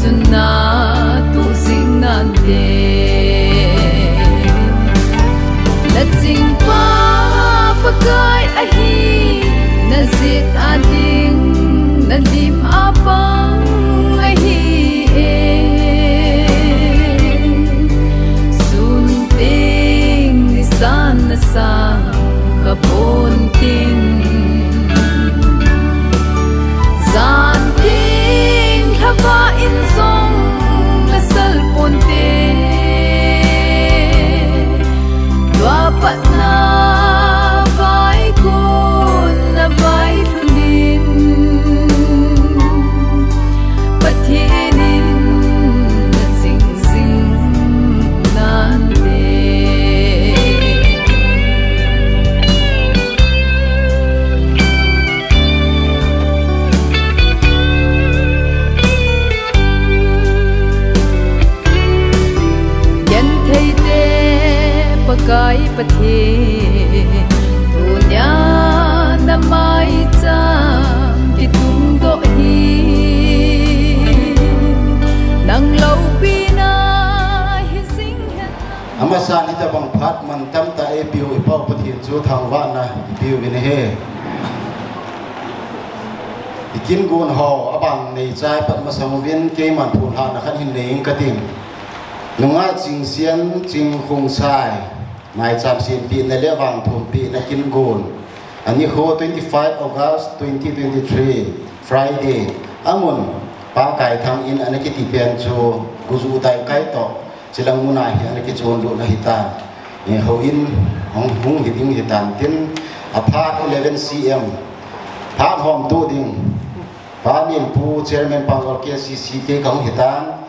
suna tu sing nan de na sing pa pakai ahi na zit ading na dim apang ahi sun ting ni san na sa kapon tin zan ting haba in song na sal ponte dua pat na vai kun na vai thunin pathinin na sing sing nan de pakai pathe dunya na mai cham ki tum do hi nang lau pi na hi sing ha amasan ita bang phat man tam ta e piu pau pathian chu thang wa na piu ni he ikin gun ho abang nei chai pat ma samwin ke man phun ha na khan hin nei ka ting nunga Chinsianching Khongsai Maicham Sempeh na le Vangthum Pehna Kin-Gon Anikho 25 August 2023 Friday Amun pa kai thang in anaki pen cho guzu dai kai to chilang muna hi anaki chon lo na hita ho in hung hiting hitan tin Aphat 11 cm pa hom tu ding pa nin pu chairman Pangjol KCC ke kang hitan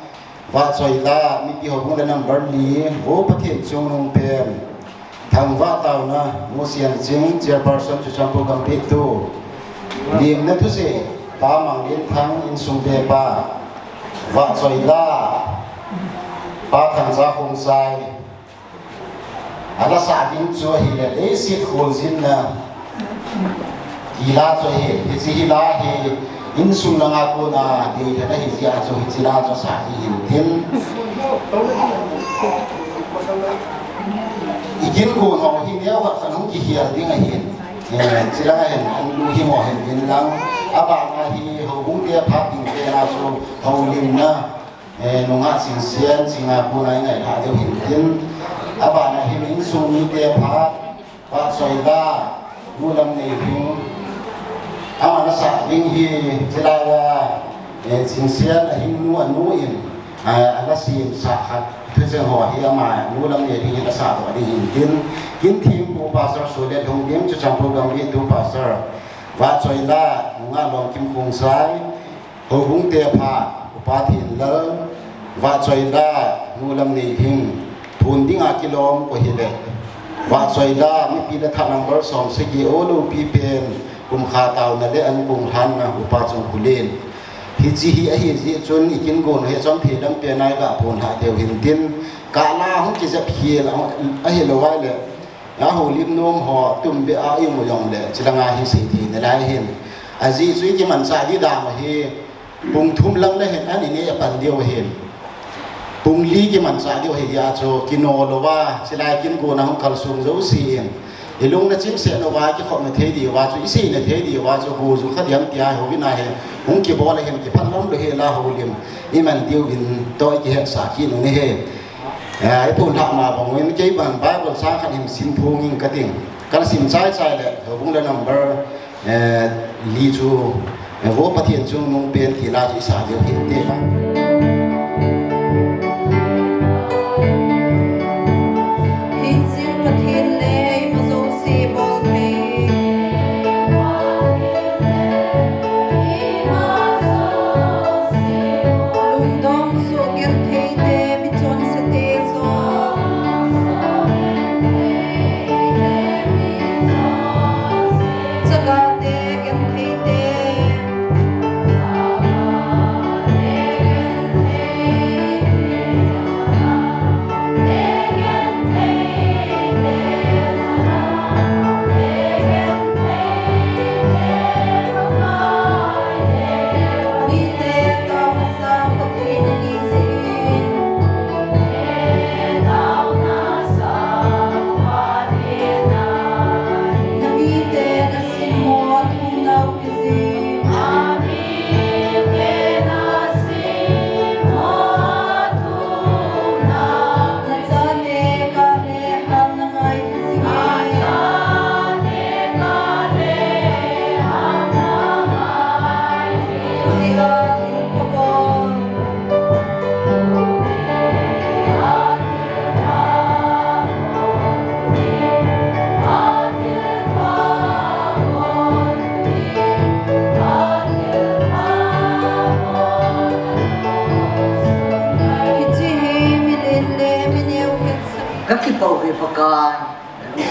wa choi la mi pi ho bung number li wo pathian chung nong pen thang wa taw na mo sian ching chairperson chu champu complete tu lim na thu se pa mang lin thang in sung be pa wa choi la pa thang za Khongsai ala sa ding chu hi le le sit khol jin na ila cho hi hi la hi in sung na nga ko na di na hi sia cho hi la cho sa hi tin ikin ko ho hi ne wa kan hung ki hial ding a hin sila nga hen an lu hi mo hen din lang aba nga hi ho bung dia phat ding te na so ho lim na no nga Chinsianching nga ko na ngai ha de hin tin aba na hi in sung ni te phat pa soi da mu lam nei hing ama na sa ding hi sila ya Chinsian a hin nu anu in ala sim sa khat thế giờ họ hi ama nu lam ne hi na sa to di hin kin thim pu pastor so le thong dim chu cham program wi tu pastor wa choi la nga long kim Khongsai ho bung te pha upa thin la wa choi la nu lam ne hing thun ding a kilom ko hi le wa choi la mi pi la tha number som se ki o lu pi pen kum kha taw na le an kum han na upa chung kulen hi chi hi a hi ji chun ikin gon he chom thi dam pe nai ga phun ha teu hin tin ka la hung ki zap hi la a hi lo wai le ya ho lim nom ho tum be a i mo yong le chilanga hi si thi na lai hin a ji chui ki man sa di da ma hi pung thum lang le hen ani ne pan dio hin pung li ki man sa dio he ya cho kino lo wa chilai kin go na hung kal sung zo si in ilung na chim se no wa ki khom na the di wa chu isi na the di wa chu hu zu khadiam tia ho vi na he hung ki bo la hen ki phan lam lo he la ho lim i man tiu vin to ki he sa ki no ne he ai phun thak ma bong wen ke ban bible sang khan him sim phu nging ka ting kan sim chai chai le ho bung da number li chu wo pathian chu nong pen thi la chu sa dio hin te ba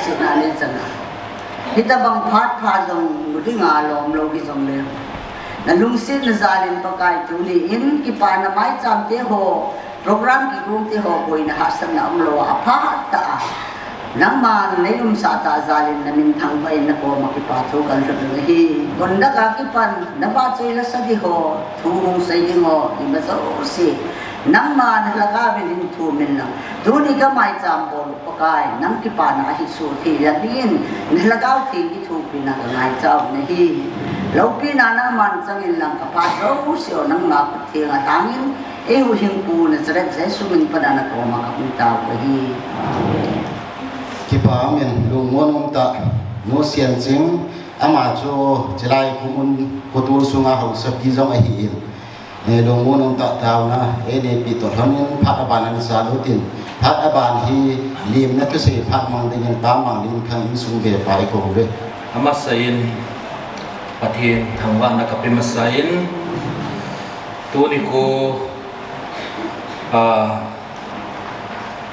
sự nào nên rằng khi ta bằng phát pha dòng một cái ngà lòm lâu cái dòng lên là lung xin là gia đình bao cái tu ni in cái pan là Maicham te hồ program cái group te hồ bồi na hasan na lo Aphat ta nang man lấy sa ta gia đình là mình thằng vậy na có mà cái pa thu cần được hi còn đã cái pan na ba chơi là sa đi hồ thu hong say đi hồ thì mà sao xí nang man là cái bên thu mình là tu ni cái Maicham bol bao cái nang cái pan na hi su thì là điên là cái thì cái thu pin na cái Maicham này hi lâu pin na man sang in lang kapat lâu siêu nang ngap thì là tangin yêu hình pu na seret saya sumin pada na ko makapunta ko hi kipa men lungon ta no Chinsianching ama cho chilai kumun kotur sunga hau sapi jong a hi ne lungon ta taw na ene pi to thamin phat aban sa do tin phat aban hi lim na to se phat mang de yen pa mang lim khang in sung be pai ko ve ama sain pathin thangwa na kapim sain tu ni ko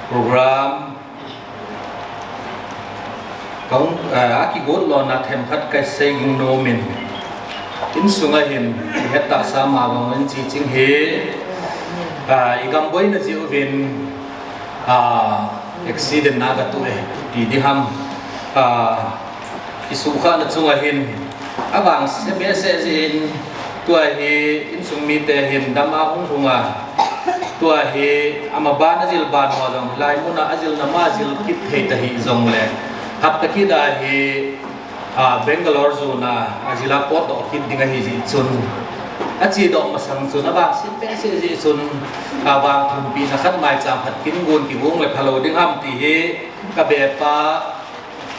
program kong aki god lo na them khat kai saying no min in sunga hin heta sama bang in chi ching he igam boy na ji ovin accident na ga tu e di ham isu kha na chunga hin abang se be se in tua hi in sung mi te hin dama hung hunga tua hi amabana jil ban ho dong lai muna azil na ma jil kit the ta hi zong le hap ta ki da hi Bangalore zona azila pot do kit dinga hi ji chun achi do ma sang chun abang sin pe se ji chun Vangthum Pehna Maicham Kin-Gon ki wong le phalo ding ham ti hi ka be pa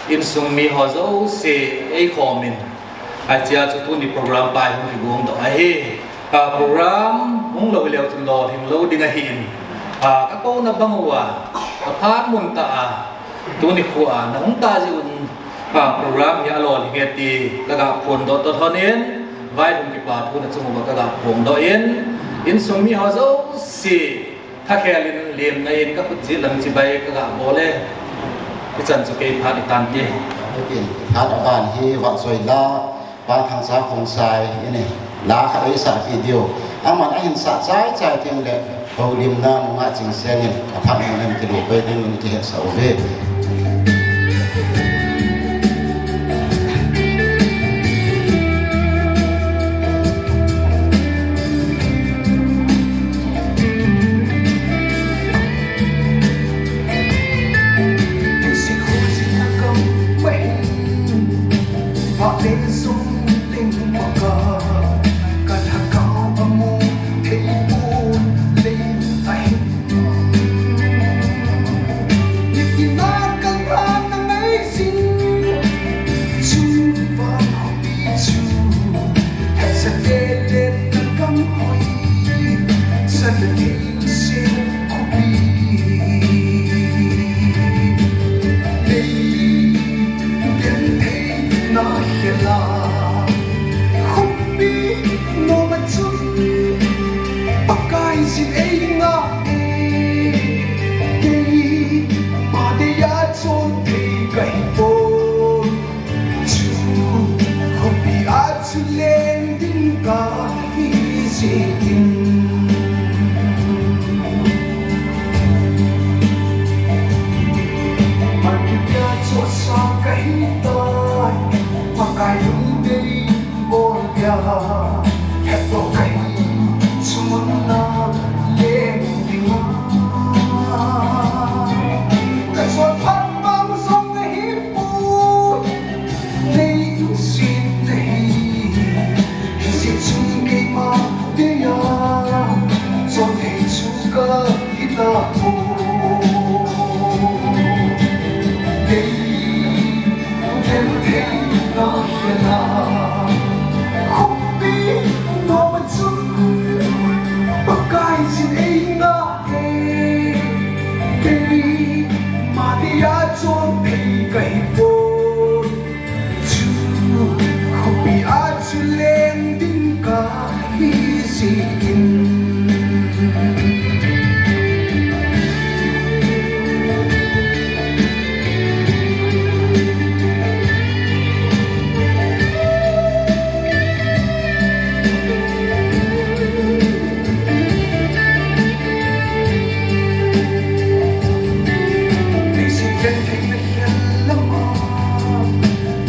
in sung mi ho zo se ei khomin achia chu tu ni program pai hung ki wong do hi program hung lo leo chun lo thim lo dinga hin ka ko na bangwa Aphat mun ta tu ni khuwa nang ta ji un program ya lo li ti ka ga phon do to thonin vai hung ki pa thu na chung ba ka ga phom do in sung mi ho zo si tha khelin lem na in ka put ji lam chi bai ka ga bole ki chan chu ke phat tan ti phat aban hi wa soi la Vangthum Khongsai ini lá khai sa video aman ahin sa chai chai tiang le ho lim na ma Chinsianching Aphat nem ti lo pe ni ti he sa ove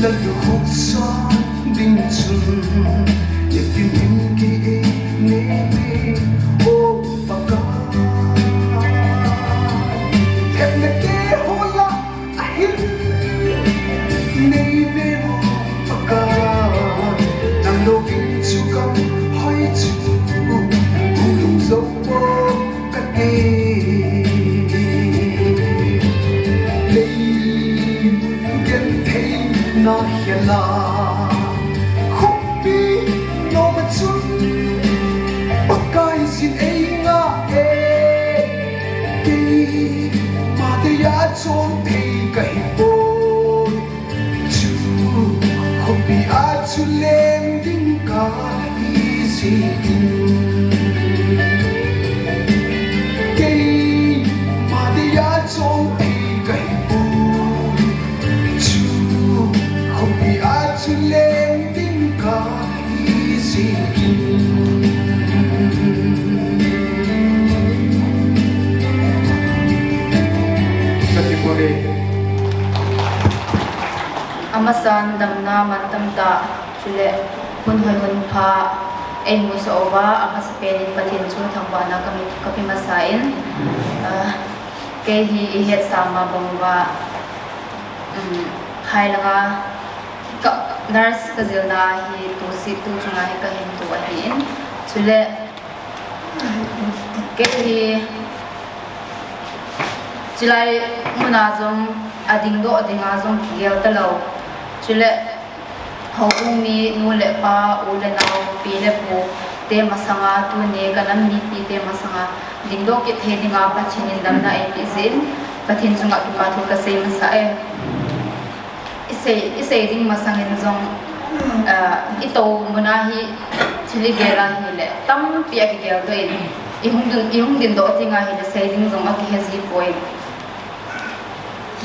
lalu huksa ding chun yakin hinki nebe o paka kemne ke hola ahin nebe o paka nang lo bin chu kam hoi chu lung zo po ka ke na hiala khoppi no machun pakai sin einga e ki ma de ya chon thei ka hi bo chu khoppi a chu lem ding ka i si tin ki ma de ya chon thei ka hi bo Hopi achulen tingka isikin Katipuri Amasan damna mantamta chule hunhoy hunpa en musowa amasapenin patin chu thangwana kami masain ke hi ihet sama bangwa hai langa nurse kazilna hi tu si tu chunga hi kahin tu ahin chule ke hi chilai munazong adingdo adinga zong gel talo chule hawumi nule pa ule naw pile pu te masanga tu ne kanam ni pi te masanga dingdo ke thedinga pachinin damna e izin pathin chunga tu ka thu ka sei masae isay ding masangin zong ito muna hi chili gera hi le tam pia ki gel do ihung din do tinga hi le say ding zong aki hezi poi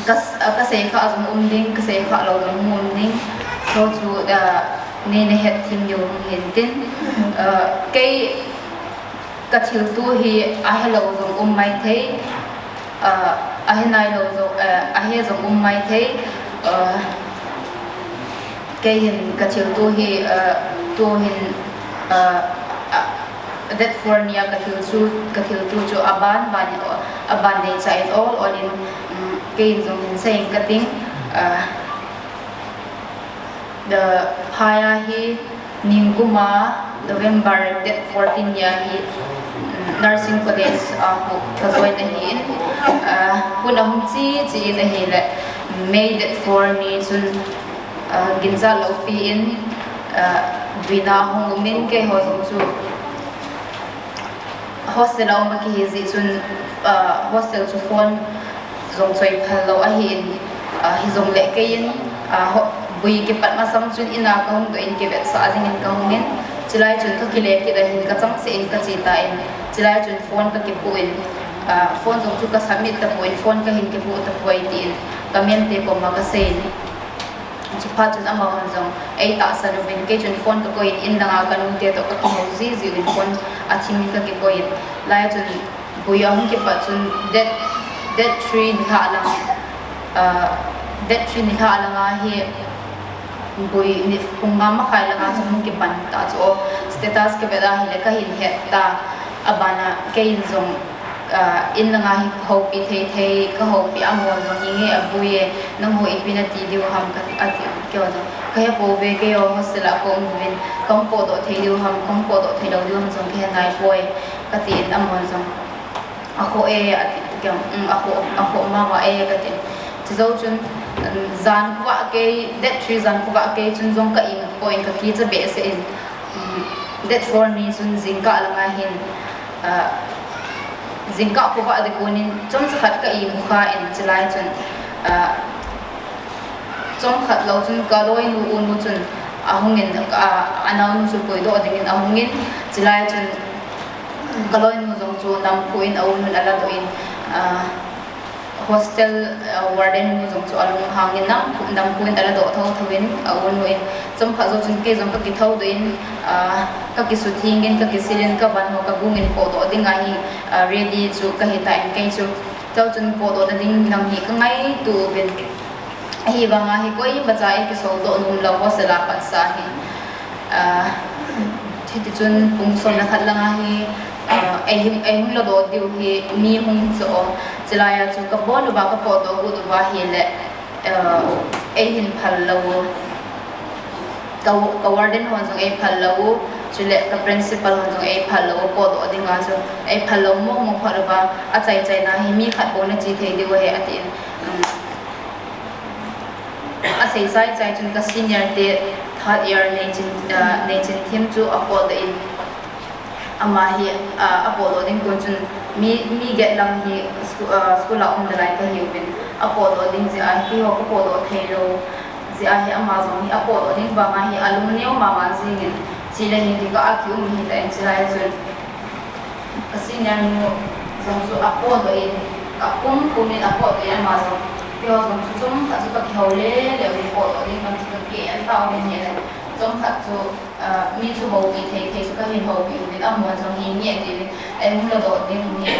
kasay ka azong umding kasay ka lo zong umding so chu ne ne het tim yung hintin kay kathil tu hi ahelo zong mai thei ahinai lo zong ahe zong mai thei cái hình cái chiều tu hi that for nia cái thiểu tu cho aban này chạy all or in cái hình dùng hình saying cái tiếng the haya hi ninguma November that 14 nia hi nursing college cái rồi này hi pun ông chi này hi là made it for me sun ginza lo pi in vina hong min ke ho su hostel au ma ki zi sun hostel chu phone zong choi phalo a hin hi zong le ke in bui ke pat ma sam chun ina ka hong to in ke vet sa jing in ka hong in chilai chun ka ki le ki da hin ka chang se in ka chi ta in chilai chun phone ka ki pu in phone zong chu ka submit ta pu in phone ka hin ke pu ta pu ai tin kamian te ko magasin chu pha chun ama hon zong ei ta sa no ben ke chun phone ka ko in langa kanung te to ka ko zi zi in phone a chim ka ke ko in lai chun buyang ke pa chun that tree ni ha lang that tree ni ha langa hi bui ni punga ma khai langa chun ke pan ta cho status ke beda hi le ka hin he ta abana ke in zong in langa hi hopi thei ka hopi amon zong hi abuye nang ho ipina ti diu ham ka ati kyo zo ka he po ve ke yo hosela ko ngwin kom po do thei diu ham kom po do thei do diu ham zong ke nai poi ka ti in amon zong ako e ati kyo ako ma wa e ka ti zo chun zan kwa ke that tree zan kwa ke chun zong ka in point ka ki cha be se in that for me chun zingka langa hin zingka ko ba de konin chom sa khat ka i mukha in chilai chun chom khat lo chun ka loi nu un chun ahungin anaw nu su poi do dingin ahungin chilai chun ka loi nu zong chu nam puin aun nun ala do in hostel warden nu zong chu alung hangin nam puin ala do tho thawin aun nu in chom kha zo chun ke zong ka ki thau do in ka ki su thingin ka ki silin ka ban ho ka gungin po do dinga hi ready chu ka hi time ke chu chau chun po do da ding nam hi ka ngai tu ben hi banga hi koi bacha e ki so do num lo ho sela pat sa hi thi chun pung som na khat langa hi ai hung lo do diu hi mi hung so chilaya chu ka bon ba ka po do gu ba hi le ai hin phal lo ka warden hon jong ai phal lo chule ka principal hon jong ai phal lo po do dinga so ai phal lo mo phal ba a chai chai na hi mi khat bo na chi thei diu he atin a sei sai chai chun ka senior te third year nei chin thim chu apol in ama hi apol ding ko chun mi get lam hi school la on the line ka hi ubin apol ding ji a hi ho apol thei lo ji a hi ama zong hi apol ding ba ma hi alum neu ma ma ji ngin chi le hi ka a ki mi ta en chi lai chun ka senior nu zong su apol in ka kum ni apol ya ma zong Yo zong chung khat chu ka khau le le ri po to ding kan chu ka ke an tao ni ne chung khat chu mi chu ho bi thei thei chu ka hin ho bi ni amon zong hi ni ti ai mu lo do ding ni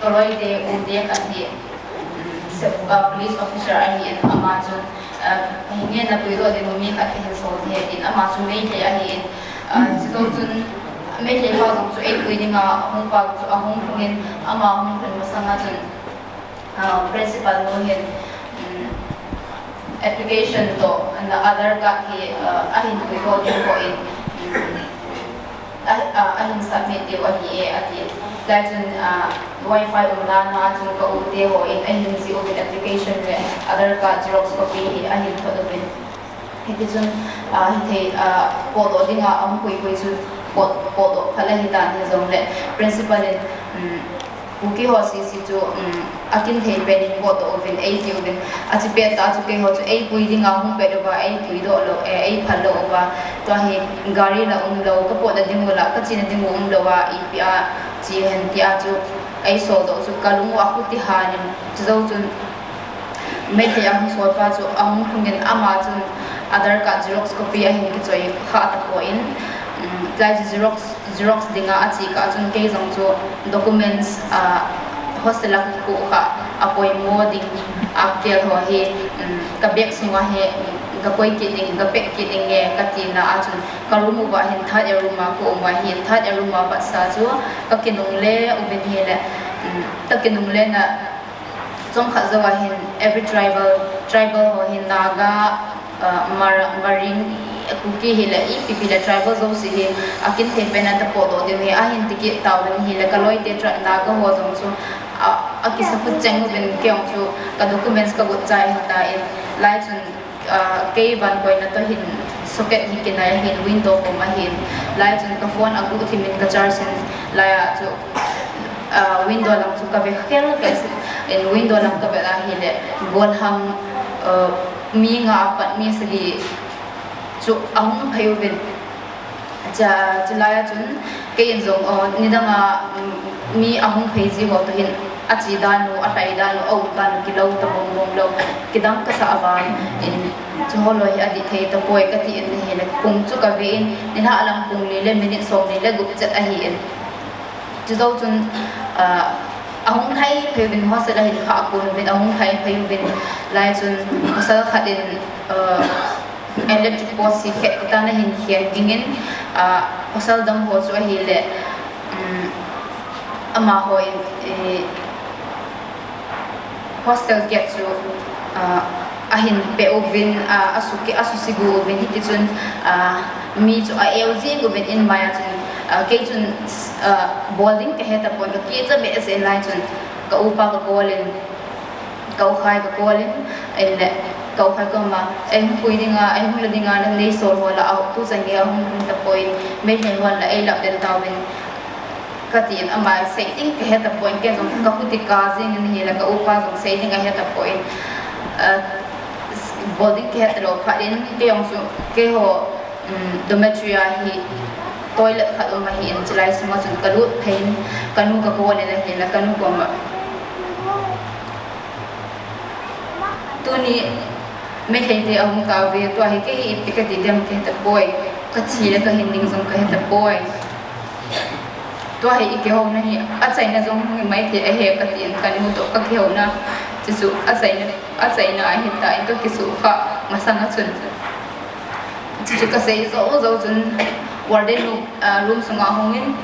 to loi de u de kan ni police officer ai ni ama chu ni na pu ro de mi khat ke so de tin ama chu mei thei ai ni chu chun mấy thầy họ giống số ấy quy định mà không bao giờ không hiện ama không phải một sang chun principal no hiện application to and the other ka ki ahin ko ko in ahin submit de wa hi ati lai chun wifi umla na chun ko ute ho in ahin si o application le other ka xerox copy hi ahin ko do bin hiti chun hi po do dinga am koi chu podo khala hi dan he zong le principal in uki ho si chu akin thei pe ni podo ovin ai ti ovin achi pe ta chu ke ho chu ai pui dinga hung pe do ba ai pui do lo ai phal lo ba to hi gari la lo ka po da ding la ka chin ding lo wa I pi a chi hen ti a chu ai so do chu kalung wa ku ti ha ni chu zo chun me the ang so pa chu ang khungin ama chun other ka xerox copy a hin ki choi kha ta ko in lai xerox dinga achi ka chun ke jong chu documents hostel la ko ka apoi moding akel ho he ka bek singa he ga koi ki ding ga pek ki ding nge ka ti na a chun ka rumu ba hin third room ko ma hin third room ba sa chu ka kinung le ubin he le ta kinung le na chong kha zawa hin every tribal ho hin naga marine kuki hila I pipila tribal zo si hi akin the pena ta podo de he a hin tiki taw den hila kaloi te tra na ga ho zong so akisa pu cheng ben keong chu ka documents ka gut chai ta in lai chun ke ban koi na to hin socket hi kinai hin window ko ma hin lai chun ka phone agu thimin ka charge sin lai a chu window lang chu ka be khel ka in window lang ka be la hile gol ham mi nga pat mi sagi chu ang phayu bin cha chilaya chun ke in zong nidanga mi ahung phei ji ho to hin achi danu atai danu au kan kilo ta bong lo kidang ka sa awan in choloi adi thei to poi ka ti in hele pung chu ka ve in ha alam pung ni le minute som ni le gup chat a hi in chu zo chun ahung thai phei bin ho sa la hin kha kun bin ahung thai phei bin lai chun sa khatin electric post si khe ta na hin hian dingin hostel dam ho chu hi le ama hoi hostel get chu ahin pe ovin asusigu ben hiti chun mi chu a LG go ben in maya chun ke chun bowling ke heta point ka ki cha be se line chun ka upa ka kolin ka khai ka kolin en kau khai ko ma ai pui dinga ai hung la dinga na nei sol wala au tu changi a hung ta point me hen wan la ai lap den tawin katin ama setting ke heta point ke jong ka puti ka jing ni hela ka upa jong setting a heta point body ke heta lo pha din ke yong su ke ho dormitory hi toilet khat ma hi in chlai sma chun kalut phain kanu ka ko le na hela kanu ko ma tu ni me thei te ang ka ve to hi ke i ka ti dem ke ta boy ka chi le ka hin ning jong ka ta boy to hi ke ho na hi a chai na jong mai te a he ka ti ka ni mu to ka ke ho na tisu asai na hita in ka kisu kha masanga chun tisu ka sei zo chun warden room sunga hongin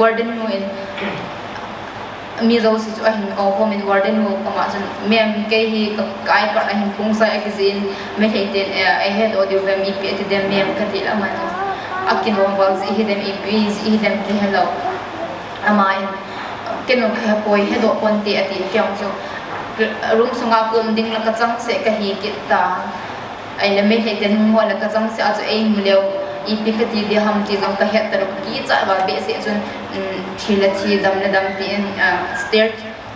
warden no in mi zo si chu a hin o home in warden no kama chun mem ke hi kai ka hin Khongsai agazin me heiten a head audio ve mi pe dem mem ka ti la man akin wal zi hi dem i dem ki hello ama in keno ka poi head o ponti ati kyang so room sunga kum ding la ka chang se ka hi kita ai le me heiten mo la ka chang se a chu ei muleu ipi ka ti de ham ti jong ka het tar ki cha ba be se chun thila thi dam le dam ti in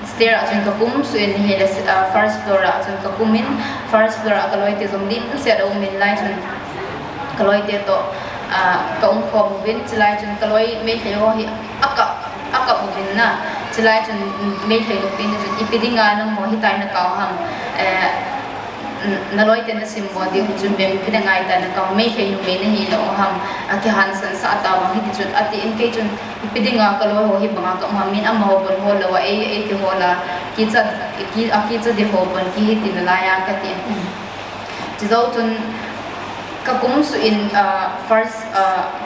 stair a chun ka kum su in he le first floor a chun ka kum in first floor a ka loi ti jong din se ro min lai chun ka loi te to ka khom vin chlai chun ka loi me the ho hi aka vin na chlai chun me the lo pin chun ipi dinga nang mo hi tai na ka ham na loi te na sim bo di chun bem pina ngai ta na ka me the nu me na hi lo ham aki han san sa ta wa hi chun ati in ke chun ipi dinga ka loi ho hi banga ka ma min am ho bon ho lo wa e ki ho la ki cha di ho bon ki hi tin la ya ka ti chi zo chun ka kum su in first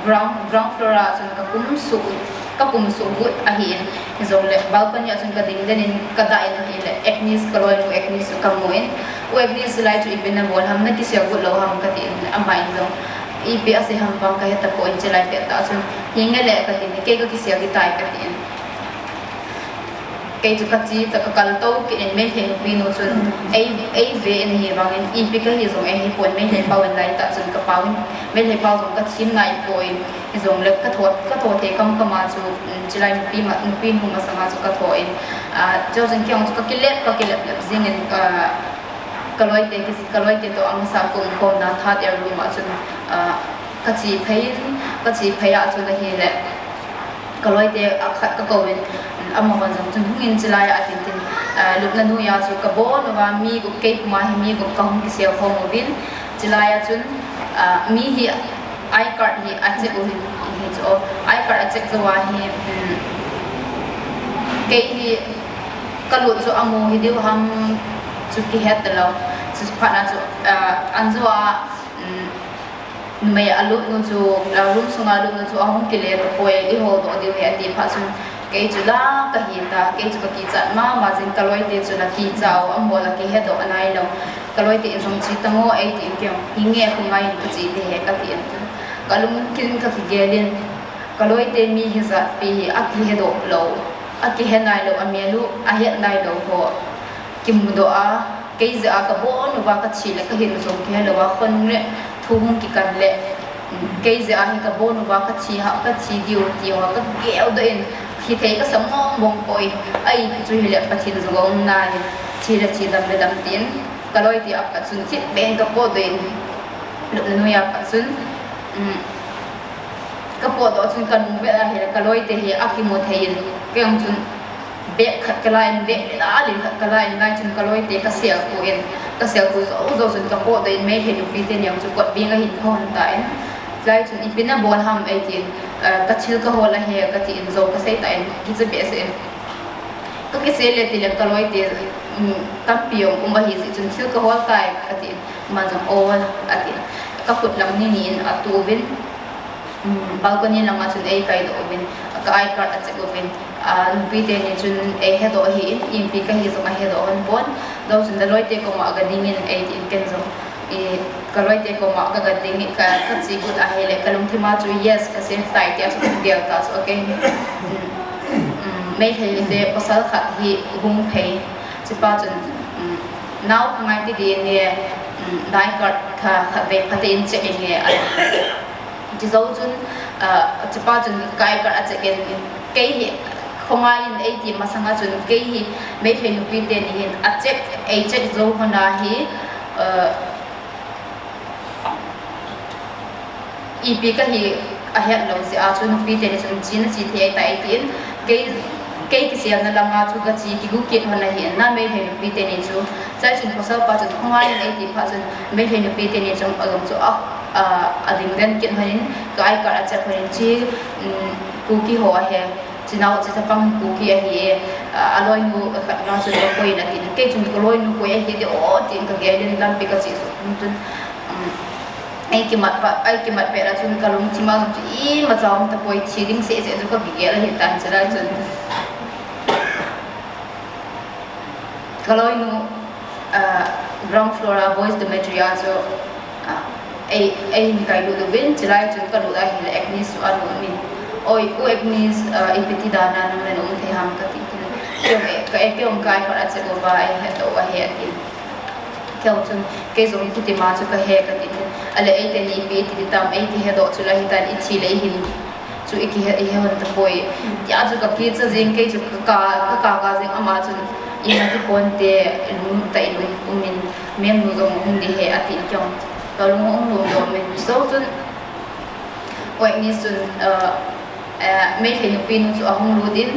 ground floor a chun ka kum su gut a hi in zong le balcony a chun ka ding den in ka da in hi le eknis ka loi nu eknis ka mo in o eknis lai chu ibin na bol ham na ki sia gut lo ham ka ti amai zong ipi ase ham bang ka heta ko in chelai pe ta chun hinga le ka ti ke ka ki sia ki tai ka ti cái chú cắt chi ta cái tàu cái mấy thằng pin nó chun ai về anh hi bằng anh in cái gì dùng anh hi phun mấy thằng bao anh lại ta chun cái bao mấy thằng bao dùng cái chim này phun dùng lực cái thốt thì không mà chú chỉ là pin không mà sang chú cái thốt cho dân kia chú cái lẹp riêng anh cái lối thì tôi ăn sao cũng còn đang thắt ở luôn mà chun cái chi thấy à chun là hi lệ cái lối thì cái câu mình amma ban jang chun hungin chilai a tin lupna nu ya chu ka bo no wa mi gu ke ma hi mi gu ka hum ki se ho mo bin chilai a chun mi hi I card hi a che u hi cho I card a che zo wa hi ke hi ka lu chu amu hi diu ham chu ki het lo chu pha na chu an zo a me alu nu chu room sunga lu nu chu ahum ki le ko poi i ho do diu he ti pha chun cái chú la cái hiện ta cái chú cái chặt mà chính cái lối tiền chú là kỳ giàu âm bộ là kỳ hết độ anh ấy đâu cái lối tiền trong chỉ tao mua ấy tiền kiểu nghe không ai cái gì thì hết cái tiền cái lúc kinh cái kia liền cái lối tiền mi hiện tại vì ác kỳ hết độ lâu ác kỳ hết này lâu anh em lu anh hết này lâu ho kim độ cái gì cái bộ nó vào cái chỉ là cái hiện trong kia là vào phân lệ thu hút cái cần lệ cái gì cái bộ nó vào cái chỉ điều cái kéo đến khi thấy cái sống bông bồi ai chú hiểu là phát triển rồi ông này chỉ là chỉ đâm tiền cái lối thì áp dụng chip bên cái bộ đến lúc này áp dụng cái bộ đó chúng cần biết là cái lối thì áp dụng một thời cái ông chúng biết cái line biết đã liền cái line chúng cái lối thì cái sẹo của rồi chúng cái bộ đến mấy hiện bị tiền yang chúng quật biếng cái hình hồn tại lai chun ipin na bol ham ai tin ka chil ka hola he ka tin zo ka sei tai ki che be se ka ke se le ti le ka loi ti tam piong um ba hi chun chil ka hol tai ka tin ma jam o ati ka phut lam ni in atu vin balcony lama chun ei kai do vin ka ai card a che go vin pi te ni chun ei he do hi in pi ka hi zo ma he do on bon do chun da loi te ko ma ga ding in ei tin ken zo cái lối tiền của mọi cái tình cái gì cũng là hay là cái lông thì mà chú yes cái xem tại thì chú cũng điều ta ok mấy thầy để có sao khác thì hung thấy chỉ bao giờ nào không ai thì đi nè đại card về phát triển chạy nè chỉ dấu chun chỉ bao giờ cái card chạy cái gì không ai ấy thì mà sang chun cái gì mấy thầy lúc đi tiền thì check dấu hơn là hi ipi ka hi a het lo si a chu nu pi te ni chun chin chi the tai tin cái siam na lama chu ka chi ki gu ki hona hi na me he nu pi te ni chu chai chun khosa pa chun khonga ni ai ti pha chun me he nu pi te ni chung agam chu a ding den kin hanin ka ai ka a cha pharin chi ku ki ho he chinau chi ta pang ku ki a hi aloi nu khat na chu ko koi na tin ke chun ko loi nu ko hi de o tin ka ge den lam pe ka chi so chun ai ki mat pe ra chun ka lung chi ma chu I ma chawm ta poi chi ding se chu ka ge la hi tan chara chun ka loi nu ground floor boys dormitory so ai ni kai lu win chilai chun ka lu da hi agnes an min oi u agnes ipiti dana nam le nom the ham ka ti kin ke ong kai par che go ba ai he to wa he ti keu chun ke zong ti ma chu ka he ka ti ale ai te ni pi ti tam ai ti he do chu la hi tan I chi le hi chu I ki he hon ta poi ya chu ka ki cha jing ke chu ka jing ama chun I na ti kon te lu ta I lu min mem nu zong hum di he ati kyong ka lu ngong lu do min so chun oi ni chun me the nu pi nu chu ahung lu din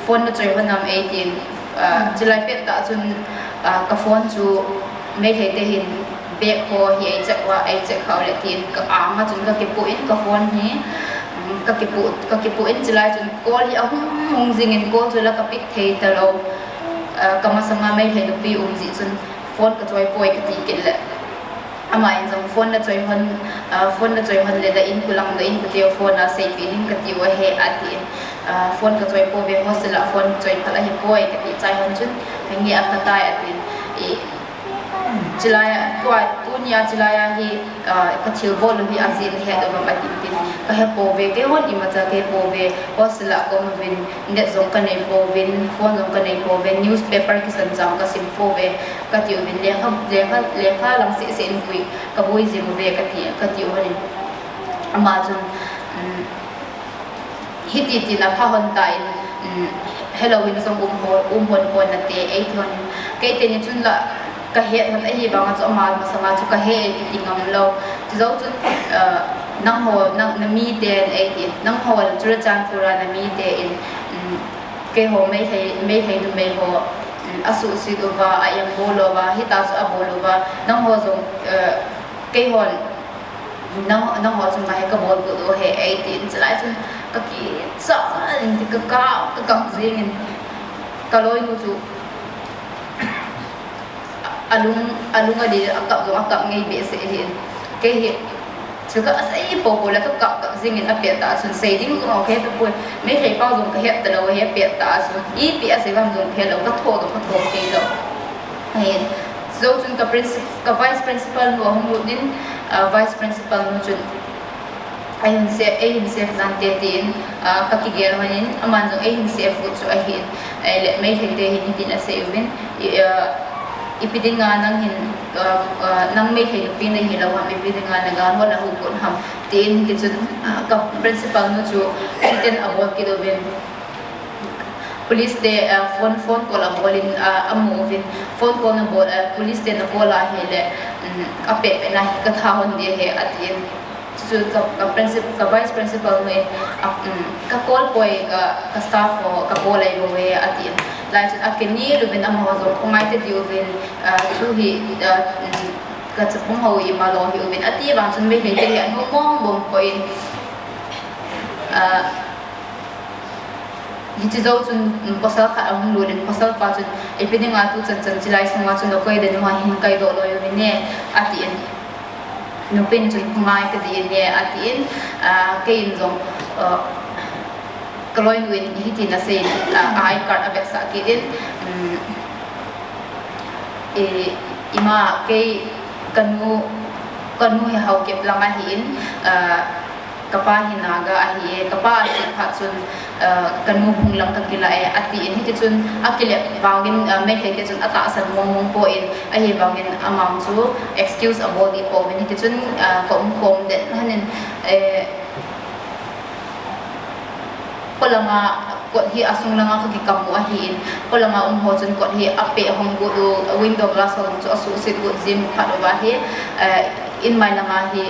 phone na choi vanam 18 July pet ta chun ka phone chu me the te hin back ho hi ai check khau le tin ka ama chun ka ke pu in ka phone hi ka ke pu in July chun call hi ahung hung jing in call chu la ka pick thei ta lo ka ma sama me the nu pi ji chun phone ka choi poi ka ti kin le ama in jong phone na choi hon le da in kulang da in ku te phone na sei pi in ka ti wa he ati phone ka choi po ve hostel phone choi phala hi poi ka ti chai hon chun ngi aka tai ati Chilaya tua tunia Chilaya hi ka thil bol hi azin he do ma tin tin ka he po ve ke hon I ma cha ke po ve hostel ko ma vin net zong ka nei po vin phone zong ka nei po ve newspaper ki san jang ka sim po ve ka ti vin le kha lang se se in kui ka boi jim ve ka ti hon ama jun hiti ti na pha hon tai Halloween song hon na te ai thon ke te ni chun la ka he han ai ba nga cho ma sama chu ka he ti ngam lo chu zo chun nang ho nang na mi te ai ti nang ho chu chan pura na mi te in ke ho me thei du me ho asu si do wa ayam bolo wa hita su abolo wa nang ho zo ke hon nang ho chu ma he ka bol bu do he ai ti chlai chun ka ki sa in ti ka jing in ka loi nu chu alung adi akap zo akap ngai be se hin ke hi chu ka sai po la ka kap jing in apia ta sun sei ding zo ke ta poi me thei pau zo ka he ta lo he pia ta sun I pi a se bam zo phe lo ka tho ke lo ai zo chun ka vice principal no hong lu din vice principal no chun ai hin se nan te tin ka ki ger hanin aman zo ai hin se fu chu ai hin le me thei te hin tin a se win ipidinga nang hin nang me thei pi nei hi lo ha ipidinga na ga ho la hu kun ham tin ki chu ka principal no chu ten award ki do ben police de phone call a bolin amu vin phone call na bol police de na bola he le ape na ka tha hon de he atin chu ka principal ka vice principal no ka call poi ka staff ka bola I bo we atin lai chun akeni lu ben am ho zo khomai te diu ben chu hi ka chapong ho I ma lo hi ben ati bang chun me he te hi anu mong bom point hi chi zo chun pasal kha am lu den pasal pa chun epiding a tu chan chilai sanga chun lo koi den wa hin kai do lo yo ne ati en no pen chun khomai te di ne ati en ke in zong kaloi nuin hi ti na se ai card abek sa ki din ima ke kanu hi hau kep langa hin kapa hinaga ahi kapa si phat chun kanu hung lam tak kila ati in hi chun akile wangin me he te chun ata san mong po in ahi wangin amam chu excuse about the po ni te chun kom den hanin kolanga kot hi asung langa ka kamu ahin kolanga ho chun kot hi ape hong go do window glass hong chu asu sit go jim phat ba hi in mai langa hi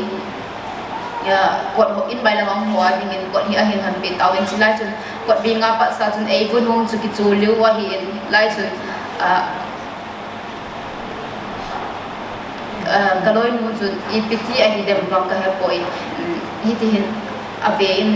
kot ho in mai langa ho ding in kot hi ahin han pe tawin chilai chun kot bi nga pa sa chun ei bun hong chu ki chu liu wa hi in lai chun kaloi nu chun ipiti ahi dem bang ka he poi hi ti hin abe in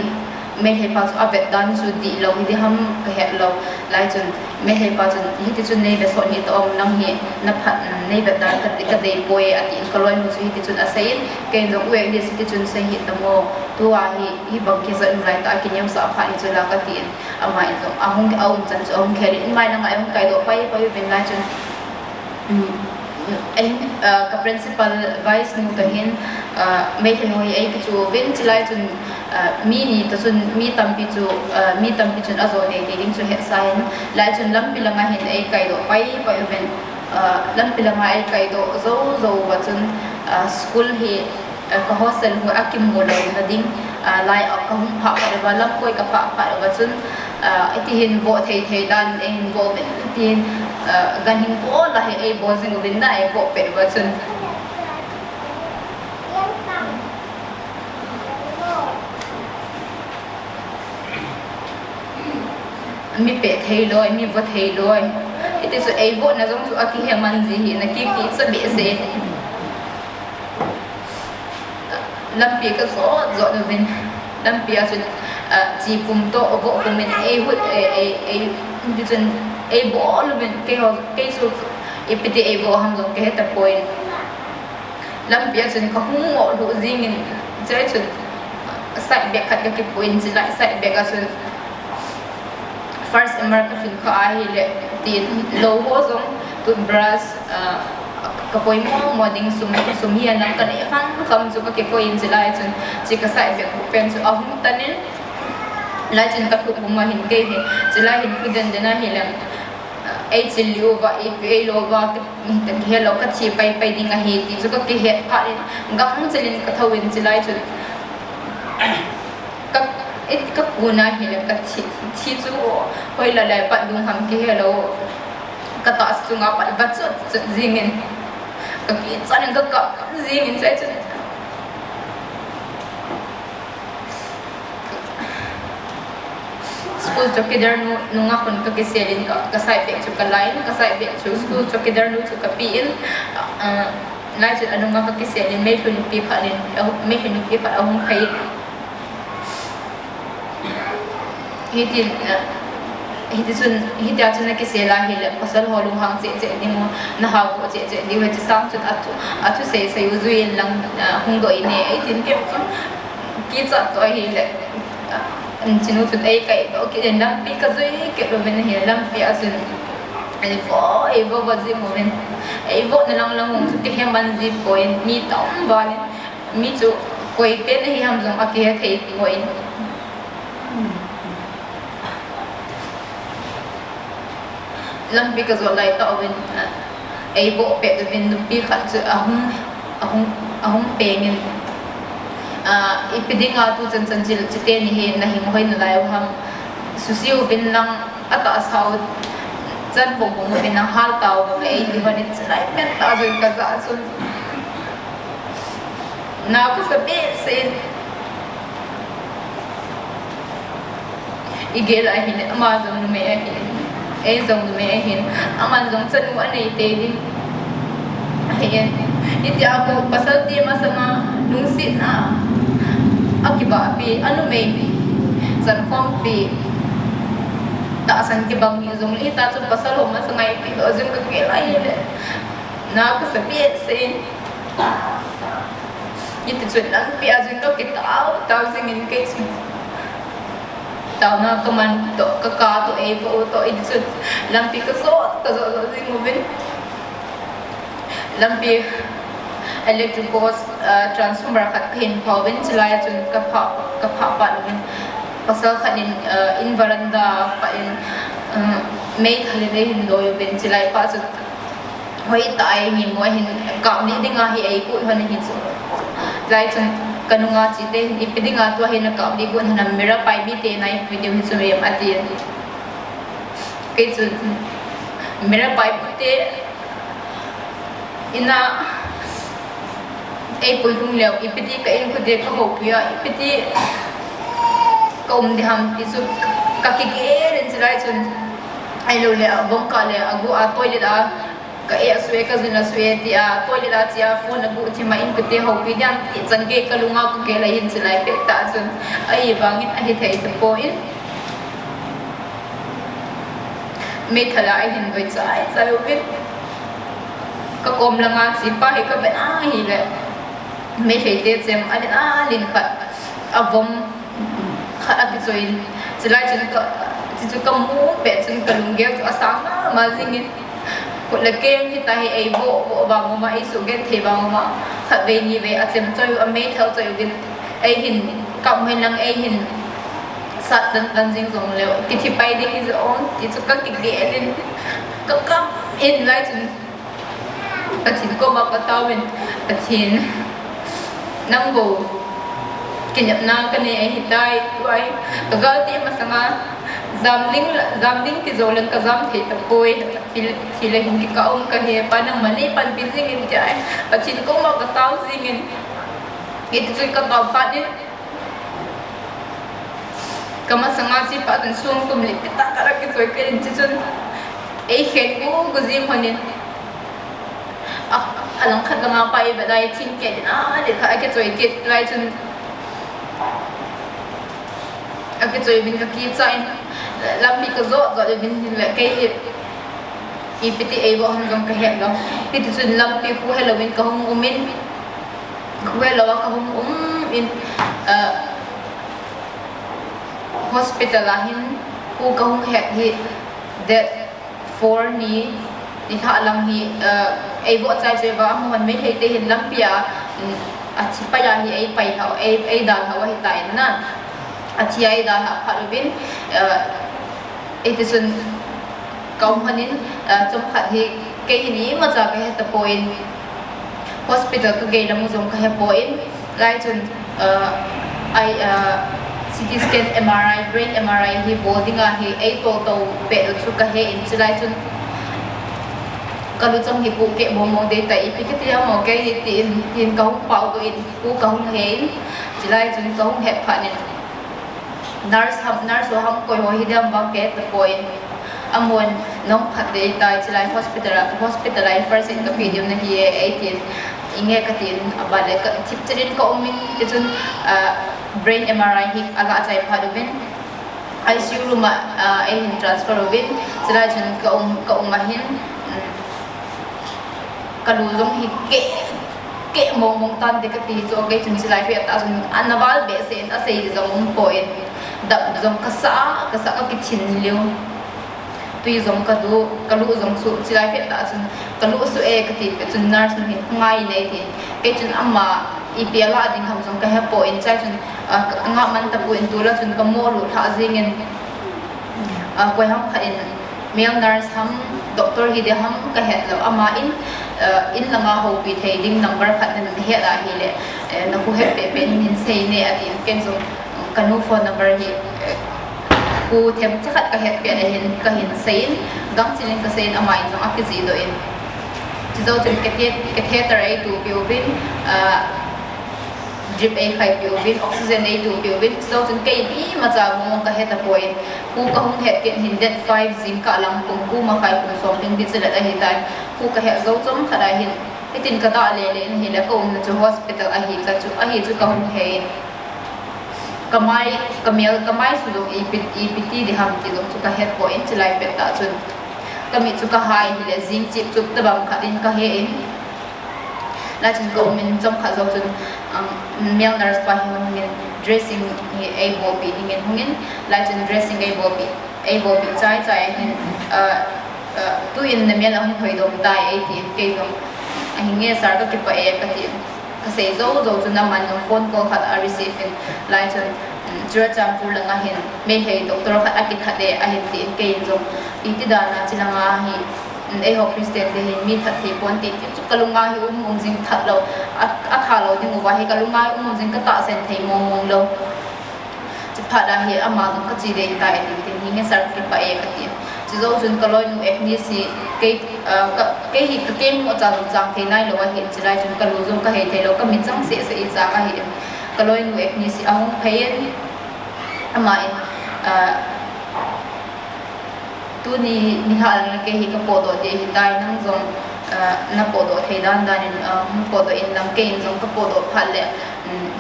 me he pa chu avet dan chu di lo hi ham ka he lo lai chun me he pa chun hi ti chun nei ve so ni to om nang hi na phat nei ve dan ka dei poi ati ka loi mu chu hi ti chun asain ke jong we ni ti chun se hi tamo tua hi bang ke sa rai ta ki nyam sa pha ni chu la ka tin ama in jong ahung aum chan chu ahung kheri in mai na ngai kai do pai ben lai chun ka principal vice nu ka hin me he hoi ai ka chu vin chilai chun mi ni ta chun mi tampi chun azo nei te ding chu he sain lai chun lam pilanga hin ai kai do pai ben lam pilanga ai kai do zo wa chun school hi ka hostel hu akim mo lo na ding lai ka hum pha ba lam koi ka pha wa chun ati hin vo thei dan in vo ben tin gan hin bo la he ai bo zing bin na ai bo pe wa chun mi pe thei loi mi vo thei loi iti su ai bo na jong su aki he man ji hi na ki sa be se lam pi ka zo no bin lam pi a chun chi pum to vo pum men ai hut ai di chun ai bo lo bin ke ho ke su ipiti ai bo ham jong ke ta point lam pi a chun ka hu ngo lu jing in chai chun sai be khat ka ki point ji lai sai be ka chun first America fin ka ai le tin lo ho zong toothbrush kapoi mo ding sum hi anang kan e kham chu ka ke ko in jilai chun chi ka sai be ku pen chu ahum tanin la chin ka khu ma hin ke he jilai hin khu den dena hi lang ai chil liu wa e lo wa mi ta he lo ka chi pai ding a hi ti chu ka ke he pha ngam chelin ka thawin jilai chun ka it ka puna hi lang ka chi chu hoi la lai pat dung ham ke he lo ka ta su nga pat ba chu jingin cái cho nên có gì mình sẽ school cho cái đợt nu ngọc còn cái xe lên cái sai việc cho cái line cái sai việc cho school cho cái đợt nu cho cái pin lại cho anh ngọc cái xe lên mấy phần pi phải lên mấy phần pi phải ông thấy hiti chun na kisela hile pasal holung hang che ni mo na ha ko che di wa chi sang chun atu se uzuin lang hung do ine ai tin ke chun ki cha to hile chinu chun ai kai do ki den lam pi ka zui ke do ben hile lam pi asun ai vo wa zi mo ben ai vo na lang hung chu ti hem ban zi point mi tom ba mi chu koi pe na hi ham jong a ke thei ti ngoi lam pi ka zo lai ta wen ai bo pe de wen pi khat chu ahum pe ngin ipidinga tu chan jil chite ni he na hing hoi na lai ham susiu bin lang ata sau chan bo bo bin na hal taw ai di honi chlai pen ta zo ka za sun na ku sa be se igel ai hin ama zo no me ai ai dòng me hin aman dòng chân wa nei te din hian iti ako pasal ti masama nung sit na akiba pi anu me san phong pi ta san ki bang ni dong ita chu pasal ho ma sangai pi do jung ka ke lai le na ko sa pi sen iti chu lang pi ajun do ki tao sing in ke tao na kaman to ka to e po to idsu lampi ka so ding mo bin lampi electric post transformer khat khin pawin chlai chun ka pha pa bin pasal khanin in veranda pa in mei thale de hin do yo bin chlai pa chu hoi tai ni mo hin ka ni dinga hi ai ku hone hi chu lai chun kanunga chite ipidinga to hina ka bi gun na mera pai bi te nai video hi sum yam ati ke chu mera pai te ina ai poi hung leo ipidi ka in ku de ka ho pia ipidi kom de ham ti chu ka ki ge ren chilai chun ai lo le bong ka le agu a toilet a cái suy cái gì là suy thì tôi đi ra chia phone là bút thì mà in cái tiền học cái nhang thì chân cái lung ngọc cái là in chỉ lại cái tạ chân ai vang in ai thấy tập point mấy thằng ai hình với trái biết cái com là ngang chỉ phải cái bên hi lệ mấy thấy thế xem anh linh khát vong khát cái rồi chỉ lại chân cái chỉ có mua bé chân cái lung ghép cho sáng mà zingin cuộc là game thì ta hay bộ bằng mà ấy số game thì bằng mà thật về như vậy xem chơi mấy theo chơi cái ấy hình cộng hình năng ấy hình sát dan zing zong leo thì bay đi cái rồi thì cho các cái lên các in lại chân chính có mà có tao mình chính năng bộ kinh nghiệm na cái này hiện tại vậy cái gì mà sang giảm linh thì rồi lần cái giảm thì tập coi thì là hình cái ông cái hệ pan năng mani pan pin gì mình chạy và chính cũng mà cái tao gì mình itu juga cái tao phát đi cái mà sang chỉ phát đến xuống cũng lịch ta cái cái rồi cái chính chân ấy hiện cũng cái gì mà nên alang khát là ngapa vậy đây chính cái để cái rồi cái lại chân cái rồi mình cái kia chạy làm bị cái rốt rồi mình lại cái IPTA bộ hàng dòng cái hẹn đó thì từ từ làm thì khu hello mình có không mình khu hello có không in hospital là hin khu có không hẹn thì that for ni thì họ làm hi bộ chạy rồi vào mình mới thấy thì hình làm bia chỉ phải là hi phải họ đàn họ hiện tại na chị ấy đã học được itu sun kaum hanin trong khát thì cái này mà ra cái tập point hospital tu gay lamu trong cái point lại chun CT scan MRI brain MRI hi body nga hi ai to pe do chu cái in lại chun kalau trong hi ku ke mo data ipi cái tiang mo cái tin kaum pau tu in ku kaum he lại chun kaum he pha ni nurse ham koi ho hidam bang ke the point Amun nong khat de tai chilai hospital first in the video na hi 18 inge ka tin abale ka chip chirin ko umin chun brain MRI hi ala chai phadubin ICU room in transfer ubin chilai chun ka mahin kalu jong hi ke mong tan de ka ti cho ke chun chilai pe ta chun anawal be sen a sei jong point đậm dòng cá xã cái chín liu tuy dòng cá lũ dòng sụn chỉ lại biết đã chun cá lũ sụn cái thì cái chun nars nó hiện ngay này thì cái chun amma IPL là đình hầm dòng cái hẹp point trái chun ngã man tập point tu là chun cái mô lụt hạ gì ngân quay hầm khai miếng nars hầm doctor hi de hầm cái hẹp là amma in là ngã hậu bị thấy đình number khai nên hiện là hi lệ nó cũng hẹp bé bên hình xây nè ở thì cái dòng kanu phone number hi ku them chắc cái hết cái này cái hình sein gang chín cái sein amai trong cái gì đó in chỉ do chúng cái theater ấy tụ biểu vin drip ấy khai biểu vin oxygen ấy tụ biểu vin do chúng cái ý mà giờ mong cái hết là point ku có không hết cái hình dead 5 zin cả lăng cùng ku mà khai cùng sống đến đi sẽ là hiện tại ku cái hết dấu trong khả đại hình cái tin cái đó lên hình là công cho hospital ấy cái chú không hết kamai su EPT di ham ti lo chu ka head point chilai pe ta chun kami chu ka hai hi le zing chip chup ta bang khatin ka he in la chun ko min chom kha zo chun male nurse pa hi min dressing hi a bo bi ni min hungin la chun dressing a bo bi chai hin tu in na mel hung thoi dom tai a ti ke dom a hi nge sar ka ki pa e ka ti kasi zo chun naman ng phone call khat receive in la chun jura cham pur langa hin me he doctor khat akit khade a hin tin ke in zo iti dana chilanga hi ei ho christian de hin mi that thi pon ti chu kalunga hi jing that lo a kha lo ding wa hi kalunga jing ka ta sen thei mong lo chi pha da hi ama zo ka chi de ta ti ti nge sar ki pa e ka ti chi zo jun kaloi nu ekni si ke hi ka kem mo chang thei nai lo wa hin chi lai jun ka lu zo ka he thei lo ka min chang se i cha ka hi kaloi nu ekni si ahong phayen ama in tu ni ha lang ke hi ka po do de hi dai nang zong na podo thei dan in podo in lam ke in jong ka podo phal le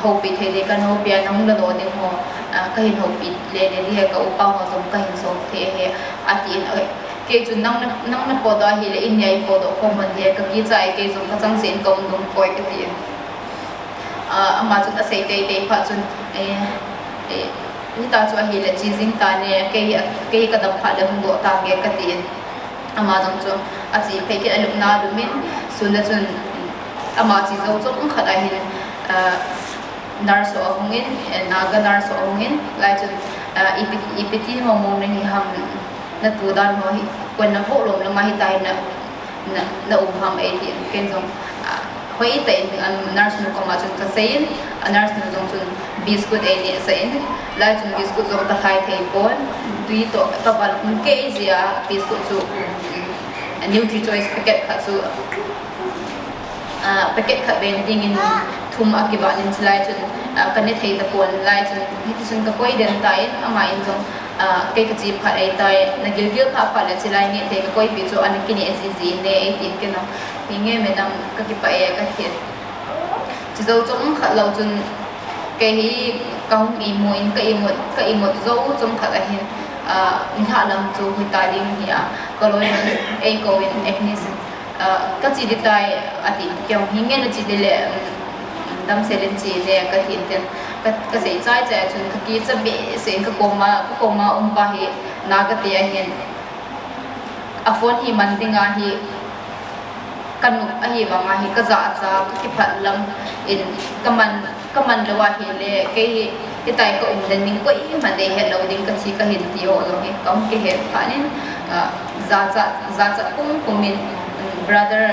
hopi thei de kan hopia nong la do ding ho ka hin hopi le le ri ka upa ho jong ka hin so the he atin ke chun nang na podo hi le in yai podo ko man he ka ki chai ke jong ka chang sen ko dum koi ka ti ama chun a sei te pha chun ni ta chu hi le chi jing ta ne ke ka dam pha le hung do ta ge ka ti ama jong chu a chi pe ke aluk na lu min sun da chun ama chi zo chong khada hin nurse ongin naga nurse ongin lai chun ipiti mo mo ni ham na tu dan mo hi kon na bo lom la ma hi tai na ham ai ti ken jong hoi te nurse nu ko ma chun ta sein nurse nu jong chun biscuit ai ni sein lai chun biscuit jong ta khai thei pon tui to ta bal ke zia biscuit chu Nutri Choice packet kha chu packet kha ben ding in thum akiba nin slai chun kan thei ta pon lai chun hi chun ka koi den tai ama in jong ke ka chi pha ai tai na gil pha la chilai ni te ka koi pi chu an ki ni SCG ne 18 ke no hinge me nam ka ki pa e ka hiet chi zo chong kha lo chun ke hi kaung i mo in ka i mo zo chong kha la hin nha lam chu hui ta ding hi ko loi ei ko in ethnic ka chi di tai ati kyong hinge na chi de le dam se len chi le ka hin ten ka sei chai cha chun ka ki cha be se ka koma pa hi na ka te hin a phone hi man dinga hi kanu a hi wa ma hi ka za cha ki phat lam in kaman le wa hi le ke hi tai ko den ning ko i man de he lo ding ka chi ka hin ti ho lo hi kam ke he phanin za cha kum min brother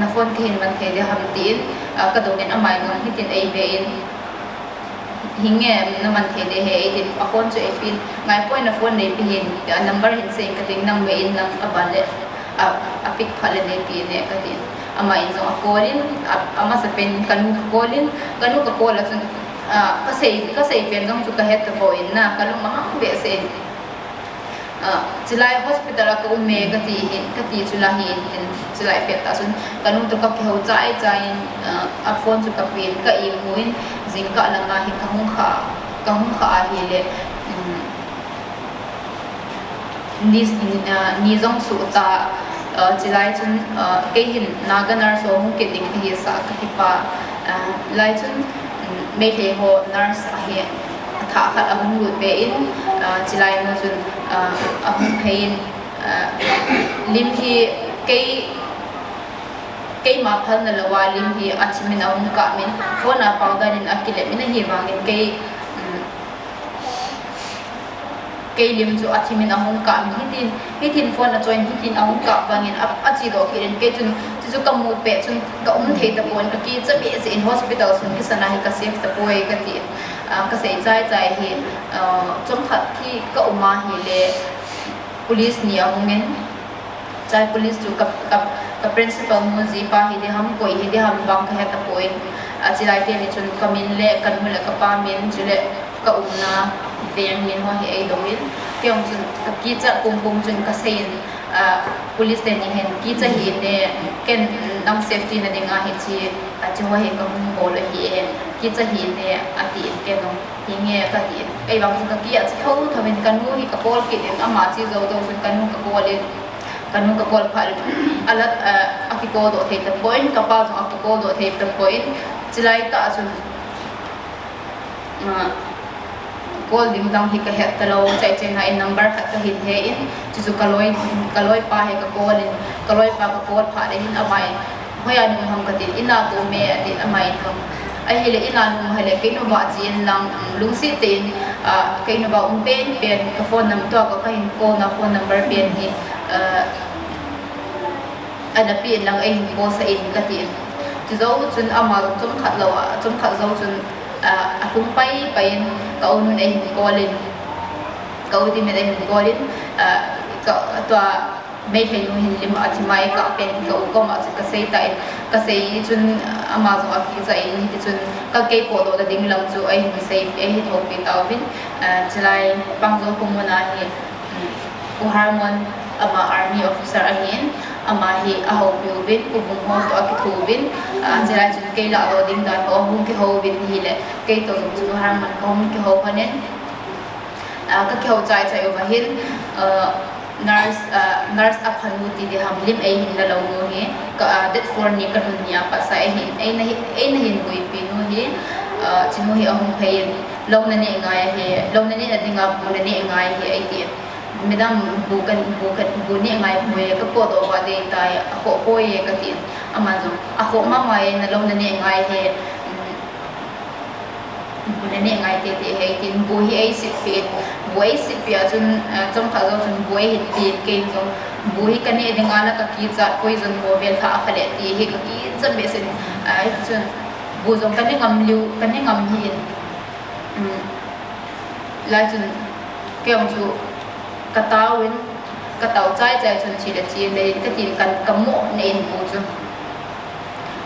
na phone ke hin man the de ham tin ka do gen amai ngam hi tin ai be in hinge na man the de he tin a phone chu ai pin ngai point na phone nei pi hin number hin se ka ting nang me in nang abale a pick phale de pi ne ka tin ama in zo a kolin ama sa pen kanu ka kola chun ka sei pen jong chu ka het ka boin na ka lu ma be se chilai hospital ka me ka ti chula hi in chilai pe ta sun kanu to ka ke ho chai a phone chu ka pin ka i muin jing ka la ma hi ka hung kha hi le ni jong su ta chilai chun ke hin naganar so hung ke ding hi sa ka ti pa lai chun me the ho nurse a hi tha khat a hung lut be in chilai mo chun a hung pain lim hi ke ma phal na lawa lim hi achimin a hung ka min phone a powder in akile min hi wangin ke lim chu achimin a hung ka min hitin phone a join hitin a hung ka bangin a chi do kiren ke chun chu kamu pe chun ka thei ta pon ka ki cha be in hospital sun ki sana hi ka safe ta poi ka ti ka sei chai hi chom khat thi ka uma hi le police ni a hungen chai police chu ka principal mu ji pa hi de ham koi hi de ham bang ka ta poi a chi lai te ni chun kamin le kan mu le ka pa min chu le ka umna veng min ho hi ai do min kyong chun ka ki cha kum chun ka sein police te ni hen ki cha hi ne ken nam safety na dinga hi chi a chi ho he ka hum bol hi ki cha hi ne ati ke no hi nge ka ti ai bang ka ki a chi ho thamin kan mu hi ka pol ki den ama chi zo do sun kan mu ka pol le kan mu ka pol phal alat a ki ko do the ta point ka pa zo a ki ko do the ta point chilai ta sun call ding dang hi ka het talo chai na in number khat ka hin he in chu kaloi pa he ka call in kaloi pa ka call pha de hin amai hoya nu ham ka tin ina tu me atin amai tham ai hele ina nu hele ke no ba jin lang lungsi tin ke no ba pen ka phone number to ka hin call na phone number pen hi ana pin lang ai ko sa in ka tin chu zo chun amal chum khat lo chum khat zo chun atung pai ka unun ai kolin ka uti me ai kolin ka to me the nu hin lim atimai ka pen ka ko ma ka sei tai ka sei chun ama zo aki za in hi chun ka ke po do da ding lam chu ai hi sei ai hi thop pi taw bin chlai pangjol kumuna hi u harmon ama army officer ahin ama hi aho biubin kubung ho to akithubin jela chun ke la lo ding dan ho hung ki ho bin hi le ke to chu har man kom ki ho phanen ka ke ho chai chai over hin nurse aphanuti de hamlim ei hin la lo no hi ka that for ni ka dunya pa sa ei na hin bui pi no hi chinu hi ahum phain lo na ne ngai he lo na ne adinga bu na ne ngai he ai ti medam bukan ni ngai bue ka po do ba de tai ko ko ye ka ti amazon ako ma mai na lo na ne ngai he bu na ne ngai te he tin bu hi ai sit fit bu ai sit pia chun chom kha zo chun bu ai hit ti ke zo bu hi ka ne dinga la ka ki cha poison mo vel kha khale ti he ka ki cham be sen ai chun bu zong ka ne ngam liu ka ne ngam hi lai chun ke ong chu ka tawin ka taw chai chai chun chi le chi le ka tin kan kamo ne in bu chu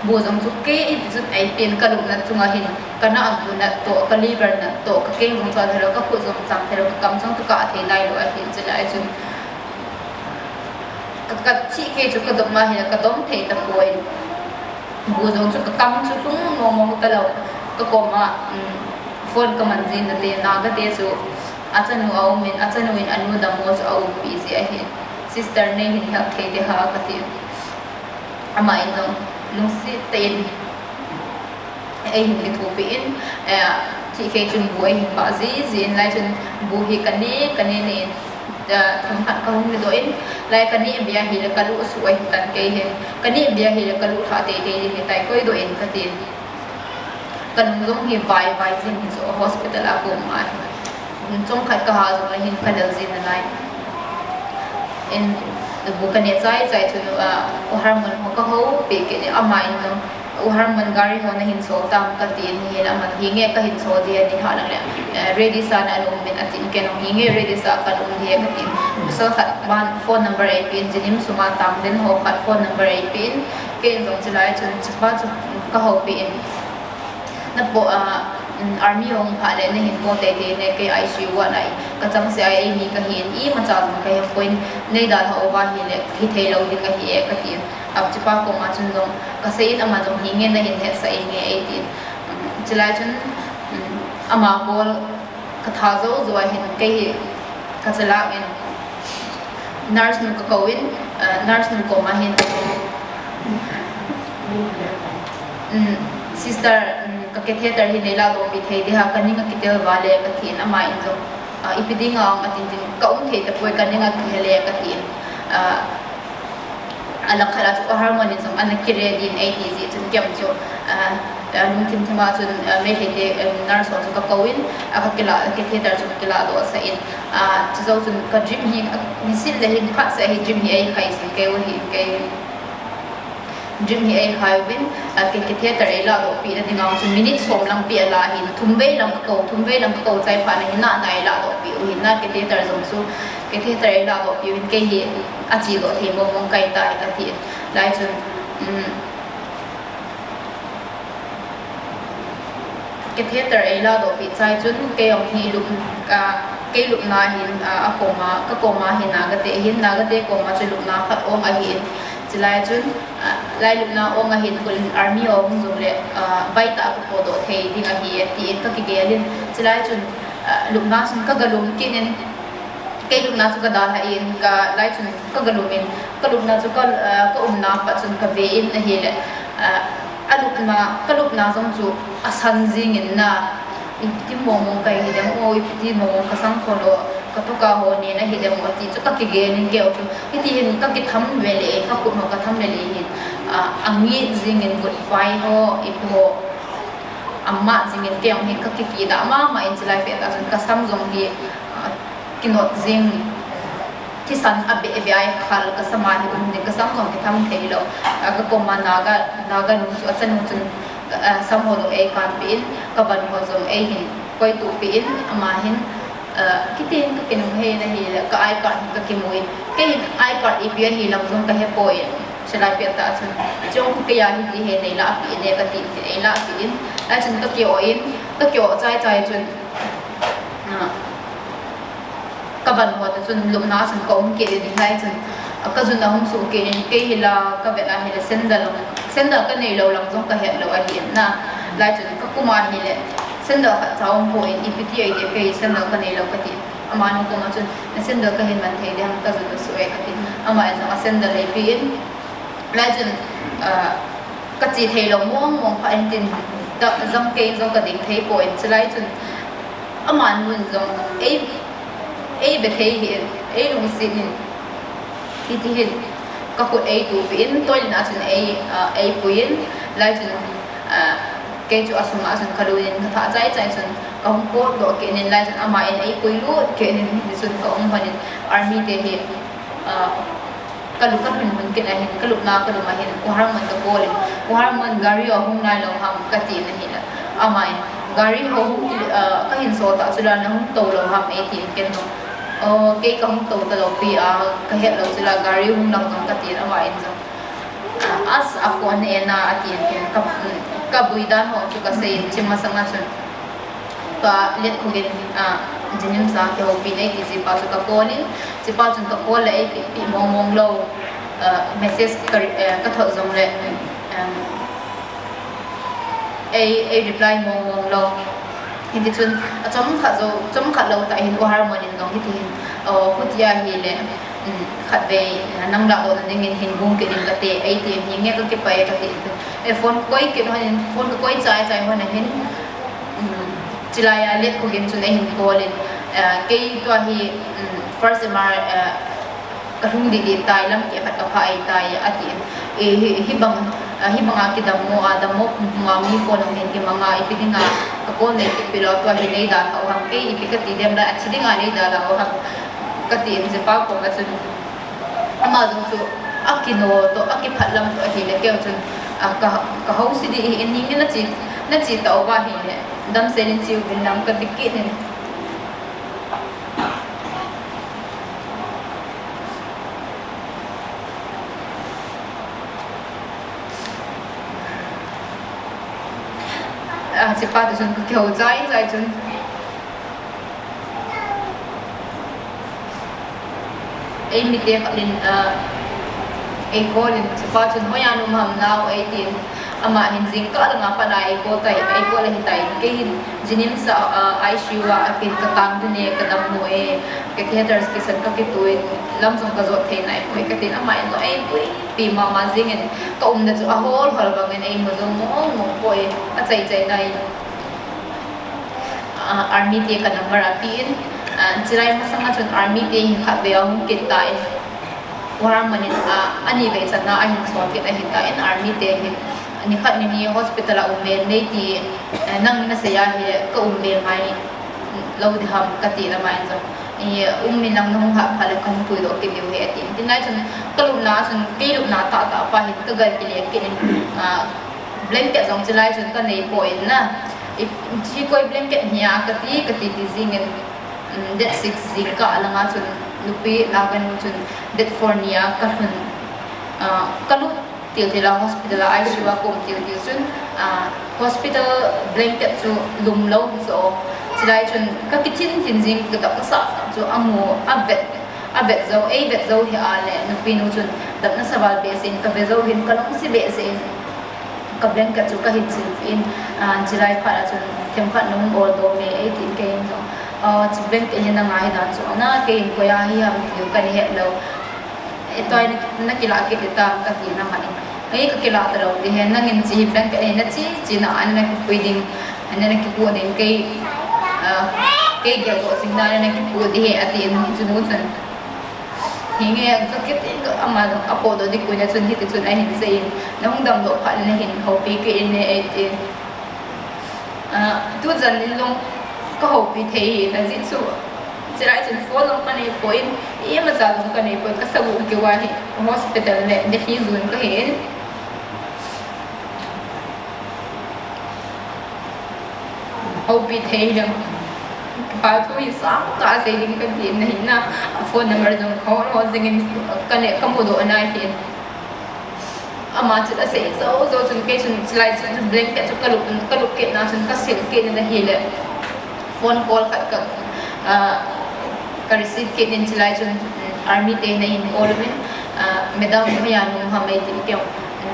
bu zong chu ke it chu ai pin ka lu na chunga hin kana ang na to ka liver na to ka ke ngong cha thero ka khu zong chang thero ka kam chang ka the lai lo a hin chu lai chu ka chi ke chu ka dom ma hin ka dom the ta poi bu zong chu ka kam chu tung mo mo ta lo ka ko ma phone ka man zin na te na ga te chu achanu au min achanu in anu da mo chu au pi si a hin sister ne hin ha the de ha ka ti ama in dong lung si ten ai hin ki thu pi in chi ke chun bu ai ba zi lai chun bu hi kane ne tham khat ka hung ni do in lai kani bia hi la kalu su ai tan ke he kani bia hi la kalu tha te he tai koi do in ka tin kan zong hi vai zin hi so hospital a ko ma chong khat ka ha zo la hin kadal zin na lai in the book and chai chu o harmon ho ka ho pe ke ne ama in no o harmon gari ho na hin so tam ka tin hi la man hi nge ka hin so dia ni ha la le ready san alum min atin ke no hi nge ready sa ka lum dia ka tin so khat ban phone number 8 pin jinim suma tam den ho khat phone number 8 pin ke zong chulai chun chpa chu ka ho pin na po army ong pha le ne hin ko te ne ke ICU wa nai ka chang se ai ni ka hin I ma cha ka he point nei da ho ba hi le hi thei lo din ka hi ka tin ab chi pa ko ma chun dong ka se in ama dong hi nge na hin he sa ai nge ai tin chila chun ama bol ka tha zo zo hin ke hi ka chala in nurse nu ka ko in nurse nu ko ma hin sister ka ke theater hi nei la do bi thei de ha ka ninga ki te wa le ka thin ama in zo ipiding ang atin tin ka um thei ta poi ka ninga ki le ka thin ala khala chu harmonism ana ki re din 80s chun kem chu lung tim thema chun me he de nurse so ka kawin aka kila ke theater chu kila do sa in chu zo chun ka dream hi ni sil le hin phat sa hi dream hi ai khai sin ke wo hi ke dream hi ai khai win ke theater ai la do pi na dinga chu minute som lang pi ala hin thumbe lang ko chai pha na hina nai la do pi hin na ke theater zong su ke theater ai la do pi win ke hi a chi do the mo mong kai tai ka thi lai chun ke theater ai la do pi chai chun ke ong hi lu ka ke lu na hin a ko ma hin na ga te ko ma chu lu na khat ong a hin chilai chun lai lu na ong a hin kul army ong zo le bai ta ko do thei ding a hi ti ka ki ge lin chilai chun lu na sun ka galum kinin ke lu na chu ka da ha in ka lai chun ka galum in ka lu na chu ka na pa chun ka ve in a hi le kaluk na zong chu asan jing in na ipti momong kai hi dem o ipti momong ka sang kholo ka to ka ho ni na hi dem o ti chu ka ki ge nin ke o chu iti hin ka ki tham ve le ka ku no ka tham le hin angi jing in good vai ho ipo amma jing in ke ong hi ka ki da ma in chilai fe ta ka sam zong hi kinot jingที่สันอเบไอขัลก็สมาธิอุ่นก็ซ้ำสองที่ทำเทโลก็กมานานุสุอันนุจุนซ้ำหัวตัวเอการปีนก็บันหัวตัวเอหินก้อยตัวปีนมาหินคิดเองก็กินนุ่งเฮนะฮีแล้วก็ไอการก็กินมวยก็หินไอการอีเปียฮีลำซุ่มก็เฮปอยฉลาดเปียตาจุนจงก็ยาหินเฮในละปีนเนี่ยก็ติดในละปีนแล้วจุนก็เกี่ยวอินก็เกี่ยวใจจุนก็บันหัวตัว chun lum na chun ko ke de ding lai chun ka jun na hum su ke hila ka vela hila sendal ka nei lo lang jong ka het lo a hi na lai chun ka kuma hi le sendal kha chaum po in ipti ai de ke sendal ka nei lo ka ti ama no ko ma chun sendal ka hin man thei de ham ka jun su e ka ti ama a sendal le pi in lai chun ka chi thei lo mong pha in tin da jong ke jong ka ding thei po in chlai chun aman mun jong ei be thei hi ei lung sin iti hin ka ko ei tu in tol na chun ei puin lai chun ke chu asuma chun kaluin ka tha chai chun ka hom ko do ke nin lai chun ama in ei pui lu ke nin chun ka ong hanin army te hi kalu kan mun ke na hin kalu na kalu ma hin ko har man ka bolin ko har man gari o hung nai lo ham ka ti na hin ama gari ho ka hin so ta chula na hung to lo ham e ti ken no ke ka hung to ta lo pi a ka het lo chula gari hung nang tong ka ti ama in so as a ko ne na ati ken ka buidan ho chu ka sei chima sanga chun ka let ko gen jinim sa ke ho pi nei ti si pa chu ka polin si pa chun ka pol ai pi mong lo message ka tho zong le ai reply mong lo hindi chun chom khat lo ta hin ko harmony dong hi tin hutia hi le khat ve nang la do ning hin bung ke ning ka te ai ti ni nge ka ke pai ka ti e phone koi ke hin phone ko koi chai ho na hin chilaya let ko gen chun ai hin kolin ke to hi first mar ka hung di tai lam ke khat ka phai tai ati hi bang ki damo ma mi phone hin ke manga ipidinga ka ko nei ke pilo to hi nei da ho ham ke ipikati dem da achidinga nei da la ho ham ka ti in se pa ko ka chun ama jung chu akino to akiphatlam to hi le ke chun ka ho si di in ni na chi to ba hi le dam se ni chiu bin nam ka dikki ne si pa to chun ka kyo chai chun ai mi te khalin ai ko lin si pa chun ho ya nu ham nau ai tin ama hin jing ka la nga pa na ai ko tai ai ko la hi tai ke hin jinim sa ai shiwa akin ka tang du ne ka dam no e ke theaters ki san ka ki tu lam song ka zo the nai ko ka tin ama en lo ai pui pi ma jing en ka na chu a hol bang en ai mo zo mo ko e a chai nai army te ka number a pin chilai masanga chun army te hi kha be ang kit tai war manin ani ve chana a hin so kit a hin ta in army te hi ani khat ni hospital a umen nei ti nang na se ya hi ka umbe mai lo di ham ka ti la mai zo min nang nong ha phala kan pui do ke diu he ti tin nai chun kalu na chun ke lu na ta pa hi ka ga ki le ke blanket jong chilai chun ka nei po in na chi koi blanket hiya ka ti zingen that 6 zika alanga chun lupi lagan chun that 4 nia ka hun kalu til hospital ai shiwa kom til chun hospital blanket chu lum lo so chilai chun ka kitchen jing ka ta sa chu amu abet zo ai bet zo hi ale lupi no chun dap na sawal be sin ka be zo hin kalong si be sin ka blanket chu ka hin sin in chilai phara chun them khat nung or do me 18 ke so chibeng ke na ngai da chu na ke ko ya hi am tiu ka ni he lo etoi na kila ke ta ka ti na ma ai ka kila ta ro de he na ngin chi blank ke na chi na an na ku puiding an na ki ku ne ke ge go sing na na ki ku de he ati in chu nu san hinge ka ke tin ka ama apo do di ku na chun hi ti chun ai hin sei na hung dam do pha na hin ho pi ke in ne ai ti tu zan ni long có hộp bị thế là diễn số chỉ lại trên phố long cái này phối ý mà giờ long cái này phối các sản phẩm kiểu vậy hospital này để khi dùng cái hết hộp bị thế là bao nhiêu sáng cả sẽ đi cái tiền này na phone number dùng khó nó dừng cái này không có độ này thì ama chỉ là sẽ số chừng cái chừng lại chừng blanket cho cái lúc kiện nào chừng cái xịn kiện này là phone call khat ka ka receive kit in chilai chun army te na in all of it madam hoya nung ha mai tin kyau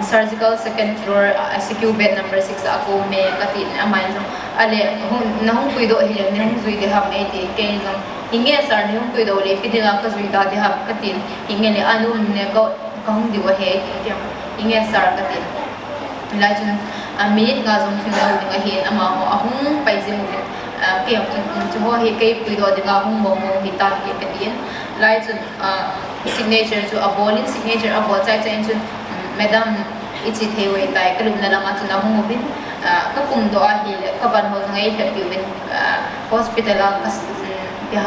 surgical second floor ICU bed number 6 ako me katin amai jong ale na hung kuido hilang ne hung zui de ham ai te ke jong hinge sar ne hung kuido le pidinga ka zui da de ham katin hinge ne anum ne ko hung diwa he ke hinge sar katin la jun minute nga jong thina nga he ama ho ahung pai je mu ke jong ho he ke kuido de nga hung mo hi ta ke katin la jun signature to abolin signature abol chai chai jun madam ichi thewe tai kalum na lama chuna hungubin ka kum do a hil ka ban ho ngai the piwin hospital a kas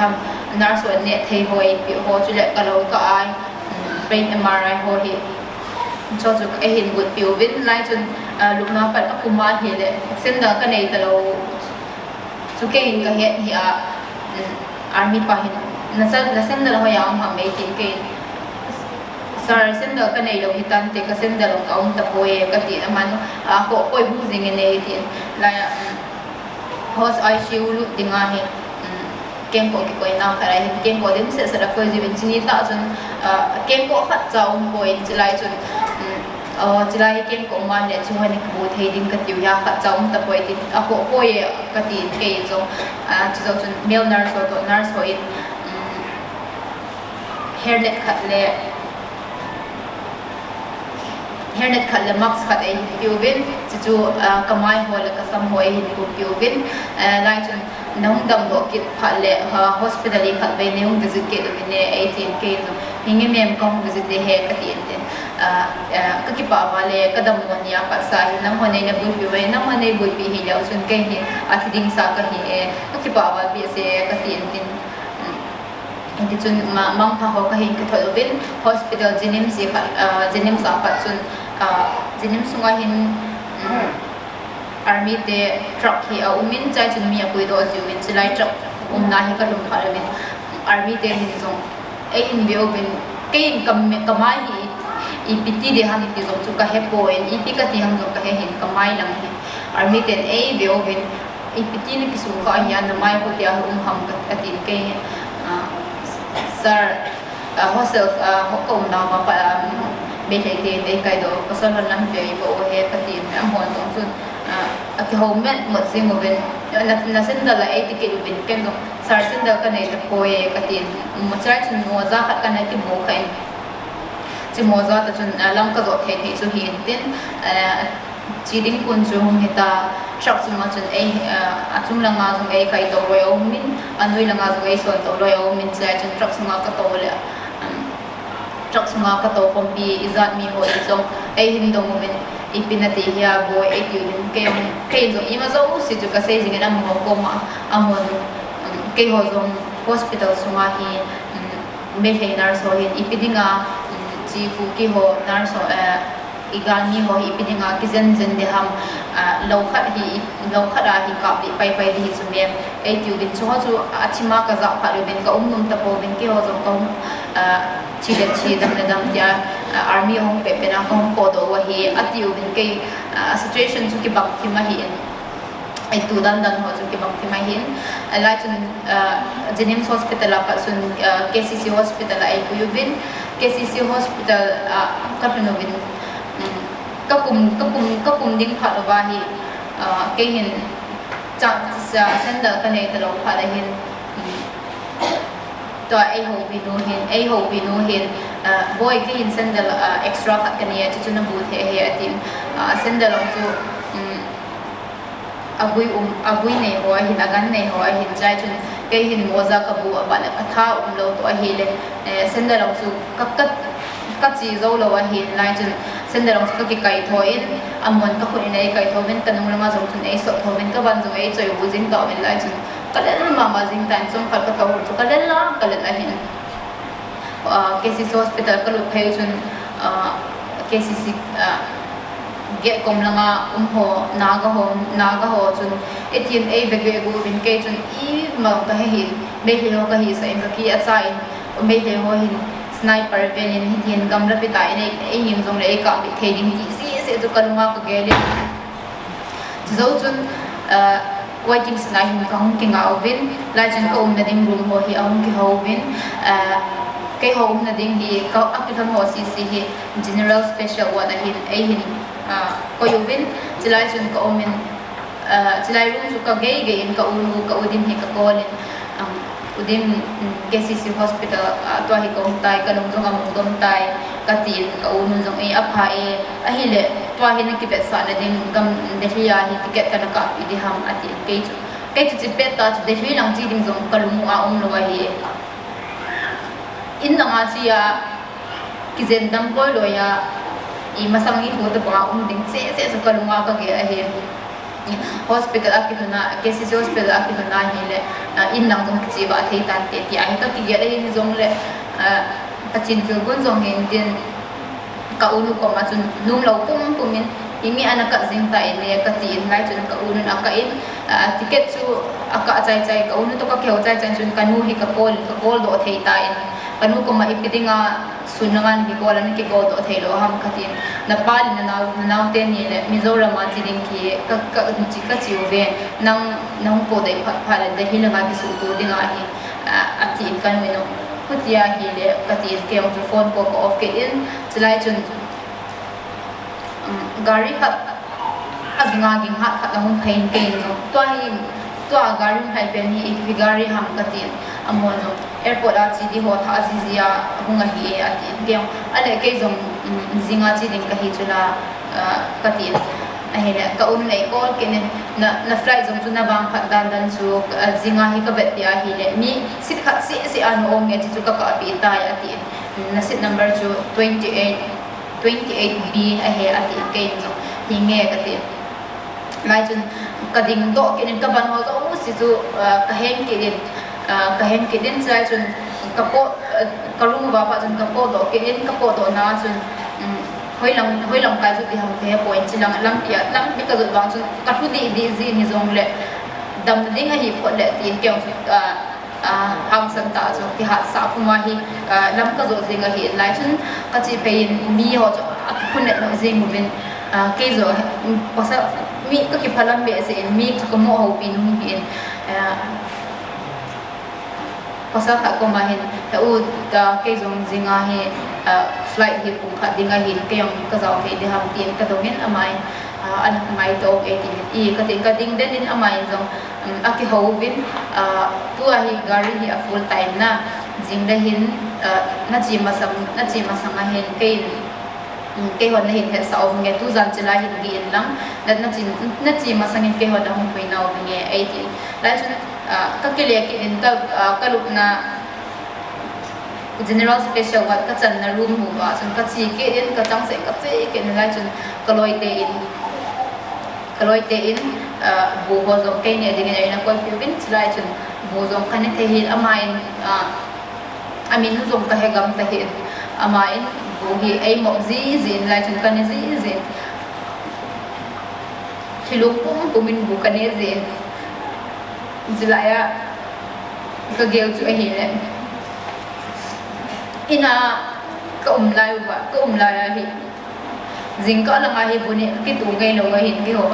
ham nurse wa ne thei hoi pi ho chule ka lo ka ai brain MRI ho hi cho chu ka hin gut piwin lai chun lukna pat ka kuma hi le senda ka nei ta lo chu ke hin ka he hi a army pa hin na senda lo ya ma mai tin ke sar senda ka nei lo hitan te ka senda lo ka ta poe ka ti aman ko poi bu jing ne ti la hos ICU lu dinga he kem ko ki koi na khara he kem ko dem se sara ko ji bin chini ta chun kem ko khat chaum poi chilai chun chilai kem ko man ne chu hani bu thei ding ka tiu ya khat chaum ta poi ti a ko poi ka ti ke zo chu zo chun male nurse to nurse ho in hairnet khat le hairnet khat le max khat ai piubin chu kamai hol ka sam hoi hin ku piubin lai chun nong dam do kit phat le hospital khat be neung visit ke do ne 18 ke no hinge mem kong visit de he ka tin tin ka ki pa wale ka dam mo nia pa sa hi nam hone ne bu pi we nam hone bu pi hi lau chun ke hi athiding sa ka hi ka ki pa wa bi se ka tin tin Hindi chun mang pa ho ka hin ka thol bin hospital jinim si jinim sa pat chun jinim sunga hin army te truck hi umin chai chun mi apui do juin chilai truck na hi ka lum phal bin army te hin zong ai hin bi open kein kamai hi ipiti de han ti zong chu ka he point ipi ka ti han zong ka he hin kamai lang hi army ten ai bi open ipiti ni ki su ka ya na mai ko ti a ham ka tin ke sir hostel hokom na ma pa be thei te dei kai do ko son lan be bo he ka tin am hon tong sun a ki home mo sing mo ben na sen da la ai ti ke ben ken do sir sen da ka nei ta ko e ka tin mo chai chun mo za khat ka na ki mo kai chi mo za ta chun lam ka zo thei thei chu hi tin chi ding kun chu hum heta truck chu ma chun ai achung langa chu ai kai to roi om min anui langa chu ai son to roi om min chai chun truck sunga ka to le truck sunga ka to kompi izat mi ho izong ai hin dong min ipinati hiya boy ai ti din ke zo ima zo si chu ka sei jing na mo ko ma amon ke ho zong hospital sunga hi me he nar so hin ipidinga chi fu ki ho nar so igani ho ipidinga kizen zen de ham lo khat a hi ka bi pai pai hi chu mem ai tu bin chu chu achima ka za pha ben ka num ta po ben ki ho zo ko chi dam na dam ya army hong pe pe na hong ko do wa hi atiu bin ke situation chu ki bak ki ma hi ai tu dan ho chu ki bak ki ma hi la chun Jenims hospital pa sun KCC hospital ai ku yu bin KCC hospital ka pno bin ka kum ding phat wa hi ke hin cha sender ka nei ta lo phat a hin to ai ho bi no hin boy ke hin sender extra khat ka nei chu na bu the he atin sender lo chu agui nei ho hin agan nei ho hin chai chun ke hin moza ka bu abala ka tha lo to hi le sender lo chu ka chi zo lo wa hin lai chun sender ong ka ki kai thoin amon ka khoi nei kai thoben kanung lama zo thun ei so thoben ka ban zo ei choi bu jing to ben lai chun kalel ma jing tan chong ka ka hu chu kalel la kalel a hin KCC hospital ka lu phei chun KCC ge kom lama ho naga ho chun etien ei ve gu bin ke chun I ma ka hi me hi ho ka hi sa ka ki a sai me he ho hin sniper velin hitien gamra pitai nei ei nim jong le ka bi theding ti si se to kalunga ko gele zo chun waiting sna hin ka hum ki nga ovin lai chen ka na ding room ho hi ahum ki hovin ke home na ding hi ka akitham ho si hi general special wa da hin ai hin ko yovin chilai chen ka omin chilai room su ka gei in ka udim hi ka kolin udim KCC hospital to hi kong tai ka nong jong among dom tai ka tin ka unun jong e apha e a hi le to hi na ki pet sa na ding gam de hiya hi ticket ka na ka idi ham ati ke chu pet ta de hi lang chi ding jong ka lumu a om lo wa hi in na nga chi ya ki zen dam koi lo ya I masang hi ho ta pa ding se so ka lunga ka ge a hi hospital akithuna KCC hospital akithuna hi le in nang jong chi ba thei tan te ti ai ka ki ge hi jong le kachin tu gun jong hin din ka unu ko ma chun lum lo pumin imi anaka jing ta in le ka ti in lai chun ka unu aka in ticket chu aka chai ka unu to ka kheu chai chun ka nu hi ka call do thei ta in kanu ko ma ipidinga sunangan ki ko lan ki ko do thei lo ham khatin napal na naw ten ni le mizoram ma chi ding ki ka chi o ve nang po dai pha le de hin ma ki su to dinga hi ati kan we no kutia hi le kati ke on phone ko off ke in chlai chun gari khat aginga ging hat hum phain ke no to gari hai pen hi gari ham kati Amun airport a chi di ho tha zia hunga hi ati ge ale ke jong zinga chi ding ka hi chula kati ahele ka un nei ko ke na flight jong chuna bang phat dan chu zinga hi ka bet ya hi le mi sit khat si an ong nge chu ka pi tai ati na sit number chu 28B ahe ati ke jong hi nge kati lai chun ka ding do ke ka ban ho zo si chu ka hen ke din ka hen ke din chai chun kapo karum ba pa chun kapo do ke din kapo do na chun hoi long kai chu ti ham ke point chilang lam bi ka zo bang chun ka thu di zi ni zong le dam ding a hi phot le tin kyong hang san ta chu ti ha sa phuma hi lam ka zo zinga hi lai chun ka chi pein mi ho chu khun le no zing mu bin ke zo pasa mi ka ki phalam be se mi chu ko mo ho pin mu hi pasal tak ko mahin u da ke jong zinga hi flight hi pung kha dinga hi ke yong ka zaw ke de ham tin ka dongin amai an mai to e ka ding den in amai jong aki ho bin tu a hi gari hi a full time na jing da hin na chi masang a hin ke hon hin he saw nge tu zan chila hin gi in lang na chi masang in ke hon da hum pui naw nge ai ti lai chu ka kile ki in ka lup na general special wat ka chan na room hu ba chun ka chi ke in ka chang se ka che ke lai chun ka loi te in bo ho zo ke ne ding ne na ko pi bin chilai chun bo zo kan ne the hi amain amin zo ka he gam ta hi amain bo hi ai mo zi lai chun kan ne zi thilung pum min bu kan ne zi Zilaya ka gel chu hi le ina ka lai hi jing ka langa hi buni ki tu ngai lo hi ki ho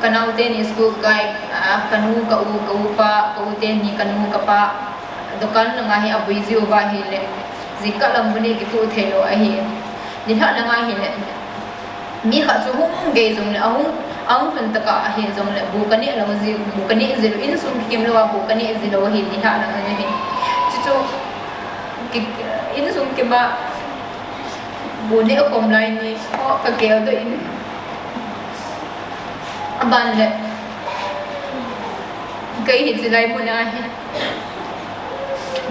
kanau te ni school kai kanu ka u pa ka u te ni kanu ka pa dokan langa hi abui ji ba hi le jing ka lam buni ki tu the lo hi ni ha langa hi le mi kha chu hung ge jong le ang phun taka hi jong le bu kani zil in sum kim lo bu kani zil lo hi ni ha la ni chu in sum ke ba bu ne kom lai ni ka ke do in aban le kai hi zilai mu na hi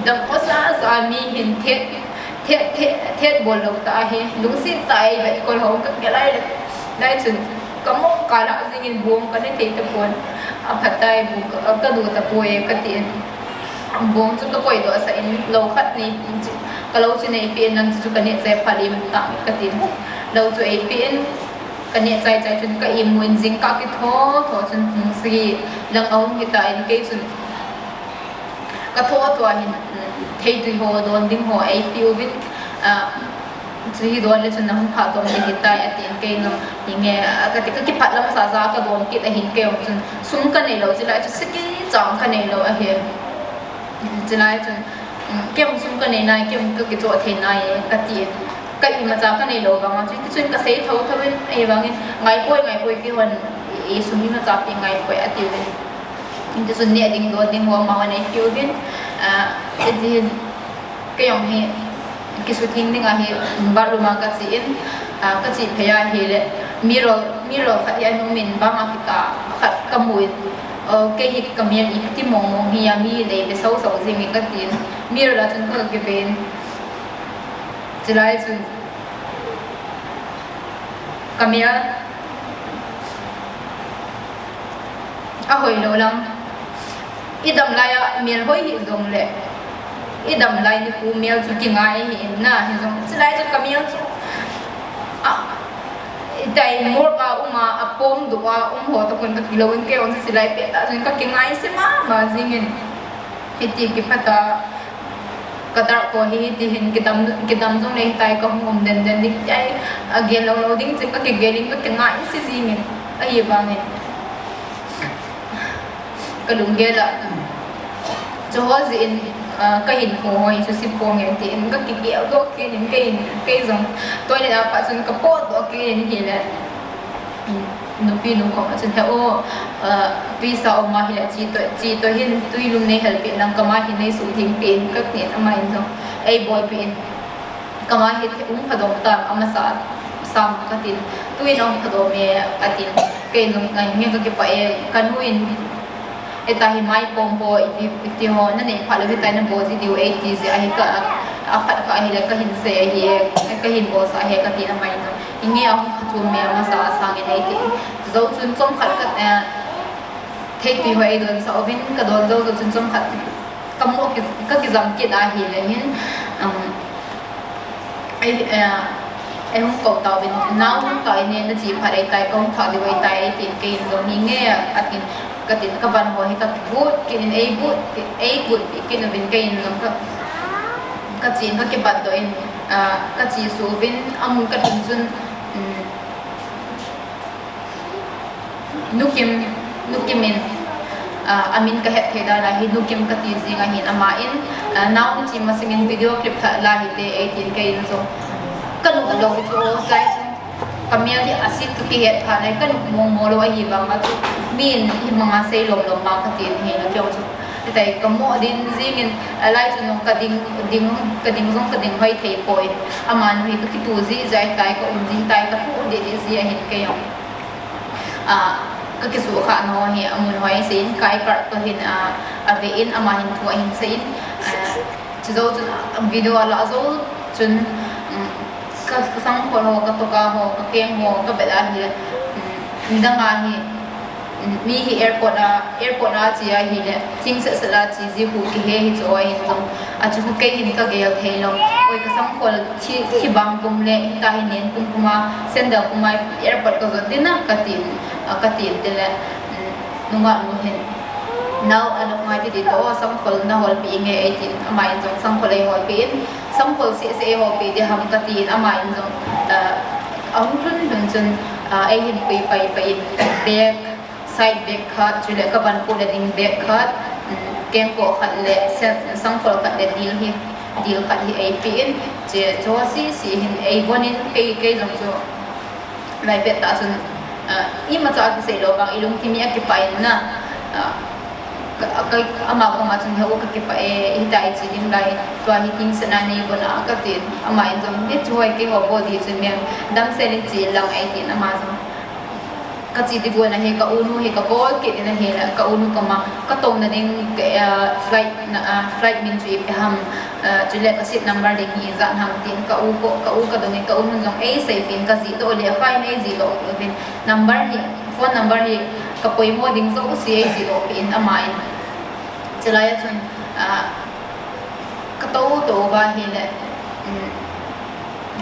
dam osa sa mi hin thet bol lo ta hi lung si tai ba ko ho ka ke lai chun kamu kala zingin buong kani te te pon aphatai bu ka du ta poe ka ti buong chu ka koi do sa in lo khat ni ka lo chi nei pe nan chu ka ne che phalim ta ka ti lo chu ei pe ka ne chai chun ka im muin jing ka ki tho chun si lang ong ki ta in ke chun ka tho to hin thei tu ho don ding ho ei pi u bin chỉ đồn lên chúng nó phá đồn để hiện tại ở tiền cây nó nghe cái phát lâm sa sa cái đồn kia hiện cây chúng súng cái này lâu chỉ lại chỉ cái tròn cái này lâu ở hiện chỉ lại chúng kem súng cái này kem cái chỗ thế này cái tiền cái mà giá cái này lâu vào mà chúng cái xây thấu thấu bên ấy vào ngày cuối cái hoàn ý súng như mà giá tiền ngày cuối ở tiền itu sunni ding do ding wa ma ne kyubin jadi kayong he kisuting ding ahi baluma ka chin ka chi phaya he le miro khat ya no min ba ma kita khat kamui ke hi kamel ikti mong hi ya mi le be sau jing ka tin miro la chun ka ke ben chilai chun kamel hồi lâu lắm idam lai miền hoi hi zong le idam lai ni ku miel chu ki ngai hi na hi zong chilai chu kamiel chu dai mor ba uma apom duwa ho to kun ka kilawin ke on silai pe ta jin ka ki ngai se ma jingin iti ki phata kadar ko hi ti hin kidam zong le tai ka hum den dik ai again lo ding ching ka ki geling ka ngai se jingin ai bangin kalungge la cho zin cái hình hồi cho xin phong ngày thì các cái kiểu đó cái dòng tôi này là phải dùng cái pot đó cái gì là nó bị nó có chân theo vì sao mà hiện chỉ tôi hiện tôi lúc này help hiện đang cầm hiện nay sụt hình pin các tiền mà hiện rồi ai boy pin cầm hiện thì phải đồng tâm mà sao cái tiền tôi nó phải đồng cái tiền cái dòng cái những cái phải căn nguyên ita hi mai pompo iti ho na ne phalo hitai na bozi diu 80 ze ahi ka aphat ka ahi la ka hin se hi ka hin bo sa he ka ti na mai no inge a chu me ma sa sang nge nei ti zo chun chom khat ka thek ti hoi don sa ovin ka don zo chun chom khat kam mo ka ki zam ki da hi le hin ai hong ko tao bin now hong tai ne na ji pha dai tai kong tha di wai tai ti ke zo ni nge atin cái tiền các bạn hỏi các bút cái này bút cái nó bên cái nó các chuyện các bạn đó các chị số bên Amun các chúng chun nukim mình amin cái hệ thế đó là hin nukim các tiền gì ngay hin amain now chỉ mà xem video clip là hin để tiền cái nó cái nó lâu cho cái kami di asit kekihet hanai kan molo hi ba ma tu min hi mga sei lom ma ka tin hi na kyo chu tai kamo din zingin lai chu no kading zong hoi thei poi aman hi ka ki tu zi zai tai ko zi tai ka pu de zi hin ke yo ka ki su kha no hi amun hoi sein kai kar to hin ave in ama hin thu hin sein chu zo video ala zo chun các sang khổ hồ các tổ cá hồ các keng hồ các bể đá hi đằng nga hi mi hi airport chỉ hi le chính sự là chỉ gì hú ki he hi cho hi trong chú cái hi ka gel thei lo oi ka sang khổ chi bang kum le ta hi nen kum kuma sender kuma airport ka zo tin na ka tin te le nunga nu hin now ano mai ti dito sang khol na hol pi nge 18 amai jong sang khol ai hol pi sang khol se hol pi de ham ka tin amai jong ang chun ai hin pi pai back side back cut chule ka ban ko le ding back cut ken ko khat le sang khol khat le deal khat hi ai pi che cho si hin ai bonin ke jong cho lai pet ta chun ima cha ki se lo bang ilung ti mi ki pai na cái ama ko ma chung hau ka ke pa hitai chi dim lai to hi ting sana nei bona ka tin ama in jom ne choi ke ho body chu me dam se ni chi lang ai tin ama jom ka chi di bona he ka unu he ka bol ke na he ka unu ka ma ka tong na ding flight min chi pe ham chu le ka seat number de hi za ham tin ka u ka dong ka unu jom ai sai pin ka ji to le fai nei ji lo pin number hi phone number hi ka poi mo ding zo si ai si lo pin amai chelaya chun ka to ba hi le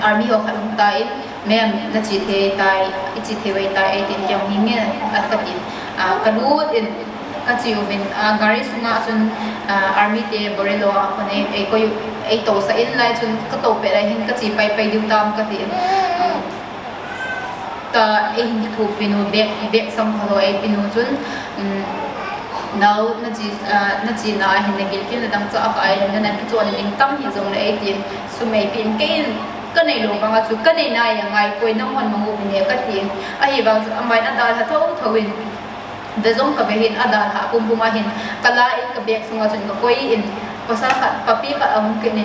army ho khalung tai mem na chi the tai ichi the wai tai ai tin jong hi nge at ka tin ka lu in kachiu bin gari sunga chun army te borelo apone ei ko ei to sa in lai chun ka to pe lai hin kachi pai du tam ka ti ta ei hin thu pinu bek sam khalo ei pinu chun now na chi na hin na gil kin dang cha ka ai na ki chon ning tam hi zong le ei tin su mei pin ke cái này luôn bằng cái cái này này ngày cuối năm hoàn mang ngục nhẹ cái tiền ai bảo amai na dal thâu thawin de zong ka behin adal ha kum buma hin kala in ka bek sunga chun ka koi in pasal khat papi ka am ke ne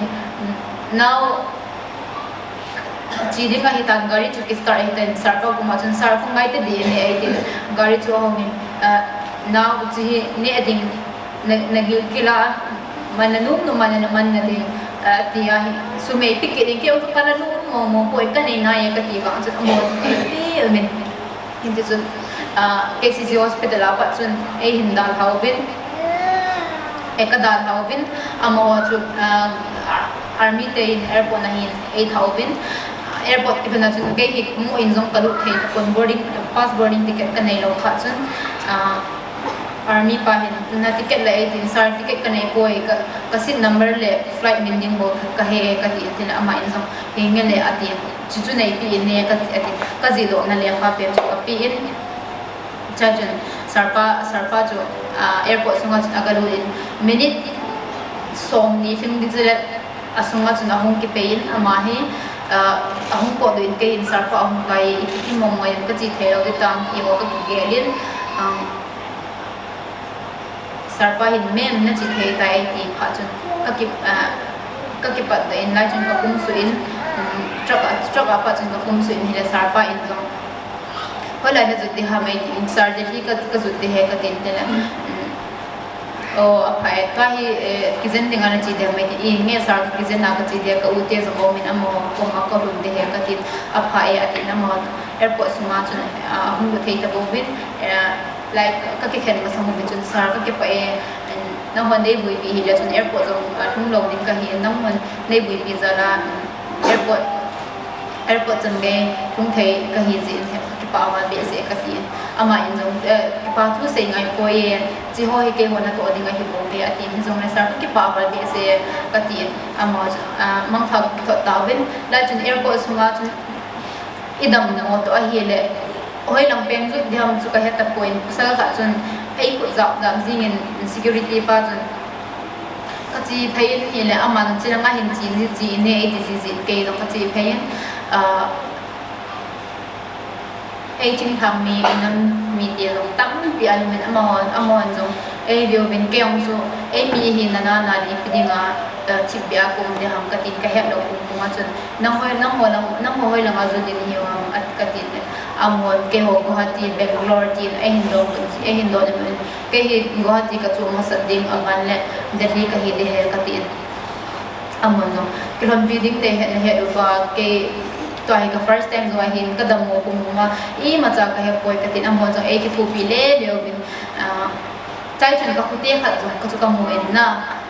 now chỉ đến ngày tan gari chu ki start ten sar ko kuma chun sar ko ngai te di ne ai te gari chu hongin now chi ne ading nagil kila mananum no man na de ti ai sumei pikit din kyo kana nu mo poi ka nei na ya ka ti ba chun mo ti men hindi chun KCC hospital apa chun ei hin dal hawin ekadal hawin amo chu army te in airport na hin 8,000 airport ki bana chun ke hi mo in zong kalu the kon boarding pass boarding ticket ka nei lo kha chun army pa hin na ticket la 18 sar ticket ka nei poi ka sit number le flight meaning bo ka he ka ti tin ama in zong he nge le ati chu nei pi ne ka ati ka ji lo na le kha pe chu ka pi in chajan sarpa chu airport sunga agalu in minute som ni film dizele asunga chu na hong ki pein ama hi ahong ko do in ke in sarpa ahong kai ki mom mai ka chi thelo ki tam ki wo ka ki gelin sarpa hin mem na chi thei tai ti kha chun ka ki pat da in lai chun ka kum su in truck apa chun ka kum su in hi la sarpa in zong wala na zuti ha mai in sarje hi ka zuti he ka tin tela o apai ta hi kizen dinga na chi de mai ti nge sar kizen na ka chi de ka ute zo ko min amo ko ma ko rum de he ka tin apai ati na mo airport suma chun hum ko thei ta bo bin like ka ki khen ma sam bi chun sar ka ki pa na hon dei bui bi hi la chun airport zo thung lo din ka hi na hon nei bui bi za la airport chun ge thung thei ka hi zin pa wa be se ka ti ama in zong pa thu se ngai ko ye chi ho ke ho na to ding hi bo be ati in zong na sar ki pa wa be se ka ti ama mang thak to ta ben la chun airport sunga chun idam na mo to a hi le hoi lang pen ju diam chu ka heta point sal ka chun ai ku zap dam jing in security pa chun ka chi phain hi le ama na chi nga hin chi ne ai disease ke do ka chi phain ai chính thằng mi nên mi tiền lông tắm vì anh mình amon giống ai điều bên kia ông số ai mi hin na đi đi ngà chip bia cùng đi ham cái tin cái hết đâu cùng mà chun năm hồi là mà rồi đi nhiều ham cái tin amon cái hồ có hạt tin Bangalore tin ai hin đâu mình cái hi có hạt tin cái chỗ mà sát đinh angan lệ Delhi cái hi đi hết cái tin amon giống cái lần building để hết và cái to ai ka first time zo hin ka dam mo kum ma I ma cha ka he poi ka tin amon zo e ki thu pi le leo bin chai chun ka khute khat zo ka chu ka mo en na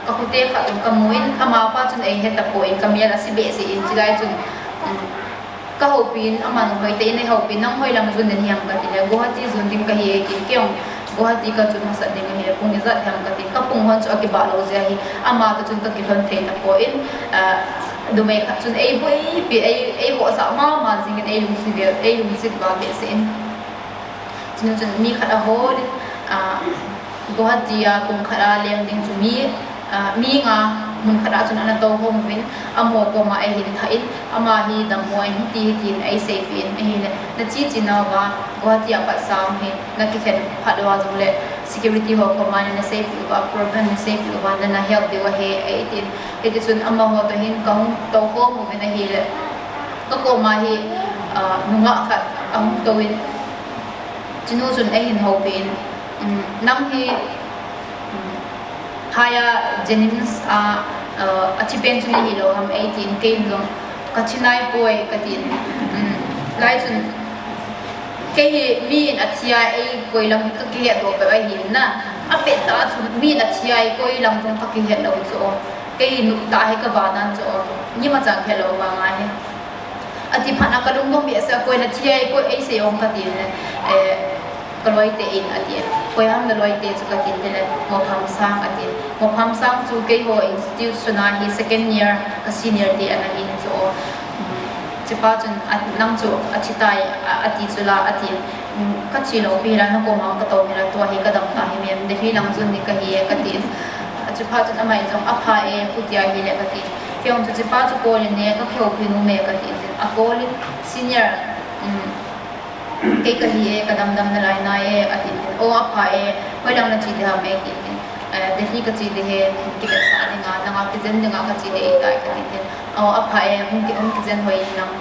ka khute khat zo ka mo in ama pa chun e he ta poi ka mi la si be si in chi lai chun ka ho pin aman hoi te nei ho pin nang hoi lam zun den hiam ka ti le go ha ti zun ding ka hi ki kyong go ha ti ka chun ma sa ding hi pung ni za hiam ka ti ka pung hon chu ki ba lo ze hi ama ka chun ka ki thon the ta po in do make up chun ai boi pi ai ho sa ma jing ai lung si ba be sin chun mi khata ho go ha ti ya kum khara leng ding chu mi nga mun khara chun ana to hom vin amo ko ma ai hin thain ama hi dam mo ai ti tin ai safe in ai na chi na ba go ha ti apa sam he na ki khen phadwa jong le security ho ko man na safe ba program na safe ba na help de wa he ai tin it is an ama ho to hin kong to ho mo na hi le ko ma hi nunga khat ang to win chinu chun ai hin ho pin nam hi haya jennings achi pen chun hi lo ham 18 ken lo kachinai poi katin lai chun ke mi in achia ai koi lam ka ke do pe ai hin na a pe ta chun mi in achia ai koi lam jong ka ke he lo cho ke nu ta he ka ba nan cho ni ma chang he lo ba nga he ati phana ka lung dom bi sa koi na chia ai koi ai se ong ka tin kaloi te in ati koi ham na loi te chu ka tin le mo pham sang ati mo pham sang chu ke ho institute na hi second year ka senior te ana in chu chipa chun nang chu achitai ati chula ati ka chilo pira na ko ma ka to mira to hi ka dam ta hi mem de hi lang chun ni ka hi ka tin chipa chun amai jong apha e putia hi le ka tin kyong chu chipa chu ko ne ka khyo phinu me ka tin a ko senior cái hi ka dam dam na lai na e ati o apha e hoi lang na chi de ha me ki de hi ka chi de he ki ka sa ni nga na ka jen nga ka chi de e kai ka tin o apha e ki jen hoi nang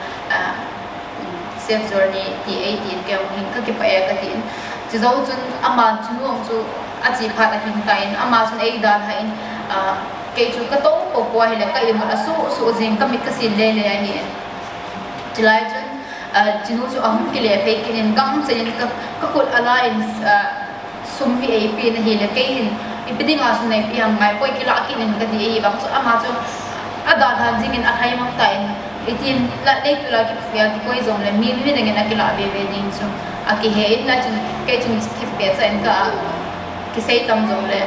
safe journey ti 18 ke hin ka ki pa e ka tin chi zo chun ama chu nuang chu a chi pha ta hin ta in ama chun e da ha in ke chu ka to ko ko hi la ka i ma su jing ka mit ka sin le le ai ni chi lai chun chinu chu ahum ki le pe kin gam chen ka khut alliance sum vi ap na hi le ke hin ipiding asu nei pi am mai poi ki la ki nin ka di e bang chu ama chu ada tha jing in athai mang ta in itin la le tu la ki fia ki koi zong le mi mi ne na ki la be be ding chu a ki he in la chu ke chu skip pe cha in ka ki sei tam zong le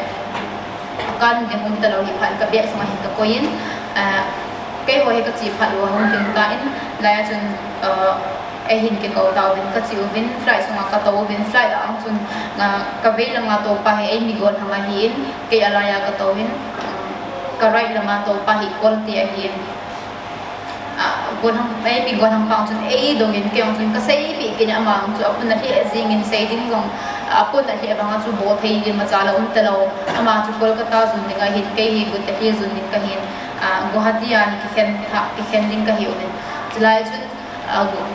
kan de hum ta lo hi phan ka be sama hin ka koin cái hồi cái chị phải luôn không hiện tại là chun ai hình cái cầu tàu bên cái chị bên fly xong cái tàu bên fly là ông chun cái về là ngã tàu pa hay mi gon hama hin cái alaya cái tàu bên cái right là ngã tàu pa hi quality ai hin gon ham ai mi gon ham pang chun ai dong in cái ông chun cái say bị cái nhà mang chu apun na hi zing in say ding dong apun na hi bang chu bo thei din ma chala talo ama chu kolkata chun ni cái hin cái hi gut hi chun ni cái hin Guwahati ani ki khen ding ka hi unin chulai chun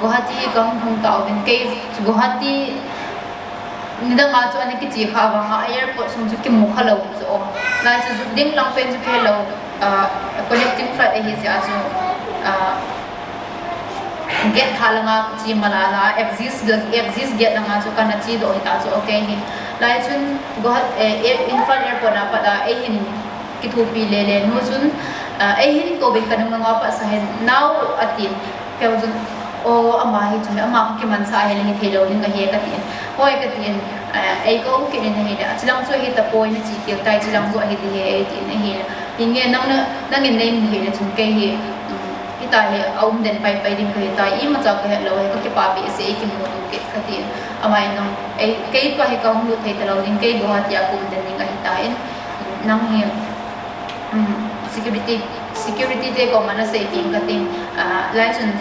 Guwahati kang hung ta unin ke Guwahati nidang ma chu ani ki chi kha wa nga airport sung chu ki mu kha lo chu o lai chu ding lang pen chu ke lo connecting flight a hi ja chu get halanga chi malala exist get nga chu kana chi do ta chu okay hi lai chun Guwahati infant airport na pa da e hin ki thu pi le le nu chun ai hin ko bin kanung nga pa sa hen now atin kaya jun o ama hi chumi ama ki man sa hen hi thelo ning ga he ka tin hoi ka tin ai ko ki ne hi da chilang chu hi ta point chi ki tai chilang chu hi di he tin hi hinge nang in name hi le chun ke hi ta hi aum den pai ding ka hi ta I ma cha ka he lo he ka ki pa bi se ki mu tu ke ka tin ama nang ai ke pa hi ka mu thei ta lo ding ke go ha ti akum den ning ga hi ta in nang hi security te ko mana se tin ka tin license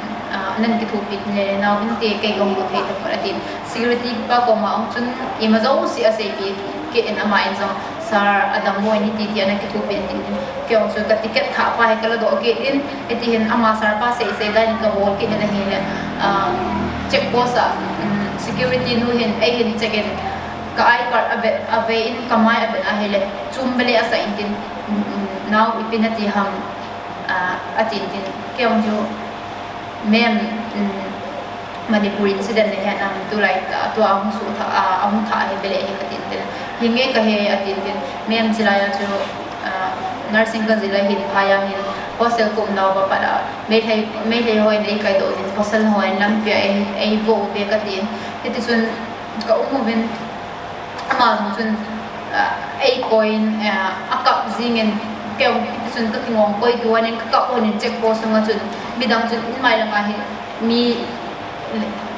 nan ki thu pit ne na bin te ke gong bu the ta tin security pa ko ma ong chun I ma zo si ase pi ke en ama in zo sar adam mo ni ti ana ki thu pit tin ke ong so ka ticket tha pa he kala do ke in eti hen ama sar pa se ga ni ka wol ke ne he le check post security nu hen ai hen check in ka ai card ave in kamai abe a hele chumbele asa in tin now ipinati ham atin tin keong jo mem Manipur incident ne han tu lai ta tu ahung su tha ahung tha he bele he katin tin hinge ka he atin tin mem chilaya jo nursing ka zila hin phaya hin hostel kum na ba para me thei hoi nei kai do tin hostel hoi lam pe ai vo pe katin ti sun ka umovin ama chun ai coin akap zingen kêu chun ka ngong koi duan en ka ko ni check post nga chun midang chun mai la ma hi mi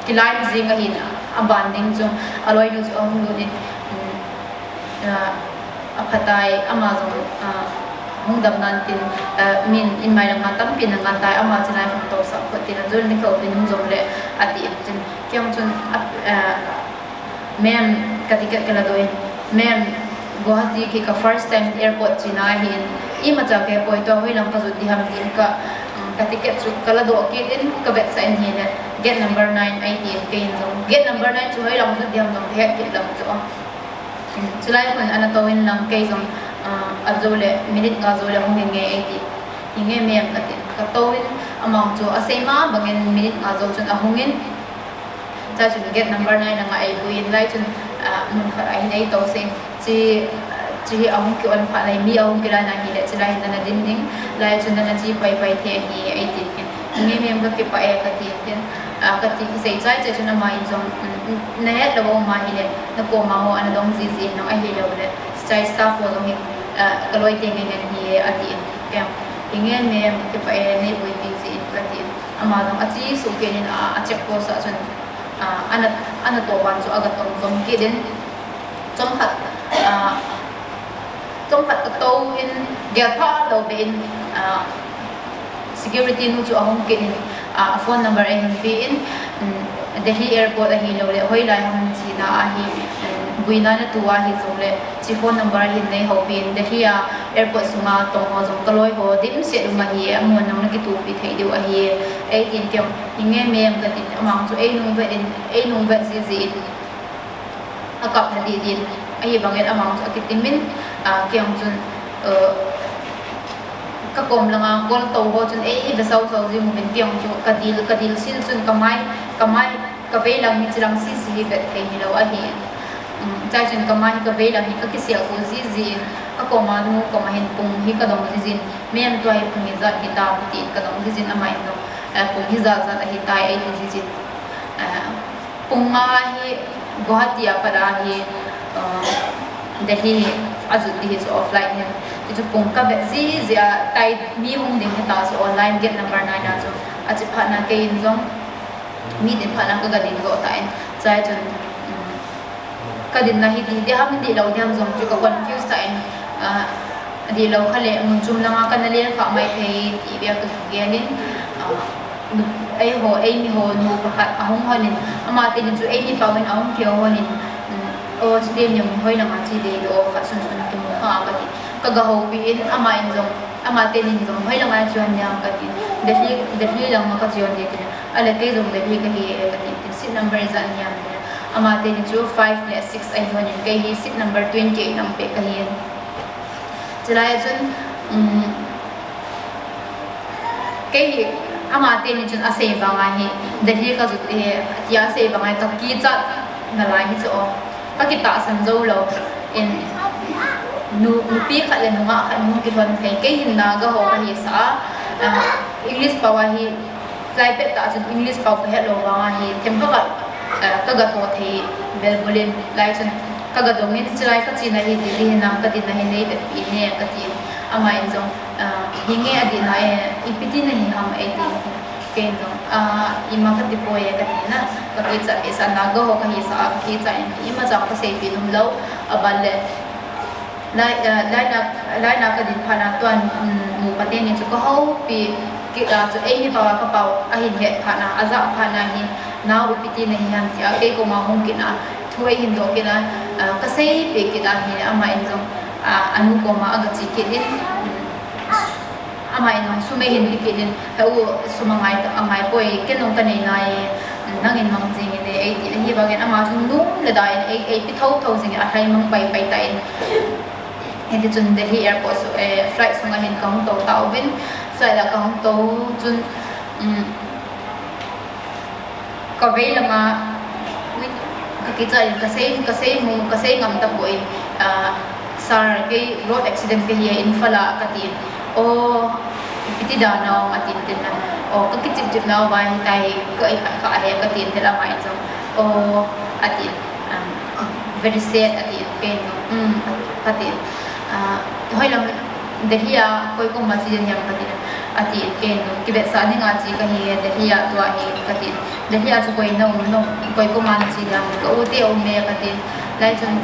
kilai zinga hin abanding chu aloi nu chu ong lu ni aphatai amazon hung dam nan tin min in mai la ma tam pin nga tai ama chana hung to sa ko tin zon ni ko pin zom le ati chun kyong chun mem katikat kala doi mem Guwahati ki ka first time airport china hin I ma cha ke poi to hoi lam pa zu di ham tin ka ticket chu kala do ki in ka bet sa in hin gate number 9 18 ke in zo gate number 9 chu hoi lam zu di ham dong he ki lam chu chulai kun ana to in lam ke zo azole minute nga zole hong nge 80 hinge mem ka to in among chu asema bangin minute nga zo chun ahungin cha chun gate number 9 nga ai buin lai chun mun khar ai nei to se chi ahung ki on pha lai mi ahung kira na hi le chilai na din ding lai chun na chi pai the hi ai tin nge mem ka ki pa e ka tin cái gì cái trái trái cho nó mai giống nét đâu mà hi nó có mà ho anh đông gì nó ai hi đâu đấy trái staff của giống cái loại tiền cái hi ở đi cái ingin mem cái phải này buổi tin gì cái gì ama giống ở chỉ số cái nên ở check post ở trên anh tổ ban cho agat giống cái đến trong phật cái tàu in get part đầu bên security nu chu ahong ke phone number ai hin in Delhi airport hi lo le hoi lai hom chi na hi buina na tuwa hi zo le chi phone number hin nei ho bin Delhi airport sunga to ho zo kaloi ho dim se ma hi amon nang ki tu pi thei deu a hi ai tin kyong inge mem ka tin amang chu ai nung ve si akap hadi din ai bangen amang chu akitimin kyong chun các com langa gol to ho chun e be sau sau jim ben tiang chu kadil sil chun kamai ka ve lang mi chilang si be thei ni lo a hi chai chun kamai ka ve lang hi ka kisia ko ji ka koma nu koma hin pung hi ka dong ji mem to ai pung za hi ta ti ka dong ji amai no pung hi za hi tai ai ji pung ma hi guwahati apada hi Delhi azut di his offline hin itu pungka bezi zia tai mi hung ding ta so online get number 9 na so achi phana ke in zong mi de phana ka gadin go ta in chai chun kadin na hi di ham di lo diam zong chu ka confuse ta in di lo khale mun chum langa kan le kha mai thei ti bia ka genin ai mi ho nu pakhat ahong honin ama tin chu ai ni pawen ahong kyo honin o chidem nyam hoi na ma chi de do kha sun ki mo ha ka ti ka ga ho pi in ama in zong ama te ni zong hoi la ma chuan nyam ka ti de lang ma ka chuan de ti ala te zong de ka hi ka ti seat number za nyam ama te ni chu 5 le 6 ai honin ka hi seat number 28 nam pe ka hi chilai chun ke hi ama te ni chun ase ba nga hi de ka zu te ya se ba nga ka ki cha na lai hi cho ka kita san zo lo in nu pi kha le nu nga kha nu ki thon thei ke hin na ga ho ka hi sa English pa wa hi lai pe ta chun English pa ka hello wa hi tem ka ga to thei bel bolin lai chun ka ga dong ni chilai ka chi na hi di na ka ti na hi nei pe pi ne ka ti ama in zong hinge adi na ipiti na hi ham ai ti ken zong ima ka ti po ye ka ti na ka ki cha esa na ga ho ka hi sa ka ki cha ima cha ka sei pi num lo aballe lai na ka din phana tuan mu pa te ni chu ko ho pi ki da chu ai ni pa ka pau a hin he phana aza phana hi na ipiti na hi ham ti a ke ko ma hong ki na thuai hin do ki na ka sei pe ki da hi ama in zong anu ko ma aga chi ki din ama in sume hin ki din ha u sumangai ta amai poi ke nong ka nei nai nangin mang jing de ai ti hi ba gen ama chu nu le dai ai pi thau jing a thai mang pai pai tai en chun Delhi airport so flight sunga hin kong to tau bin sai la kong to chun ka ve lama ka ki chai ka sei ngam ta boi sar ke road accident ke hi in fala ka ti o piti da na atin tin na o ka ki chip na wa hi tai ka ai ka he ka tin thela mai so o atin very sad atin pen ka tin hoi lam Delhi koi ko ma chi nyam ka tin ati ken ki be sa ni nga chi ka hi Delhi to hi ka tin Delhi chu koi no koi ko ma chi nyam ka u te o me ka tin lai chun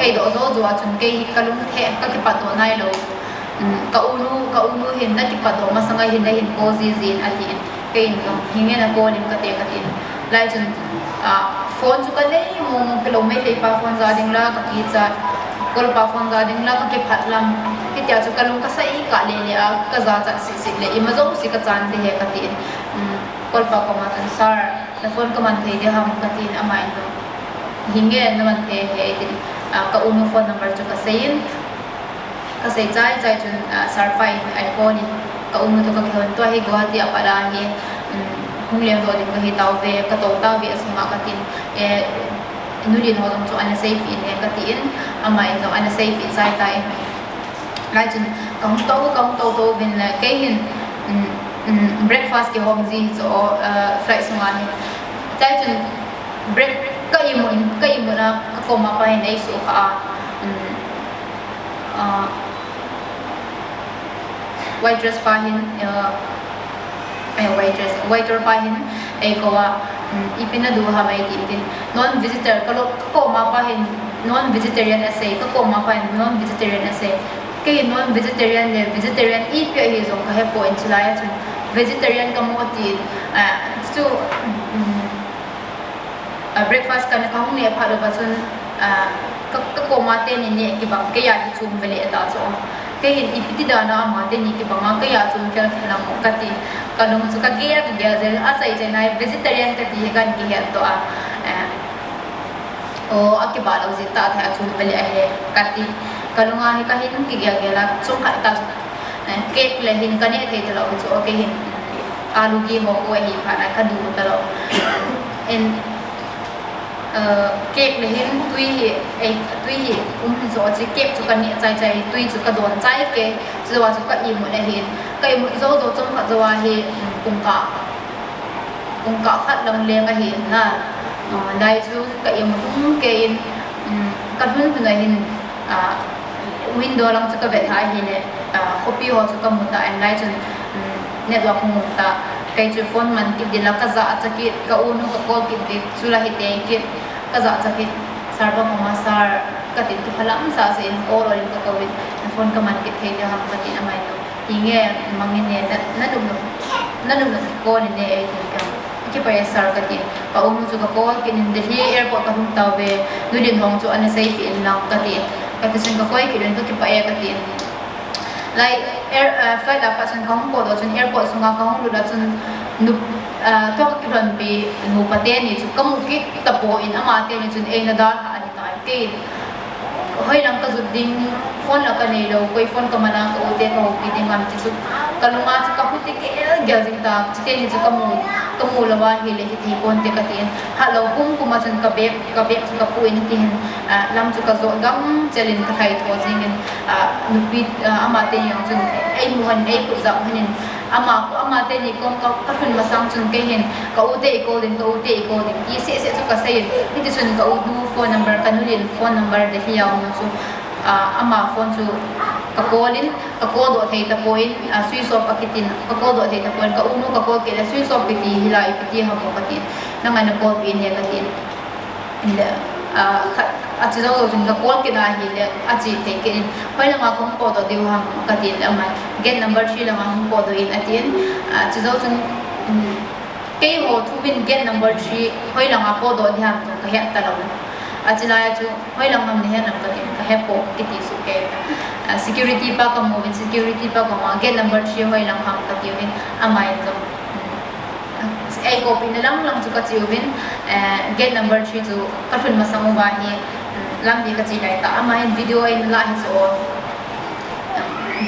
ai do zo chun ke kalung the ka ki pa to nai lo ka unu hin na ki pa do ma sanga hin hin ko zin ati ken no hinge na ko lim ka te ka tin lai chun phone chu ka le mo kilometer pa phone za ding la ka ki cha kol pa phone za ding la ka ki phat lam ki tia chu kalung ka sai ka le ka za cha si le ima zo si ka chan de he ka tin kol pa ko ma tan sar na phone ka man thei de ham ka tin ama in hinge na man the he tin ka unu phone number chu ka sein ka sei chai chun sar fai iphone ka unu to ka khon to hi guwahati apara hi hunglem do ding ka hi taw ve ka to ta ve asma ka tin nuri no dong chu ana safe in ka tin ama in ana safe in sai tai lai chun kong to bin la ke hin breakfast ki hom ji so flight sungani tai chun break ka imu na ka koma pa hin ai so ka waitress pa hin waiter pa hin ai ko wa ipina du ha mai tin non visitor ka lo koma pa hin non vegetarian ase ka koma pa hin non vegetarian ase ke non vegetarian le vegetarian if ya hi zong ka he point chilaya chun vegetarian ka mo ti to breakfast kan ka hung ne pha lo ba chun ka koma te ni ki bang ke ya chum vele ta so ke hin ipiti da na ma te ni ki bang ka ya chum ka na mo ka ti ka nung su ka ge ya je asai je nai vegetarian ka ti kan ki he to o akiba lo zita tha chum vele he ka ti kalunga hi ka hin ki gya gela chung khai ta cake le hin ka ne thei ta lo chu ke hin alu ki ho ko hi pha na ka du ta lo en cake le hin tui hi zo chi cake chu ka ne chai tui chu ka don chai ke chu wa chu ka i mu le hin ka i mu zo chung kha zo wa hi kung ka khat lam le ka hin na lai chu ka i mu ke in ka hun na hin window lang chu ka vet hai hi ne copy ho chu ka mu ta en lai chun network mu ta kai chu phone man ki dila ka za cha ki ka unu ka call ki di chula hi te ki ka za cha ki sar ba ma sar ka tin ki phalam sa se in all or ka covid phone ka man ki the ja ham ka tin amai no inge mangin ne na dum ko ne ai tin ka ki pa sar ka tin ka unu chu ka call ki nin de hi airport ka hum ta ve nu din hong chu an safe in lang ka tin ka tin ka koi ki ren ka ki pa ka tin like flight la pa chun kong ko do chun airport sunga kong lu da chun nu to ki ran bi nu pa te ni chu kam ki ta po in ama te ni chun e na da ha ni ta ke hoi lang ka zu ding phone la ka nei lo koi phone ka mana ko te ko pi ding am chi chu kalunga chu ka puti ke gel jing ta chi te ni chu kamu la wa hi le hi thei pon te ka tin ha lo kum ma chun ka be chu ka pu in tin lam chu ka zo gam chelin ka thai tho jing in nu pi ama te yang chun ai mu han ai ku za hanin ama te ni kom ka thun ma sang chun ke hin ka u te ko din i se chu ka sai ni ti chun ka u du phone number ka nu lin phone number de hi ya mu chu ama phone chu ka callin ka call do thei ta point switch off akitin ka call do thei ta point ka unu ka call ke la switch off piti hilai piti ha mo katin nang ana call pin he katin inde achi zo jin ka call ke da hi le achi thei ke hoi la ma kom ko do diu ha katin ama get number 3 la ma hum ko do in atin achi zo jin ke ho thu bin get number 3 hoi la ma ko do dham ka he ta lo achi la chu hoi la mam ne he nam katin ka he po kiti su ke security pa ka mo security pa ka ma get number 3 hoi lang ham ka tiwin amai zo ai ko pin lang chu ka tiwin get number 3 chu ka thun ma samu ba hi lam di ka chi dai ta amai video in la hi so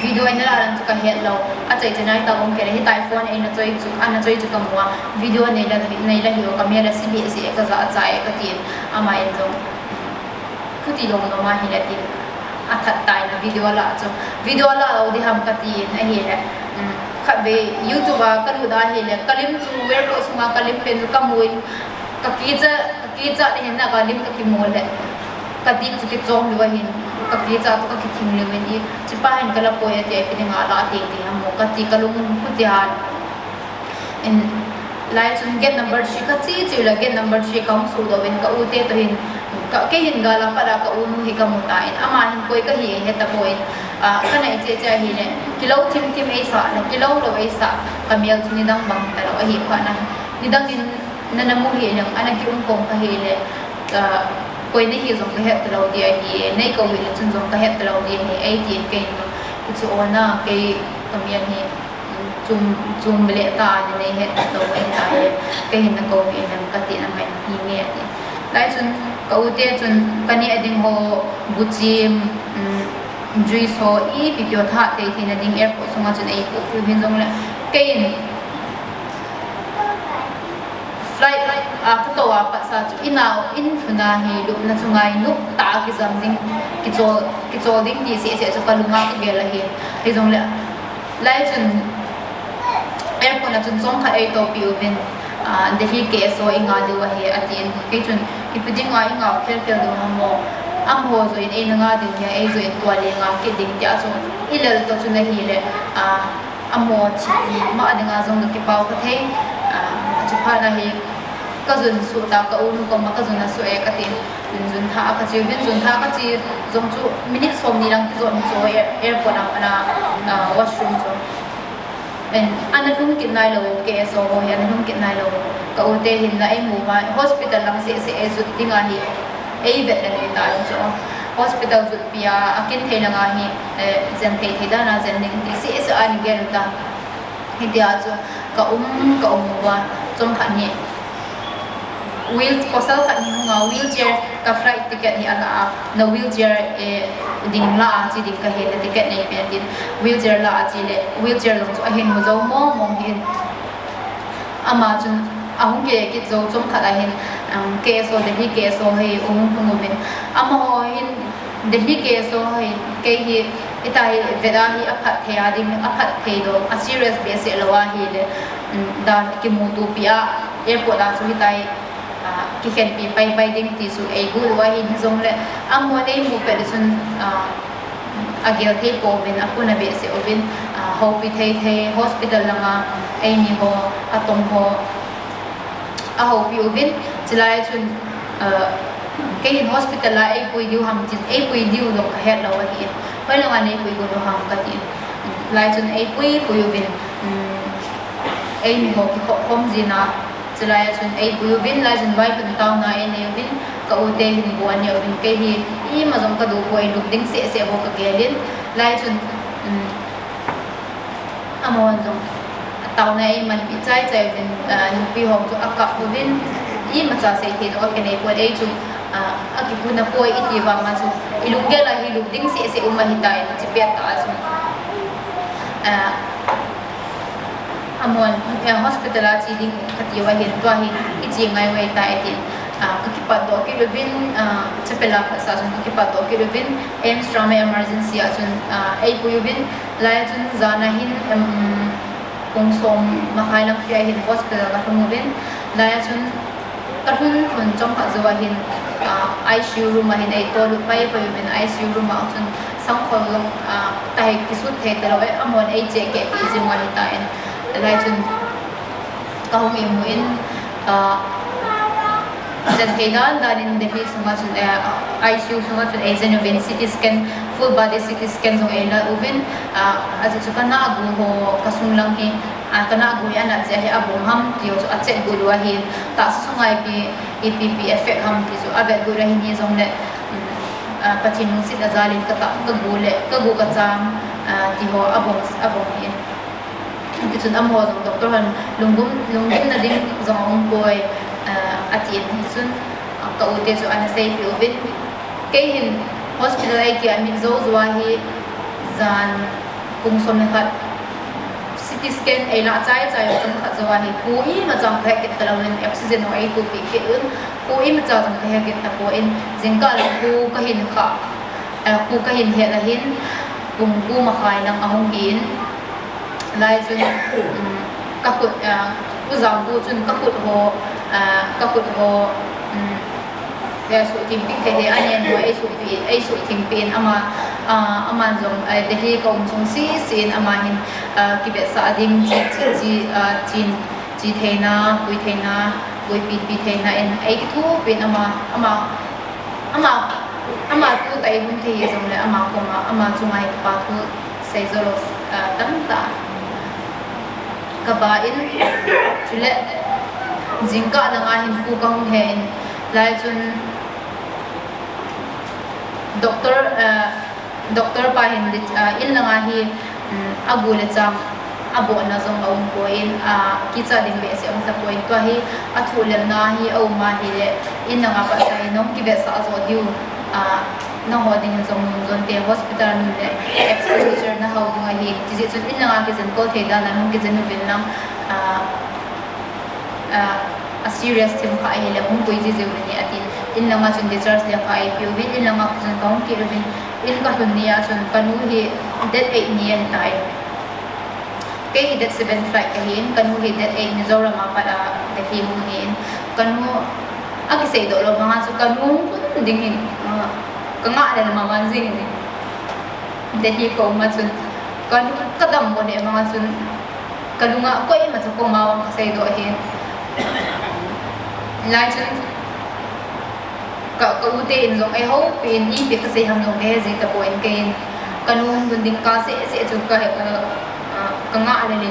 video in la ran chu ka he lo a chai chenai ta ong ke hi tai phone in choi chu an choi chu ka mo video nei la hi o camera cbs ka za chai ka tin amai zo khuti long no ma hi la tin Aphat tai na video la chu video la lo di ham ka ti na hi le khat be youtube ka lu da hi le kalim chu wer ko sunga kalim pen ka muin ka ki cha ni na ka lim ka ki mo le ka di chu ki chom lu hin ka ki cha to ka ki thing le ni chi pa hin ka la po ya te pi nga la te ti ham mo ka ti ka lu ku ti han in lai chun get number 3 ka chi la get number 3 ka mu su do wen ka u te to hin ka ke hin gala para ka unu hi ka mutain ama hin koi ka hi he ta point kana che cha hi ne kilo tim ei sa na kilo lo ei sa kamel chuni dang bang ta lo hi kha na ni dang din na na mu hi ne ana ki kong ka hi le koi ne hi zong ka he ta lo dia hi nei ko wi chun zong ka he ta lo dia hi ei tin ke ni chu ona ke kamel hi chum le ta ne he ta lo ei ta ke hin na ko wi na ka ti na mai hi nge lai chun ka ute chun kani ading ho buchim juice ho I pipyo tha te thina ding airport sunga chun ei ko hin jong le kein flight ka to wa pa sa chu inao in thuna hi lu na chungai nu ta ki zam ding ki cho ding di se chu kalunga ka gela hi jong le lai chun airport na chun song kha ai to pi ubin the hi ke so inga du wa he atin ke chun ipuding nga inga khel khel du hamo amho zo in ei nga du ya ei zo in to le nga ke ding ja so ilal to chun hi le amo chi ma adinga zong ke pau ka thei chu pha na hi ka zun su ta ka unu ko ma ka zun na su e ka tin zun tha ka chi bin zun tha ka chi zong chu minute som ni lang zon so airport ana washroom so and anatong kit nai lo ke so ho ya anatong kit nai lo ka o te hin na ai mu ma hospital lang se e zut tinga hi ei vet na ni ta so hospital zut pia akin the na nga hi zen the da na zen ning ti se se an gel ta hi dia cho ka wa chong kha ni wheel posal kha ni nga wheelchair ka flight ticket ni ala na wheelchair ding la chi ding ka he ticket nei pe tin wheelchair la chi le wheelchair long so a hin mo zo mo hin ama chun ahung ke ki zo chong kha la hin ke so de hi ke so he hung bin ama ho hin de hi ke so he ke hi itai veda hi aphat the ading aphat the do a serious base lawa hi le da ki mu tu pia airport da so hitai ki khen pi pai ding ti su ei gu wa hin zong le ammo nei mu pe sun agel the ko bin apuna be se obin ho pi the hospital langa ei ni ho atom ho a ho pi obin chilai chun ke in hospital la ei pui diu ham ti ei pui diu lo ka het lo wa hi pai lo ani pui go lo ham ka ti lai chun ei pui obin ei ni ho ki khom jina chilai chun ei pui obin lai chun vai pun taw na ei nei obin ka u te hin bo ani obin ke hi I ma jong ka du ko ei luk ding se bo ka gelin lai chun amon jong taw na ei man pi chai bin ni pi hom chu akap obin I ma cha se thi do ka nei ko ei chu akipuna poi iti wa ma chu iluk gela hi luk ding se umahitai chi pet ta chu amon hospital chi ding khati wa hin to hi ichi ngai wai ta eti ka ki pa do ki lubin chapela sa sun ki pa do ki lubin aims trauma emergency a chun ei puyubin lai chun zana hin kung som makai lang pia hin hospital ka humubin lai chun kahun hun chong ka zawa hin ICU room hin ai to lu pai puyubin ICU room a chun sang khol long tai ki su the te lo amon ei che ke pi jim wa ta en lai chun ka hum im in zen kedan danin de hi suma chun ICU suma chun agent of CT scan full body CT scan zong ela ubin azu chu kana agu ho kasung lang hi kana agu ya na je hi abu ham ti chu ache gu lu hi ta sungai pi EPP effect ham ti chu abe gu rahi ni zong le pachin nung sit azalin ka ta ka gu le ka gu ka cham ti ho abong hi ti chun am ho zong doctor han lungum na ding zong boy atin sun ka ute so ana sei fi ubin ke hin hospital ai ki ami zo zwa hi zan kung som ne khat CT scan ai la chai chum khat zwa hi pu I ma chang ka ke talawin oxygen no ai ku pi ke un pu I ma chang ka ke ta po in jingka la pu ka hin kha pu ka hin he la hin kung pu ma khai nang ahong hin lai chun ka kut u zang bu chun ka kut ho ya su tim pik the anian ho ai su tim pin ama zong de hi kom chung sin ama hin ki be sa ding chi theina pui pi theina en ai ki thu pin ama tu tai hun the zong le ama chungai pa thu sei zolo tam ta ka ba in chule jingka na nga hin pu kang hen lai chun doctor pa hin in na nga hi agu le cham abo na zong aum ko in ki cha ding be se ong ta point to hi athu le na hi au ma hi le in na nga pa sai nong ki be sa zo diu na ho ding zong zon te hospital ni le exposure na how nga hi ti chun in na nga ki zen ko the da na nong ki zen bin nam a serious thing kha ai le hum koi ji je ni atin in lama chun discharge le kha ai piu bin in lama chun kaung ki bin in ka hun nia chun kanu hi that 8 ni an tai cái that 7 flight kahin kan hu that 8 Mizoram para the hi hu hin kan hu aki sei do lo mga so kan hu dingin kanga ada mga zing ni the hi ko ma sun kan kadam mo ne mga sun kalunga ko ay ma so ko mawang sei do hin lai chun ka ute in zong ai ho pin ni pe ka sei ham long ke zai ta point ke kanun dun ding ka se chu ka kanga alin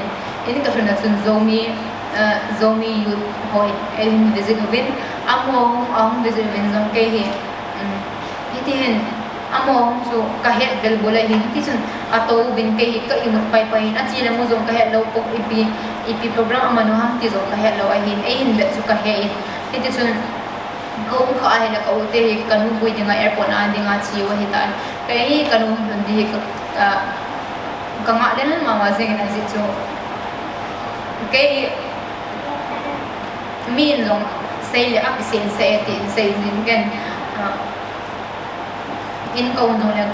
ini ka funa chun zomi youth hoi in visit win among visit win zong ke hi itin among so ka het bel bola hin ti chun ato bin ke hi ka imut pai pai a chi la mo zong ka het lo pok ipi program amano ham ti zong ka het lo ai hin bet chu ka he ti chun ko ka ai na ka ute hi kanu bui dinga airport a dinga chi wa hi tan kai kanu hun di ka nga den ma wa zeng na si chu kai min long sei le ap sin sei tin sei din gen in ko no le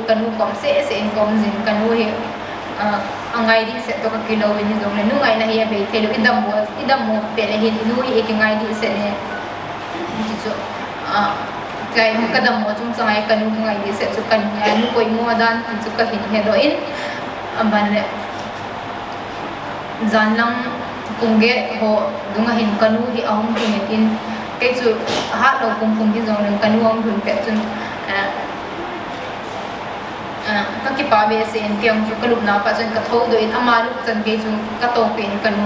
kanu kom se in kom zin kanu hi angai di se to ka kilo ni zong le nu ngai na hi be thelo idam mo pe le hin nu hi ek ngai di se ne so kai mu kadam mo chung sangai kanu ngai di se chu kan ya nu koi mo dan chu ka hin he do in amban le zan lang kungge ho dunga hin kanu hi ahum hin in kai chu ha lo kum hi zong le kanu ang hun pe chun ka ki pa be se en kyang chu kalup na pa chun ka tho do in amalu chan ke chu ka to pe kanu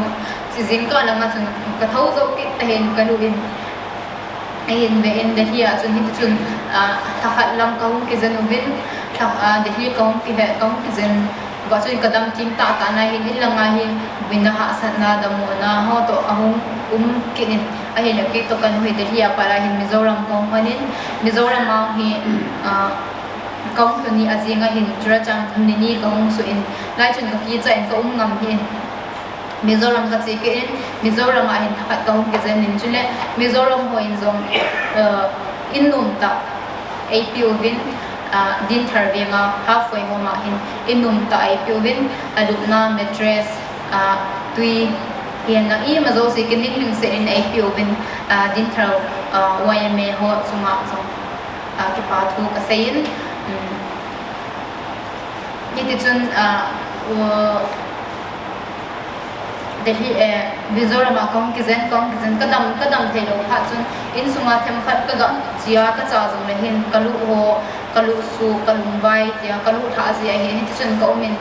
si zin ka la ma chun ka tho zo ki ta hen kanu in in the here chun hi chun thakhat lam ka hum ki zan win thak the hi ka hum ki he ka hum ki zan ba chun kadam tim ta na hin langa hi winna ha san na da mo na ho to ahum kinin a hi la ki to kan hui the here para hin Mizoram ko manin Mizoram ma hi kong tu ni azinga hin chura chang thumni ni ka hum su in lai chun ka ki cha in ka ngam hi Mizoram ka chi ke Mizoram a hin thakhat ka hum ki zan nin chule Mizoram ho in zong in num ta APO win din thar ve ma halfway ho ma hin in num ta APO win alupna mattress tui hian na i ma zo se kin ning se in APO win din thar YMA ho chunga chong ki pa thu ka sein ni ti chun Delhi Mizoram kong kizen kadam thelo ha chun in sunga them khat ka ga chia ka cha jong le hin kalu su kalum bai tia kalu tha ji ai hin chun ko min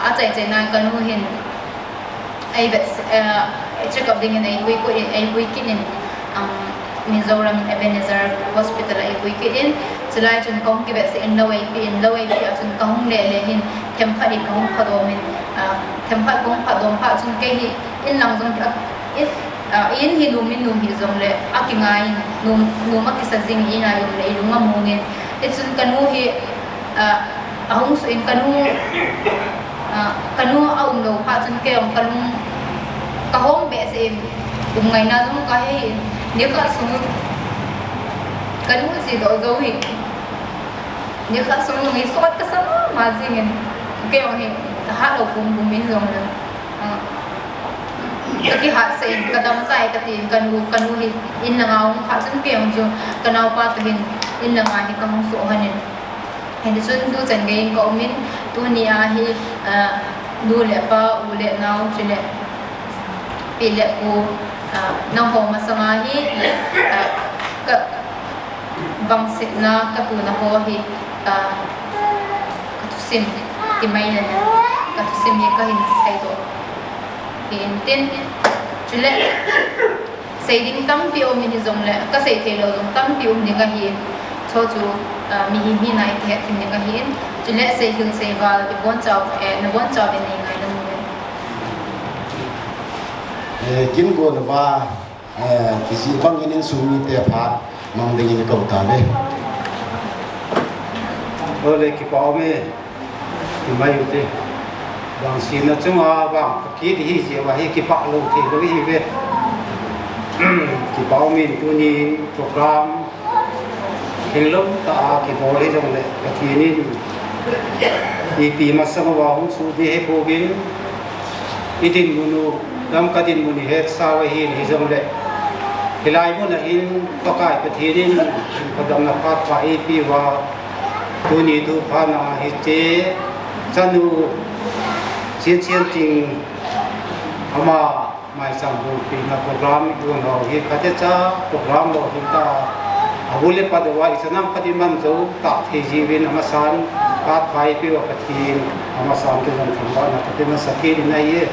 a chai na kanu hin ai bet check up ding in ai week in Mizoram Ebenezer Hospital ai week in chulai chun kong ki bet se in lawai pi chun kong le hin them khat i kong khado min them khat kong khadom ha chun ke hi in lang zong in hi num hi zong le akingai num akisa jing ina yum le lunga mungin chun kanu hi ahung su in kanu aum lo ha chun ke ong kanu ka hom be se ngai na zong ka he ne ka sung kanu si do zo hi ne ka sung ngi sot ka sama ma jingin ke ong hi ha lo kum min zong le ki hat se kadam sai ka tin kanu hi in na ngau ha chun piang chu kanau pa tu hin in na nga hi ka hong so hanin hen chun du chan ge ko min tu ni a hi du le pa u le nau chile pi le ku na ho ma sama hi ka bang sit na ka tu na ho hi ka tu sim ti mai na ka tu sim hi ka hin sai to in tin chule sei ding tam pi om ni zong le ka sei thelo zong tam pi om ni ka hi cho chu mi hi nai the thin ni ka hi chule sei hung sei wal bi bon chaw na bon chaw ni ngai na mu kin go na ba kisi bang in sumi te phat mang ding in ko ta le ole ki pa me ki mai ute bang sin na chunga bang ki hi ji wa hi ki pa lo thi lo hi ve ki pa min tu ni program hilom ta ki bo hi jong le ka thi ni pi ma sa wa hu su di he bo bin idin munu dam kadin muni het sawa hin hizom le hilai mun hin pakai pathirin padam na phat pa pi wa tuni tu phana hi che chanu Chinsianching ama Maicham Sempeh program itu no hi khacha program lo hinta abule padwa isanam khadiman zo ta thijibin amasan pat phai pi wa pathin amasan ke jan thamba na patina sakil na ye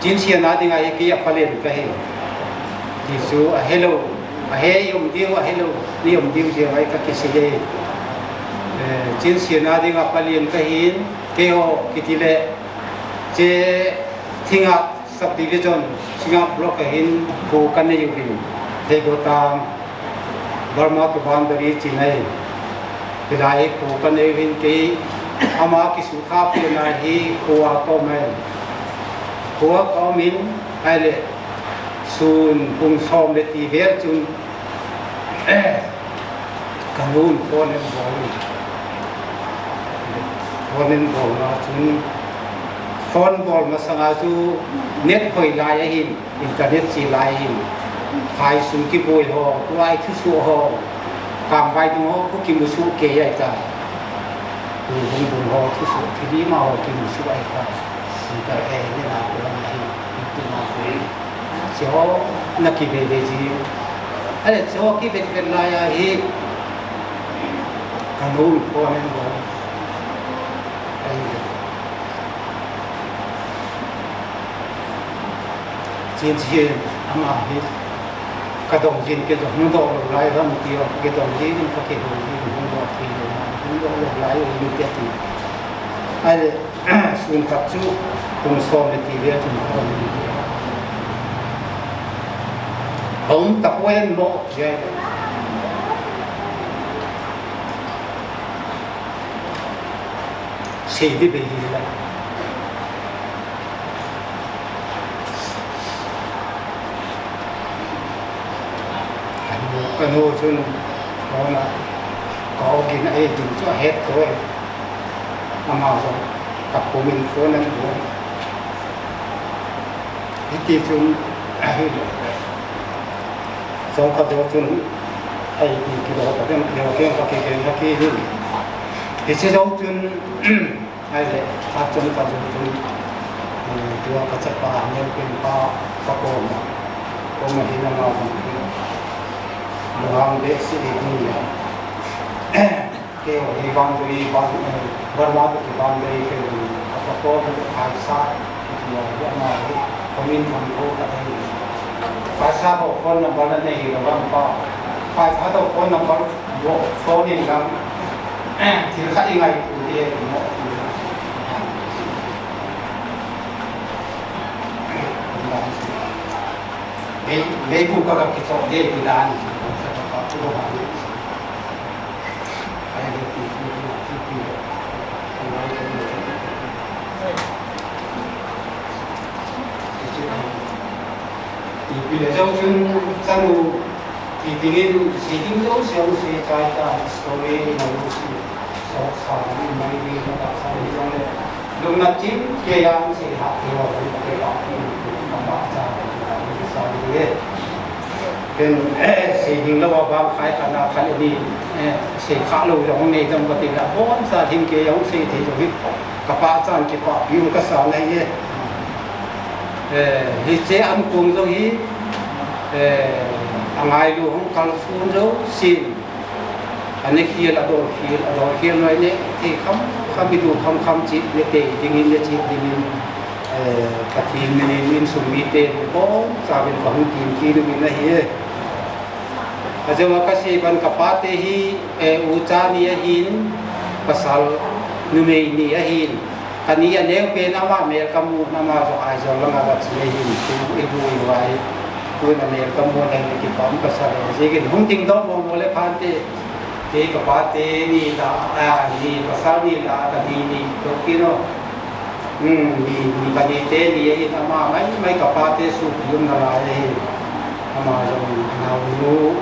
Chinsian adinga ye ki apalen ka he jisu hello he yom diu hello ni yom diu je vai ka ke se Chinsian adinga apalen ka hin keo kitile je thinga subdivision singa block hin ko kanne yubin thegota Burma to boundary chinai pilai ko kanne yubin ke ama ki sukha pe na hi ko to men ko ko min ale sun pung som le ti ver chun kanun ko ne bonin bola chun phone ball masanga chu net khoi lai hin internet chi lai hin phai sun ki boy ho lai thu su ho kam vai tu ho ku ki mu su ke ai ta tu hung bun ho thu su thi di ma ho ki mu su ai ta sin ta e ni na ko na hi tu ma ko cho na ki be be ji ale cho ki be be la ya hi kanul ko ne bo Chinsian ama hi kadong jin ke dong do lai ram ti o ke dong jin ka ke dong jin do ti do lai ni te ti ai sun khat chu kum som le ti ve chu ko ni hom ta wen mo je se di be la kanu chun ona ko kin ai dun cho het thôi ama so kap ko min phone nan bo ti chun ai so ka do chun ai ki do ta dem yo ke ka ke ni ti che do chun ai le ka chun tu ka cha pa ne ken pa ko ma hin na ma Muang de si ni ya ke hi bang tu hi bang Burma tu bang de ke apa ko ai sa ya ya ma hi komin man ko ta ni pa sa bo phone number na nei lo bang pa sa to phone number bo phone ni lam thì khách đi ngay thì mo để cũng có cái chỗ để thì đàn vì là dấu chân sang mù thì tình hình chỉ tính dấu xéo xé trái ta story là lúc gì số sáu mấy đi nó tạo ra cái trong này lúc nào chín kia ăn sẽ học thì họ phải cái đó thì nó bảo ra cái sao điเป็นสิ่งที่เราว่าขายขนาดขนาดนี้สิ่งข้าวเราอย่างนี้ต้องปฏิบัติเพราะสาธิตเกี่ยวกับสิ่งที่จะวิกับป้าจานกับป้ายุ่งกับสาวอะไรเงี้ยฮิเจอันกุ้งตรงนี้อันไงดูของคัลฟูนเราสิ่งอันนี้เขียนอดอเขียนไว้เนี่ยที่คำไปดูคำจิตเนี่ยเตะจริงๆเนี่ยจิตจริงๆปฏิมินมินสุมิเตนเพราะสาเป็นของทีมที่ดูมินนะเฮียaja makasih ban kapate hi ucani yahin pasal numei ni yahin kania neu pe nama mer kamu nama so aja langa bat sehin tu ibu iwai tu na mer kamu nang ki pam pasal segin hunting do mo mole phante te kapate ni la ni pasal ni la ta ni to kino ni kanite ni yahin ama mai kapate su yum na la yahin ama so na nu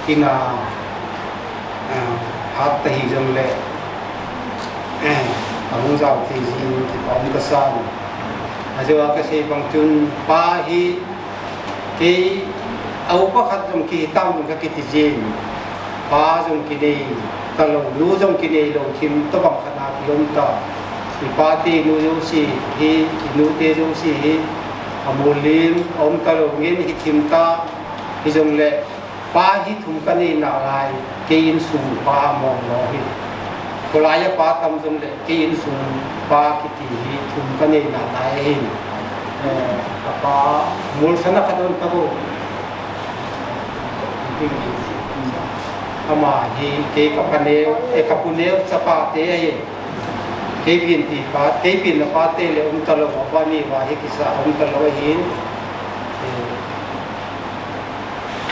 kinga hat tahi jong le Amun zau ti sin ki pom ka san ajawa ka se bang chun pa hi ki au pa khat jom ki tam jom ka ki ti jin pa jom ki nei ta lo lu jom ki nei lo thim to bang khana lom ta ki pa ti nu jo si hi nu te jo si hi amulim om ta lo ngin hi thim ta hi jom le pa hi thum ka nei na lai ke in su pa mong lo hi Kulaya pa tam jom le ke in su pa ki ti hi thum ka nei na lai hi pa mul sana ka don ta ko ama hi ke kapaneo kapuneo sapa te ai ke pin ti pa te pin na pa te le talo ba ni wa hi kisa talo hin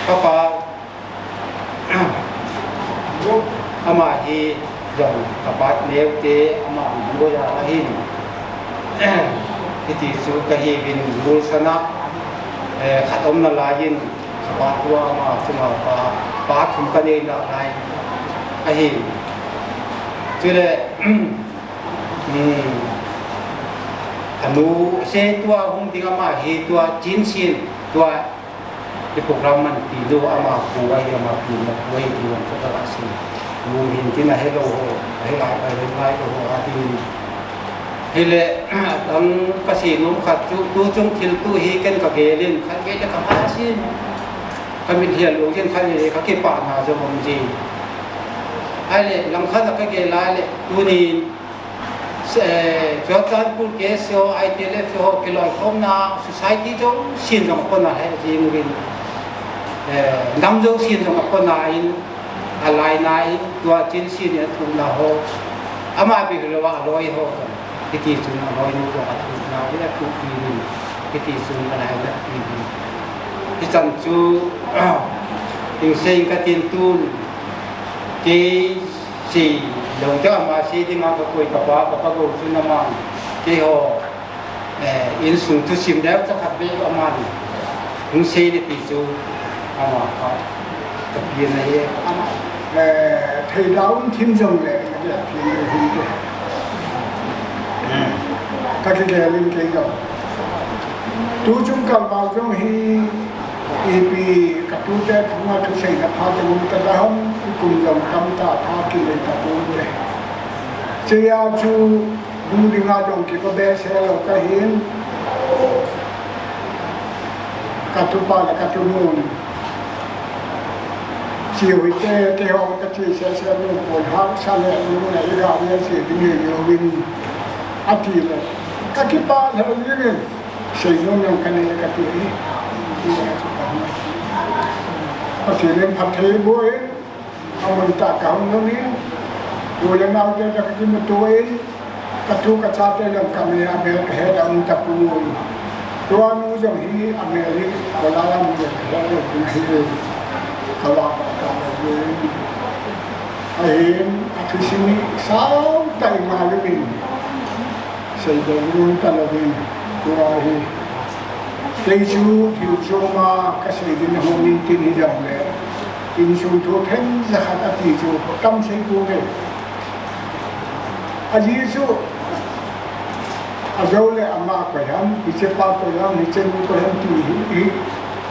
papa ama hi jong kapat neu te ama bo ya hin ti su ka hi bin mul sana khatom na la yin ba tua ma chuma pa thum ka nei na lai a hi chule anu se tua hum dinga ma hi tua Chinsian tua di program man ti do ama ku wa ama ku na ku hi wan ka ta si mu hin tin a hello he la ka he lai ko ha ti hele dang ka si num khat chu tu chung thil tu hi ken ka gelin khan ge ta ka ma sin kami hian lo yen khan le ka ke pa na jo mom ji ai le lam khan ka ge la le tu ni se cho tan pu ke so ai te le so ke lo khom na society jo sin jong ko na he ji mu bin nam jo sin jong ko na in alai na in tua chin sin ne thu na ho ama bi lo wa loi ho ki ti sun na loi nu ko a thu na le thu pi ni ki ti sun na la le pi ni ki chan chu ting sei ka tin tun ki si dong cha ma si ding a ko koi ka pa go su na ma ki ho in sun tu sim da cha khat be ma ni hung sei ni ti chu ama ka ta pi na ye ama thầy giáo thêm dòng lệ cái thì hình cái các cái linh cái rồi tu chúng cầm vào trong hi EP các tu trẻ chúng ta tu xây là phá cho mình cái đó cùng dòng cầm ta phá cái này ta tu đấy chỉ là chú đúng đi ngã trong cái bé xe là cái hiến các tu ba là các tu môn chiều cái họ cái chuyện sẽ luôn còn hát sang lại luôn này cái gạo này sẽ đi nghề nhiều bên ăn thì là các cái ba là như thế sử dụng những cái này cái chuyện này có thể lên phát thế bôi mình ta cảm nó đi rồi lần nào cho cái một tuổi các chú các cha để làm camera về cái hệ thống tập luônตัวนู้นอย่างที่อเมริกาเวลาเราเรียนเราเรียนที่เขาว่าไอ้ทุกสิ่งสาวใจมาเลยบินใส่ดงรุ่งกันเลยบินตัวไอ้เทชูที่ชมมาก็ใส่ดินหัวนิ่งที่นี่จังเลยอินชูทุกเห็นจะขัดที่ชูตั้งใช้กูเลยอาจีชูAzole ama ko yam iche pa ko yam niche mu ko yam ti hi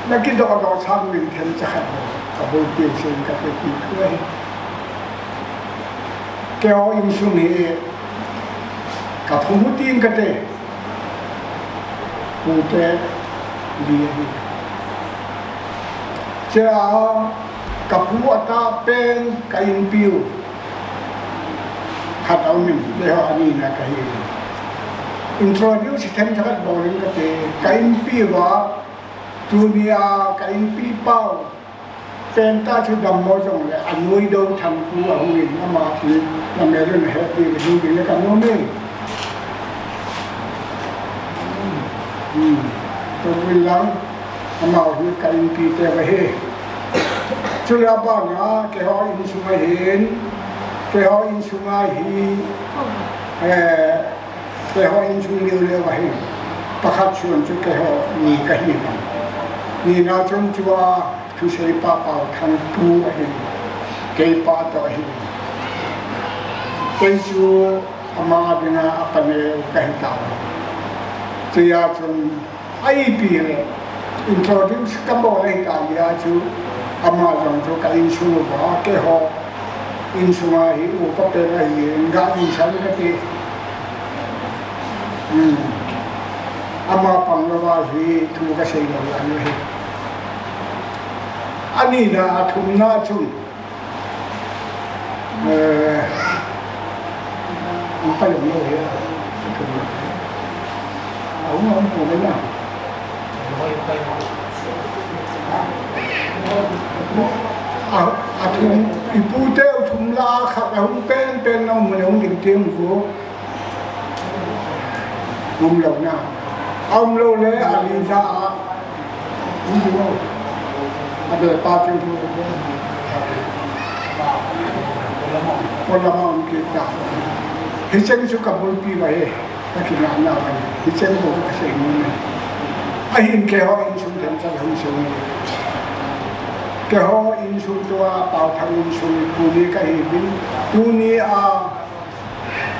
na ki do do chang min then cha kha ka bo ti sen ka te ki khoi ke o im su ni ka phu mu tin ka te ku te li hi cha ka phu ata pen ka in piu khat au min le ho ani na ka hi introduce them jagat bowling kate kain pi wa dunia kain pi pau penta chu dam mo jong le anui do tham ku a huin ama thi na me ren happy ni bi le ka no me to wi lang ama hu kain pi te wa he chu la ba na ke ho in su ma hin ke ho in su ma hi cái họ in chung nhiều nhiều vậy, bắt khách chuồn chút cái họ nhị cái gì vậy, nhị nào chung chua chú xây ba bảo thằng tu vậy, cái ba đó vậy, cái chú ama dengan apa ni kahitau. Saya cun IP le introduce kamu lagi dia tu ama jang tu kain semua bah ke ho in semua hi upah lagi enggak insya nanti. Ama Pangjol hi tu kasih orang ni. Ani dah atum na cun. Apa yang lo ya? Ông cũng thế nào? Atum ibu teh atum lah, kalau pen orang mana orang tinggi tu, orang lo na, orang lo le aliza, orang lo ada parti tu, pola kita. Hiceng suka berpi baik, tapi nak baik. Hiceng boleh kasih ini. Ahin kehau insum dan saya insum. Kehau insum tua, pau thang insum puni kahibin, puni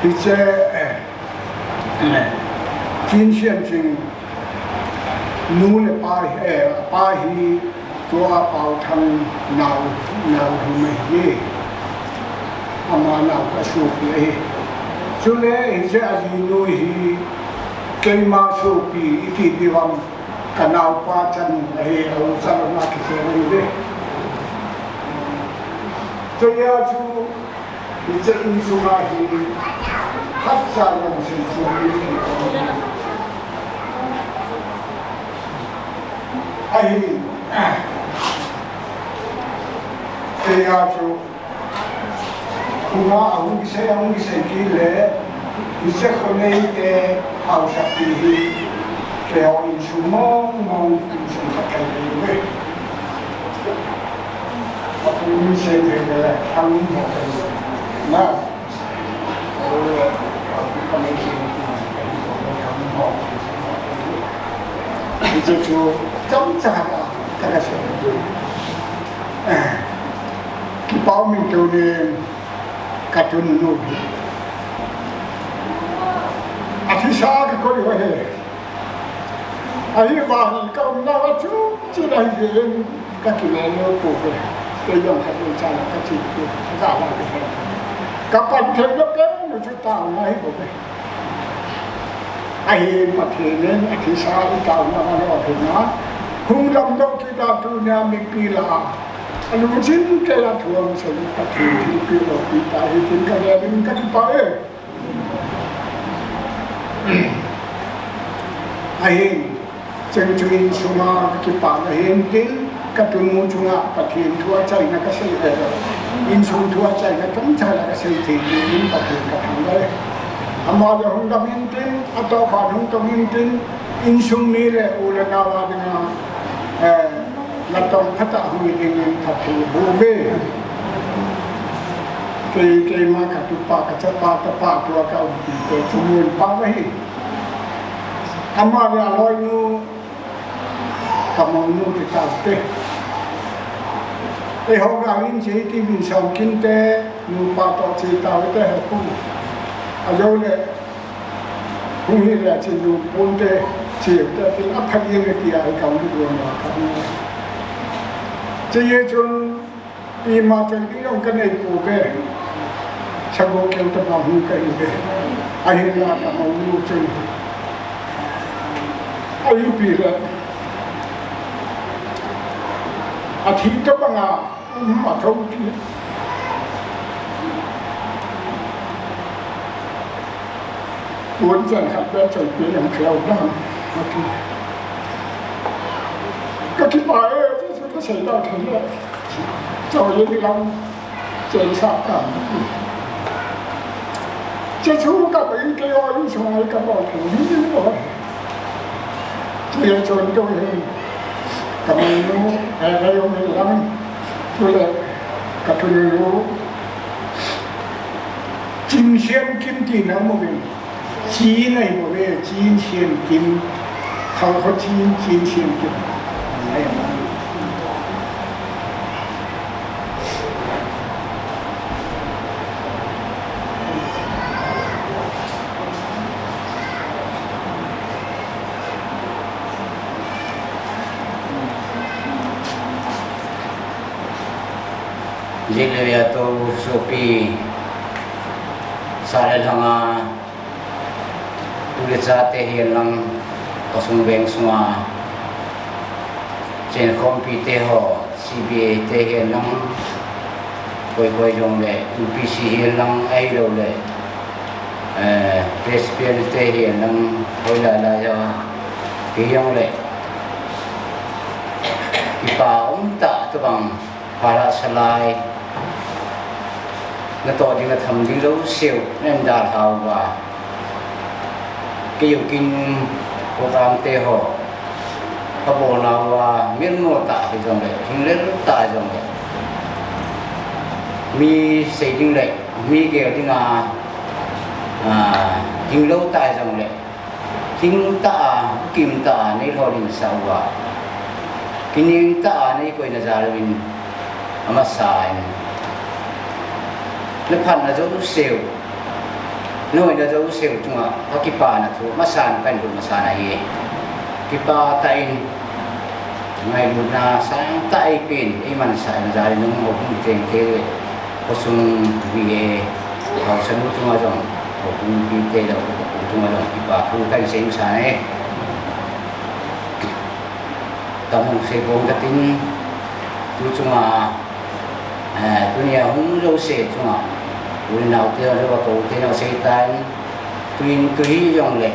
hiceng Chinsianching pahi tua pau thang nau humeh ama nau kasupi Sule hise azinu hi kelma sopi iti diwam kanau pacan au salama kisene de. Saya tu hise insuma hi hatsa yang sensori ai saya tu Kuma ang isa kile isa konei ke hausa pihi ke o insumong mong insum kakaiwe ako yung siyempre ang mo na 이제 저 점차가 따라서 기뻐하면 돈에 katun nubi. Ati sa ke kori wahe. Ahi bahan kau nawa tu cina yen kakilelo pobe. Kayong hatu cala kacil tu kala ke. Kapan terjadi kan nuju tahu nahi pobe. Ahi pathenen ati sa tahu nama nawa kena. Hungdam dok kita tu nyamik pila. Anu jin kaya tuang selu pakai pilo kita hitin kaya dengan kaki pae. Ahin, cengcuin semua kaki pae hintin ketemu cunga pakai tua cai nak kasih insum tua cai nak cai kasih hintin pakai kaki pae. Amal yang hendak hintin atau badung tu hintin insum ni le ulah nawa dengan Latong kata hui ingin katu bube, kei mak katu pak kacapa tepak tua kau di tumun pakai. Amal yang loy nu, kamu nu kita teh. Orang ini jadi binsang kinte nu patut cerita itu aku. Ajo le, hui le cium punte cerita tu apa yang dia kau ni dua macam. Jadi cun ima jadi orang kena ikut Sago kau terbangun ke ini. Akhirnya tak mau cun. Ayu bila. Ati tu bangga macam ni. Bukan jangan baca yang kau dah mati. Kaki pae. Saya dah terima. Jauh ini lang jadi sakam. Jadi kau ini kau ini semua kau ini loh. Jadi contoh ini, kamu ini ada yang bilang, boleh kata dulu. Chinsianching Khongsai boleh, Cina boleh, Chinsianching Khongsai Chinsianching. Jilaya to sopi Sarel hanga Tulit sa tehiyan lang Kasungweng sunga Chen kompi teho CBA tehiyan lang Koy jong le UPC hiyan lang ay daw le Prespian tehiyan lang Koy lalaya Hiyang le Ipaong ta ito bang para sa lai na to din na thầm đi lâu siêu nên đào hào và cái yêu kinh của tam tê họ các bộ nào và miền ngô tạ thì dòng đấy hình lên lúc tạ dòng đấy mi xây dựng đấy mi kiểu thì là hình lâu tạ dòng đấy hình tạ kim tạ này thôi đình sao và cái niềm tạ này coi là ra là mình ama sai nó phần là dấu siêu nói là dấu siêu chung à có cái pa là thu mà san cái đồ mà san này cái pa tay ngày lúc na sáng tay pin ấy mình sai là ra nó một cái tiền thế có sung vì họ sẽ nuôi chung rồi họ cũng kinh tế đâu cũng chung rồi cái pa thu cái xem sai này tao muốn xây vốn cái tin tu chung à dunia hung lâu sẽ chung à buổi nào thì là vào cầu thì nào sẽ tan tuyên ký dòng lệ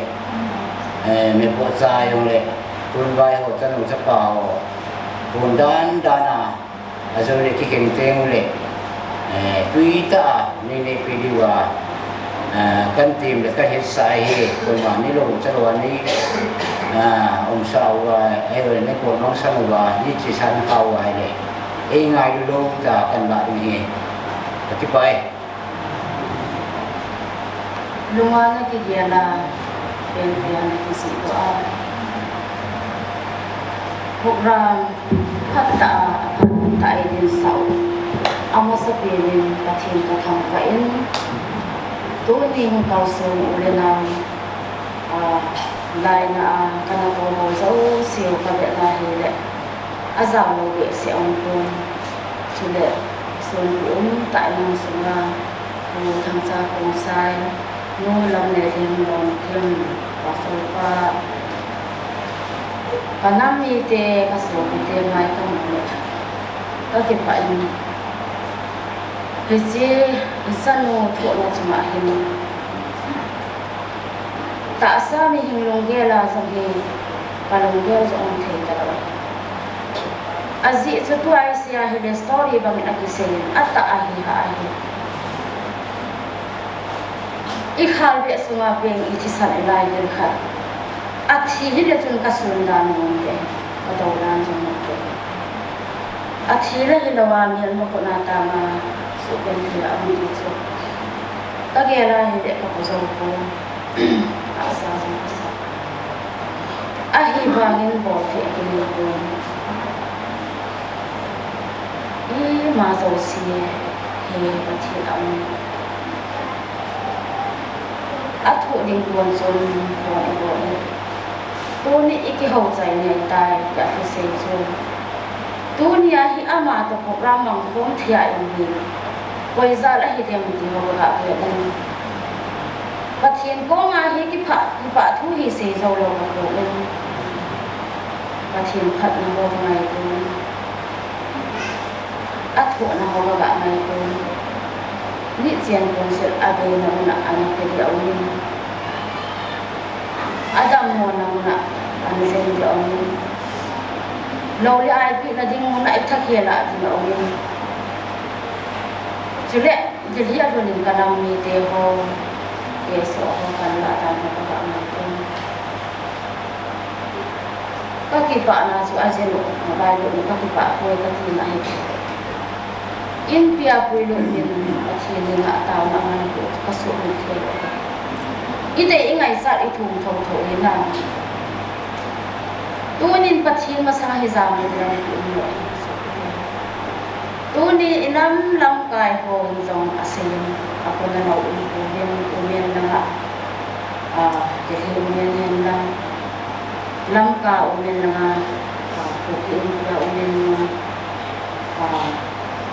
mình bộ dài dòng lệ tuần vai họ chân họ chấp vào tuần đan à rồi để cái hình tượng lệ tuy ta nên để phải đi vào căn tìm được cái hết sai hết còn mà ní lâu chân lâu ní ông sao hay rồi ní còn nông sản và ní chỉ sản khâu vậy đấy ấy ngay đâu ta cần lại gì cái bài Lunga na kigela penpian kisi ko program hatta tai din sau amo sa pilin pathin ka thang kain tuning kauso ulena lai na kana ko mo zo siu ka be na hele azam lo be se on ko chule sun tại nang sunga thang cha Khongsai nô lâm nè thêm lòng thêm và sôi pha và năm nay thì các số thì mai không được các cái phải cái gì insan nô thuộc là chỉ mà hình tại sao mình hình lòng ghê là xong thì và lòng ghê rồi ông thấy cái đó azi cho tôi ai xia hình story bằng cái gì atta ai ha ikhal be sunga beng itisan ilai den khat athi hi le chun ka sundan mon ke ka dolan jong ke athi le hi lawa mian mo ko na ta ma su ben thi a mi chu ka ge la hi de ka ko zo ko asa zo sa a hi ba ngin bo thi ki ni ko i ma zo si he ka thi a mi thu đình buồn rồi buồn tôi nghĩ cái hậu giải này tài cả phải xây rồi tôi nghĩ hi ama tập program bằng vốn thiệt gì quay ra lại hi đem đi vào gặp việc này và thiên có ngay hi cái phạt thu hi xây rồi là một bộ lên và thiên phật là một ngày tôi thu là một gặp ngày tôi nghĩ chuyện cũng sẽ abe na anh cái điều này Adam mo na ano sa hindi ông lâu li ai pi na ding mo na ithakya la din ông chule jeli a thon ka nam mi te ho eso ho kan la ta na ka ma to ka ki pa na su a jeno ma ba lo ka ki pa ko ka ti na hi in pia pui lo min a thi ni na ta na ma ko ka su ni te ide ingai sa I thum thong tho ina tunin pathin ma sa hi zam ni ram ni tuni inam lam kai ho zong asin apona no umien na ke umien na lam ka umien na ko ki ka umien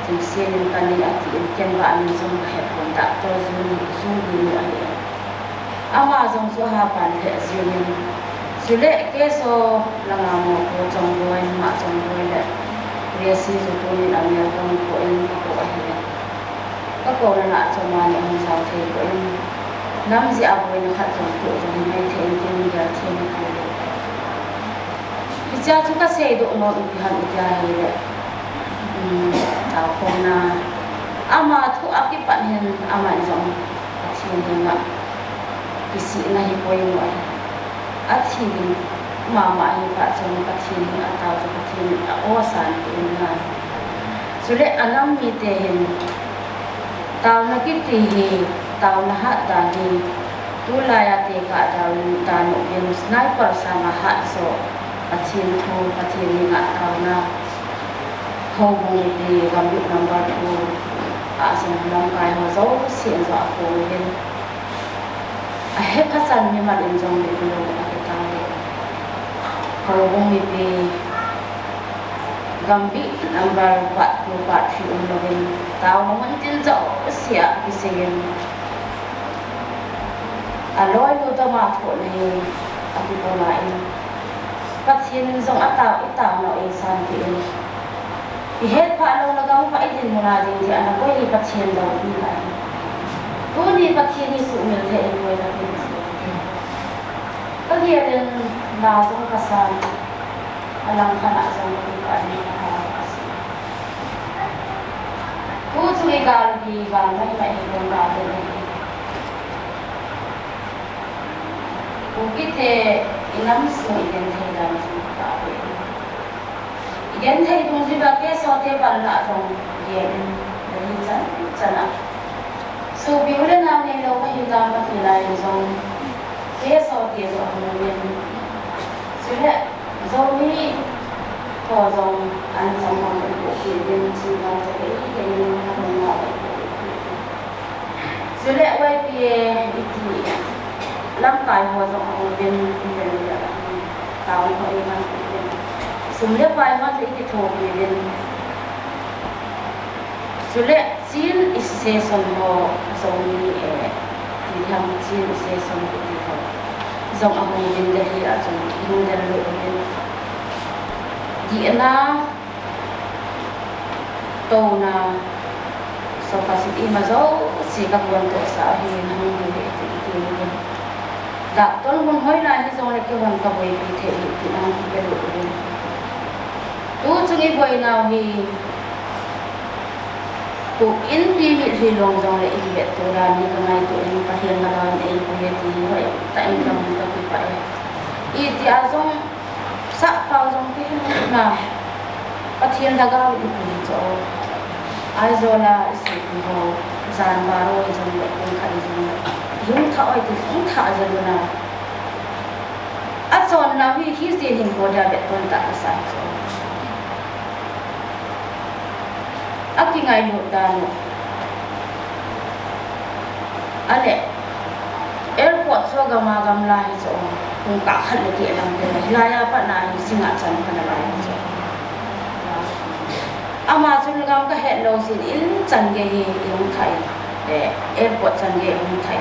Chinsianching kani ati in kenwa amin zong het pon ta to zung ni ai ama zong su ha pan le zin sule ke so langa mo ko chong boy ma chong boy le resi zo to ni amel kong ko in ko ai ka ko na chong ma ni hong sao the ko in nam ji aboy na khat chong to zong mai the in kin ga the ni ko ki cha chu ka se do no i han i ja hi le tao không na ama thu aki pan hen ama zong athin hinga kisi na hi poi mo athin mama hi pa chong pathin a tao chu pathin o san in na sule anam mi te hen tao na ki ti hi tao na ha da ni tu la ya te ka tao ta no gen sniper sa ma ha so pathin thu pathin ni nga tao na hầu thì làm việc number 2 xong lòng cái họ giấu xiên dọa của mình hết phát sinh nhưng mà đến trong để luôn là cái tao đấy hầu thì làm việc number 4 thì ông mình tao nó vẫn tin dõi xỉa cái xiên lối luôn tao mà thôi này aku tao lại phát hiện dòng tao ít tao nó in san thì thì hết phải lâu là không phải đến một ngày thì anh có đi bắt chuyện đâu đi lại tôi đi bắt chuyện đi sự mình thấy người là cái có gì đến nào trong cái sao anh làm khá là trong cái đi tôi chui vào thì vào mấy mấy con vào đây tôi biết thế lắm rồi đến thế là chúng ta gen thei tung ji ba ke so te ban la thong ye ni san chana so bi ule na ne lo ka hi da ma ti lai zong ke so te zo hu ne so le zo ni ko zong an zong ma ko ki den chi ba zo ke ke ni na ma na so le wai pi e ti lam kai ho zong hu den ya tao ko e man sumle pai ma le ki thok ni den sule chin is se som ho so ni e ti ham chin se som ki ti ho zong amu din de hi a chung in den lo den di na to na so pa si ma zo si ka buan to sa hi na mu de ti ti ni da ton mun hoi la hi zo le ke wan ka boi pi the ti na ki lo den tu chung i boy nào thì tu in thì long dong le i bet tu ra ni ka mai tu in pa hian na ran ei pu ye ti hoi ta in kam ta ki pa i ti a zong sa pa zong ki na pa hian da ga i pu cho ai zo la si pu ho zan ba ro i zong le kun kha i zong yung tha oi ti yung tha zan na a chon na hi si hin ko da bet ton ta sa so aki ngai lo da no ale airport so ga ma gam la hi so kung ka khat le ti lam de la ya pa na hi singa chan kana la hi so ama chun gam ka he lo sin in chan ge hi yong thai airport chan ge yong thai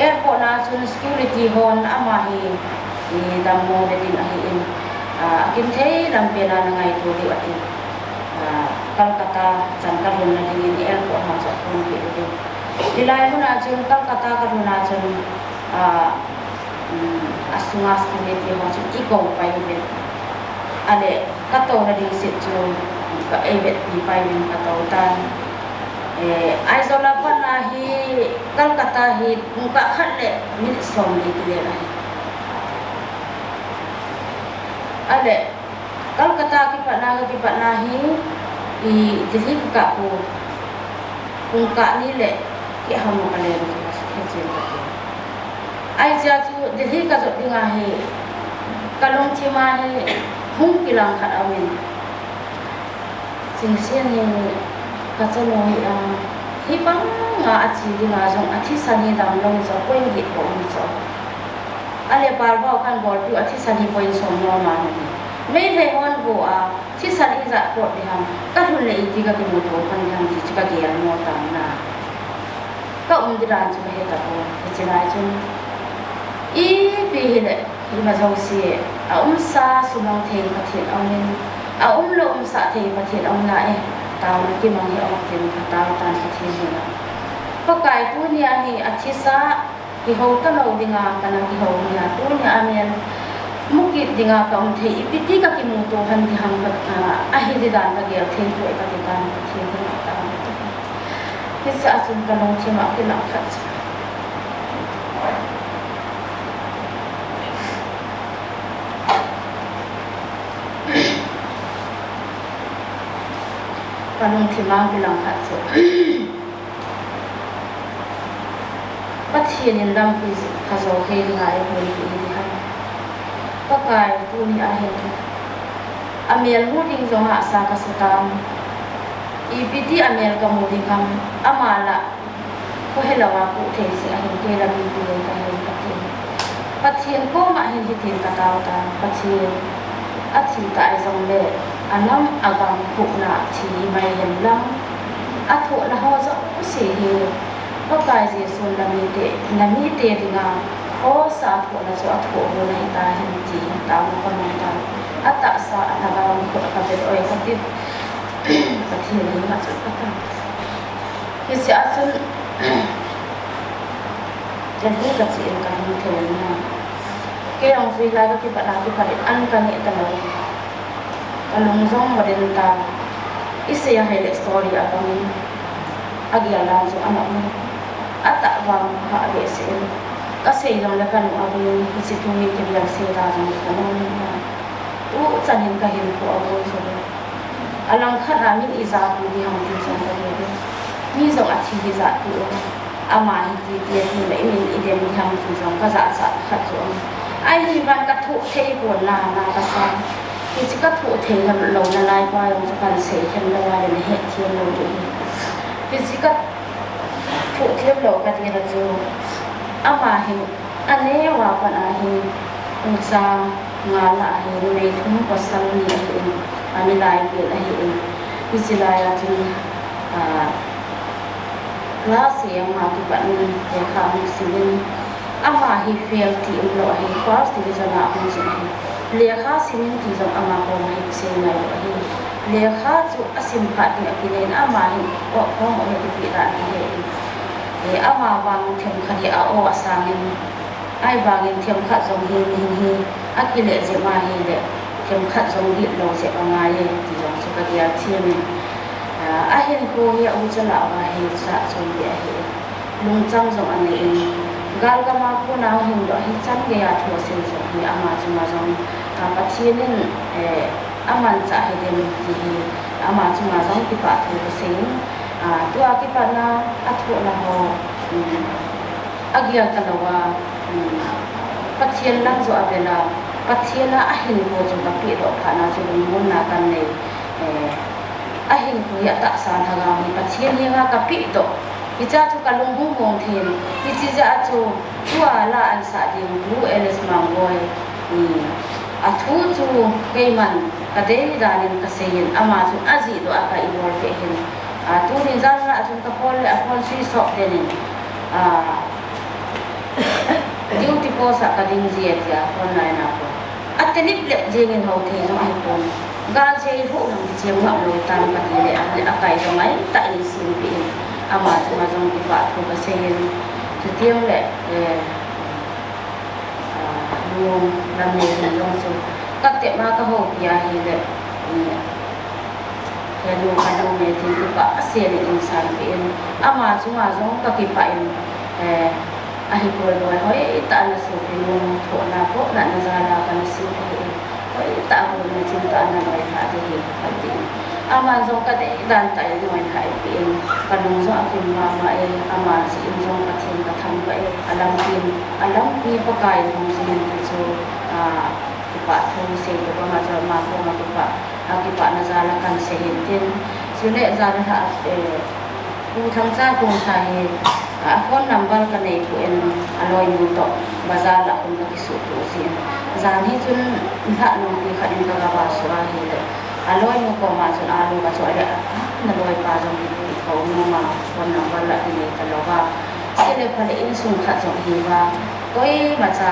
airport na chun security hon ama hi dam mo de din hi in kim thei lam pe na ngai tu di ati Kolkata jangka runa dengan airport masuk pun gitu. Di lain pun aja Kolkata karena aja asungas kini dia masuk iko payung. Ada kata dari situ ke ebet di payung kata utan. Aizola pun nahi Kolkata hi muka khale min som di dia lah. Ada Kolkata kipat nahi jadi buka pun buka ni le kita hamu kalian kecil aja tu jadi kalau dengar kalau cuma hung kilang kat Amun Chinsianching Khongsai hibang nga aci di ngazong aci sani dam long so point git ko so ale par ba kan bol tu aci sani point som no ma ni mấy thầy hôn của chỉ sản đi dạ cột đi ham các thôn lệ thì các cái mô tô phân hàng thì các cái mô tàng na các đi ra chúng hết tập hồ thì lại chúng ý vì lệ thì mà giàu xì sa sumang thầy mà thiện ông nên lo sa thầy mà thiện ông lại tao nó kia mang ông thiện tao tan thiện nữa có cái tu nia thì chỉ sa thì hậu ta lâu đi ngang cái nào thì hậu nia tu nia amen mungkin dengan kaum thei piti ka ki mutu han di ham ahi di dan ka gel thei ko ka di dan ka thei ko ta ki sa sun ka long chi ma ki la khat ka long thi ma ki lang khat so pat hian lam ki ka zo he ngai ko di ha có cái tu ni ahen amel mu ding zo ha sa ka satam ipiti amel ka mu ding kam amala ko helawa ku the si ahen ke la bi bi ka hen pathian ko ma hen hi tin ka taw ta pathian athi ta ai zong le anam agam ku na thi mai hen lam atho la ho zo si hi có cái gì sun la mi te dinga oh saat ko na so at ko mo na itahin ti tao ko na ta ata sa anagaw ko ka bet oy kapit pati ni ma sa pata kasi asun jadi ka si ka ni thel na ke ang sui la ka ki pa na ki pa an ka ni ta lo along zong ma den ta ise ya hele story akang agya so anak mo ata bang ha bese kasi long la kan abu situngin ke biar sera jang kanon tu chanin ka hin ko abu so alang khara min iza ku di ham tin sang ka ni ni zo a thi za tu ama hi ti ti ni le min idem di ham tin sang ka za sa khat so ai hi ban ka thu thei ko na ka sa ki chi ka thu thei lam lo na lai kwa long sa kan se khem lo wa le he thiem lo du ki chi ka thu thiem lo ka ti ra jo ama hi ane wa pa na hi unsa ngala hi nei thum ko sal ni hi ani lai ke la hi hi silaya tin class yang ma ki pa ni ke kha mu silin ama hi fail ti lo hi class ti jana hu sin hi le kha sin ti jong ama ko hi se nai lo hi le kha chu asim pha ti akinen ama hi ko ko mo hi ti ra hi ama wang thêm khát hi ao asangin ai wangin thêm khát dòng hi akile je ma hi le thêm khát dòng hi lo se anga ye ti dòng su ka dia thiên ahin ko hi u chala wa hi sa chon dia hi lung chang dòng an ni gal ga ma ko na hin do hi chan ge ya tho se so hi ama chu ma dòng pa thienin aman cha hi dem ti hi ama chu ma dòng ti pa tho se tua ki pa na atho na ho agya talawa pathian lang zo abela pathiana ahin ko jo ka pi do khana chu mun na kan ne ahin ko ya ta sa thaga mi pathian hi nga ka pi do icha chu ka lung hu mong them ichi ja chu tua la an sa ding lu eles mangoi athu chu keiman ka de danin ka seyin ama chu azi do aka inwor fe hin tu ni zan la chun ka pol le apol si sok de ni duty po sa kading ziet ya online ako at tenip le jengin ho the no ai pon gal se hu nang jem ngam lo tan ka ti le ani akai so mai ta ni sim pi ama chu ma jong ki pa ko ka se yin tu tiang le lu lam ne jong so ka te ma ka ho ya hi le lu ka lu ne ti ki pa se le insan pi ama chu ma jong ka ki pa in ahi ko lo hoi ta na su pi lu tho na ko na na za la ka ni si pi hoi ta ko na chin ta na lai ha de hi ka ti ama jong ka de dan ta ni mai hai pi ka lu zo ki ma ma ama si in jong ka thin ka tham ba alam pi pa kai lu si in so ki pa thu se ko ma cha ma ko ma ki pa akipa na za la kan se hin tin su le za ha ku thang cha ku sai phone number cái này của em aloi nu to bazar la kun ka kisu to sin zani chun ha no ki kharin ka ba sura hi le aloi nu ko ma chun alu ka choi le na loi pa jong ki ko nu ma phone number la ni ta lo ba sele phale in sung kha jong hi ba koi ma cha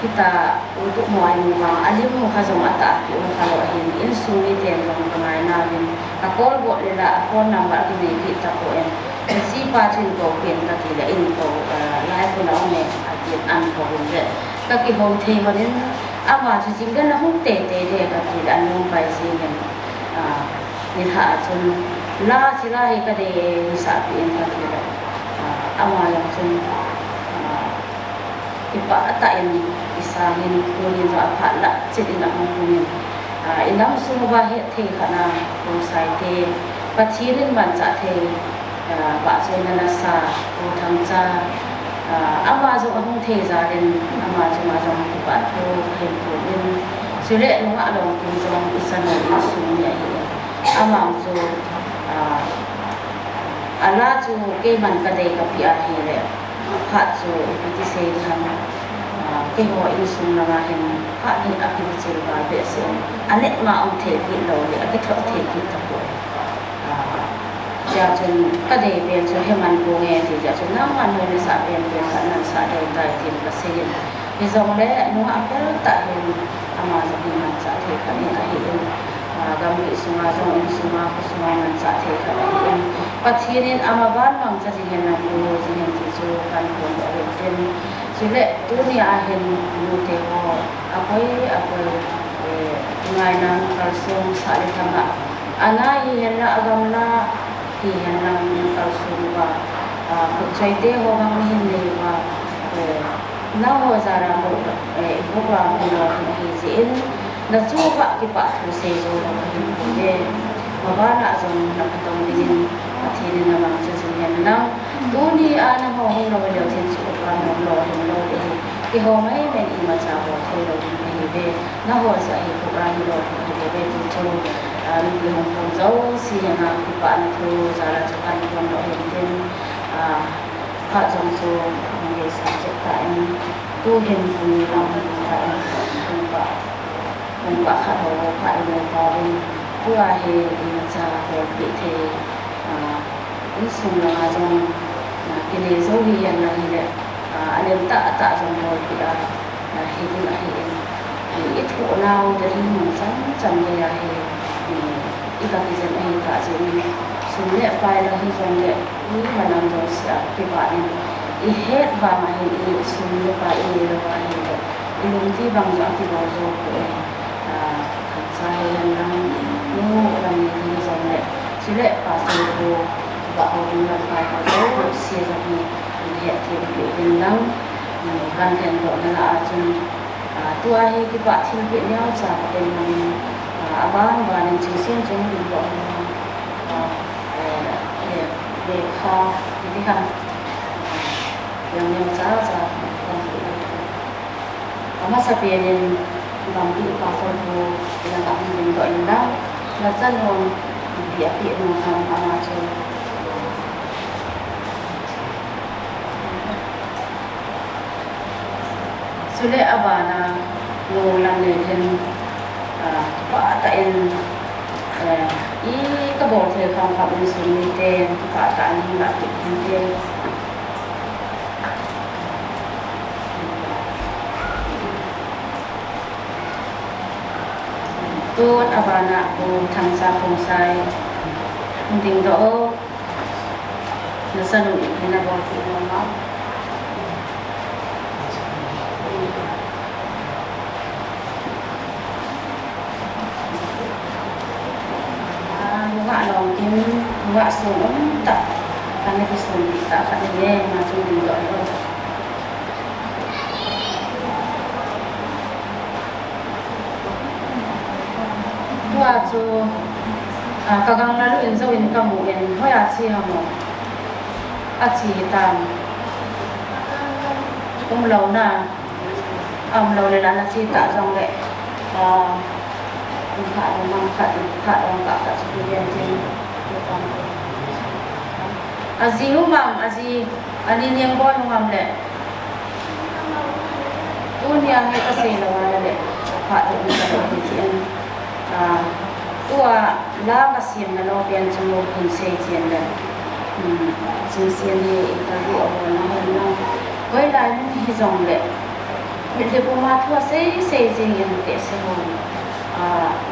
kita untuk muai muka alim muka jong ata ki kalau hin in sung ni ten jong ngai na bin ka kol bo le la phone number ki ni ki ta ko em si pa chin ko pen ka ti la in ko lai ko na ne a ti an ko hun le ka ki hom the ma den ama chi jing ga na hum te te de ka ti an nong pai si ngen ni ha chun la chi la he ka de sa pi en ka ti la ama yang chun ipa ata en isa ngin ko ni za pha la chi din na hum ni inam su ba he the khana ko sai te pa chi rin ban cha the bà chơi là sa cô tham gia ama zo không thể ra đến ama zo mà zo của bạn cô thêm của bên sự lệ nó ngã đồng cùng zo isan là xuống nhảy ama zo ala zo cái mình cái đây cái pia hi lệ phát zo cái gì tham cái họ in xuống là hình phát hình áp cái chơi vào để xem anh ấy mà ông thể hiện rồi để cái thợ thể hiện tập của giờ chun cái đề về cho hem ăn cô nghe thì giờ chun năm ăn hơn sa về khả năng sa đề đại tiền cái xây thì dòng đấy nó ăn cái tại hiện ama dòng hiện ăn sa thế cái này là hiện gam bị suma dòng in suma có suma ăn sa thế cái này hiện bắt hiện nên ama ban mang cho gì hiện ăn cô gì hiện thì cho kan cô đó hiện chứ lệ tôi đi à hiện lưu thế họ apoy ngay năng kalsium sa để thằng ạ ana hiện là agam na thì hành lang tàu xuống và cuộc chơi tê hồ bang hin này và nó hồ ra là một program là thì diễn là chú vợ cái bạn thu xe rồi là hình về mà ba đã dùng là cái tông đi thì nên là bằng cho sự hành lang tu đi anh hồ hông là điều thiên sự và một lò hình lò để cái hồ mấy bên mà chào hồ thôi rồi thì về nó hồ sẽ hình program lò thì về thì cho di Hong Kong dấu si yang aku pak tu zara cakap di Hong Kong mungkin pak jangsu mungkin subjek tak ini tu hendak nampak kalau pak ini kau tu ahe ini cara berpikir ini semua macam kini zohi yang lagi le ada tak jangkau kita hidup ini itu nau dari macam dia ikan ikan ini tak jadi sulit pai lagi sulit ini mana jauh siap kebain ini bama ini sulit pai ini lepas ini ini mesti bang jauh tiba jauh saya yang orang ini sulit pas itu bawa orang pai jauh siap jadi ini tiap yang kan hendak nak acun tua ini kita tiap yang siapa yang Aban và nên Chinsianching Khongsai để kho cái hàng yang giá giá mà sa tiền nên bằng bị bao nhiêu là bạn mình gọi là dân hồn địa địa nó hàng ama chơi số lệ abana ngô làm nghề thêm pak tak in cái bộ thì không học được sự như thế pak tak in là việc như thế tôi abana tôi tham gia Khongsai tình đó nó sân thì là bộ thì nó ngạ lòng tim ngạ xuống tak karena disini tak akan dia masuk di dalam tua tu kagang lalu insau in kamu in hoi aci hamu aci hitam lâu na lâu le lana aci tak jong le Pak memang kat orang tak sesuai yang azi humam azi ani niang boy humam le dunia he kasih lawan le Aphat ni kalau hijian tua la kasih nalo pian cemur Khongsai jian le Chinsianching Khongsai awal na goi lai ni hizong le mit le puma tua sei jing yang te se ho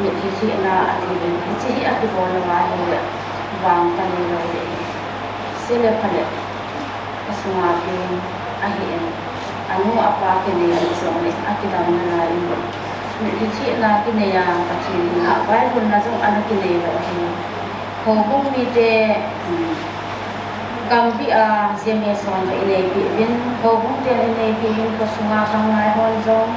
mit hi na ati ben hi ati bo la wa le wang tan ni lo de sele pale asma bin ahin anu apa kene yang song le ati dam na lai mit hi na kene ya pati na wai bun na jong anu kene lo hi ho bung mi te kang bi a zeme son le ne bi bin ho bung te ne bi bin ko sunga kang ngai hon jong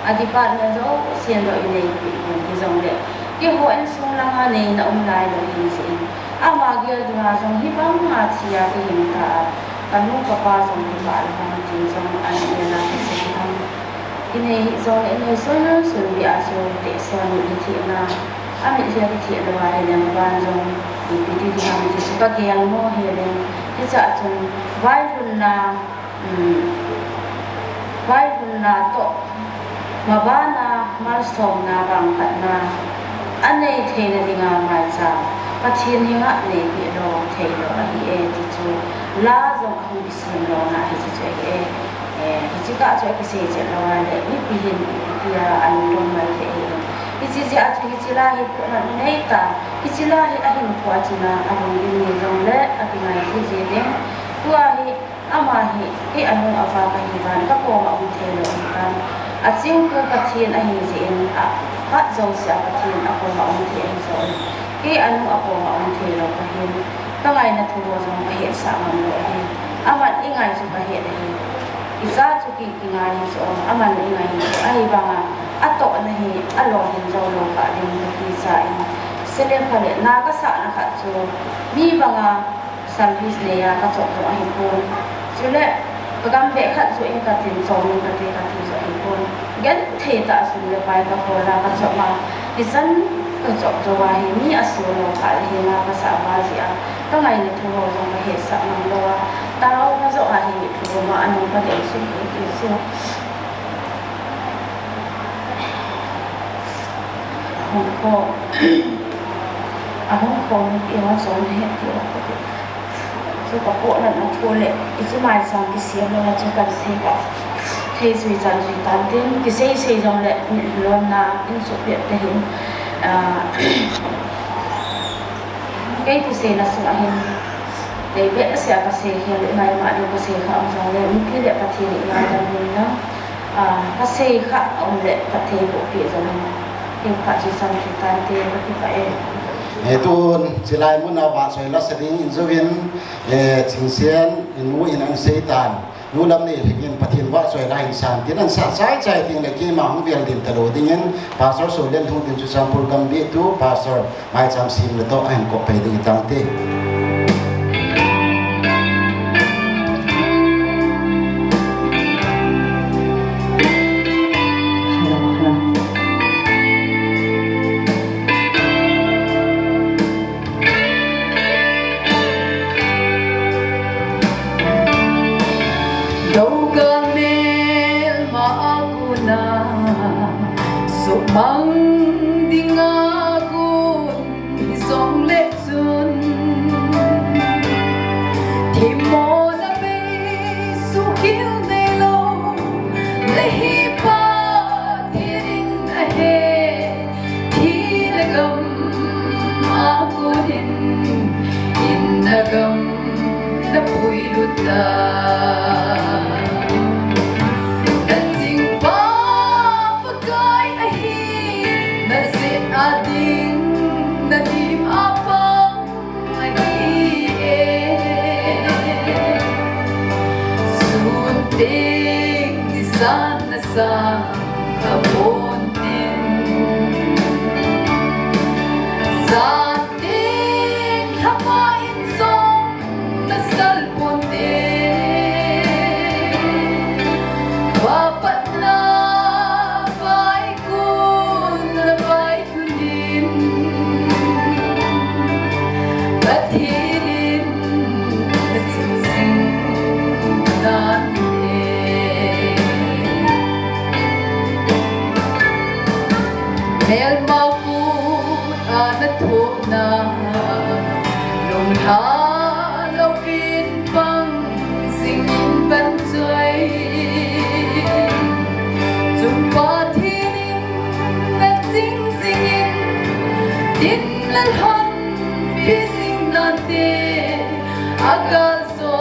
adipat na zo sian lo ne bi bin ki jong le ki ho en sung la nga ne na lai lo hi sin ama gel dua jong hi bang ma chia ki hin ka kanu ka pa jong hi ba la bang jing jong an ne la ki se ham ine jong ine so na so bi a so te so ni ti na ami sia ki ti lo wa ne ban jong bi ti di ham ji su ka ge yang mo he le ki cha chun vai hun na to ma ba na ma som na bang khat na anei the na dinga mai cha pathin hi nga ne bi lo the lo a hi e ti chu la jong a hu bi sim lo na hi chu e hi ka chu ki se che lo wa le ni bi hin ti ya an lo mai the e hi ji a chu hi la hi ko na nei ta hi la hi a hin ko a chi na a ron ni ni jong le a ti ngai hi je de tua hi ama hi anu afa ka hi ban ka ko ma u the lo kan a ching ko pathin a hi je in a hat zo sia pathin a ko ma u the so ki anu a ko ma u the lo ka hi ka ngai na thu zo jong ka hi sa ma lo hi amat ingai su ka hi de hi isa chu ki ngai so aman ingai ai ba nga ato na hi alo hin zo lo ka din ki sa in sele phale na ka sa na kha chu mi ba nga service ne ya ka chok zo ai ko chule pagam be khat zo in ka tin zo ni ka te ka ti zo ai ko gan the ta su le pai ka ko la ka chok ma isan ka chok zo wa hi mi asu lo ka hi na ka sa ba ji a ka ngai ne thu ho zo ma he sa ma lo wa ta lo ka zo a hi thu ma anu ka de su ki su Hong Kong Hong Kong ni wa so ne he ti wa so ka ko na na thole ichi mai sang ki siam lo na chu ka se ka thei sui chan sui tan tin ki se jong le lo na in so pe te hin cái thì xe là sự hiện để vẽ sẽ có xe hiện nay mà đều có xe khác ông rồi những cái lệ vật thì để làm cho mình nó các xe khác ông lệ vật thì bộ phía rồi nhưng phải chỉ xong thì tan tiền thì phải tuôn chỉ lại muốn nào bạn soi lát sinh in dấu viên chính xuyên in núi in ăn xây tàn núi lâm này thì in phát hiện vợ soi lại hình sản tiến ăn sản trái trái tiền lại kia mà không việc tiền tờ đồ tiếng nhân pastor soi lên thông tin cho sang program biết tu pastor Maicham Sempeh là to anh có phải đi tăng tê mang ding aku song le sun thì mo na be su kiu ne lo le hi pa tin a he thi na gam aku in na gam na pui lu ta sa kabunin sa ating hakain song nasalpunin wapat na bay kunin batirin hà lâu viên vang sinh in bên dưới chung qua thiên là chính sinh in tin lên hân vì sinh nan tê aga zo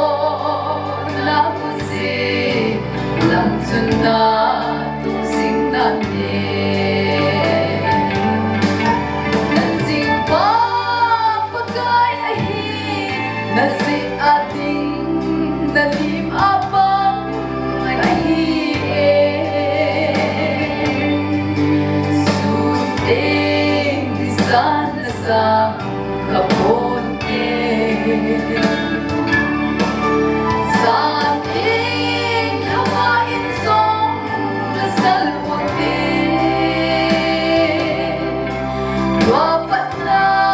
na musi lam chun na tu sinh nan tê nasi ating nalim abang kahiye suting di sana sa kaponte sa ating hawain song nasalpote wapat na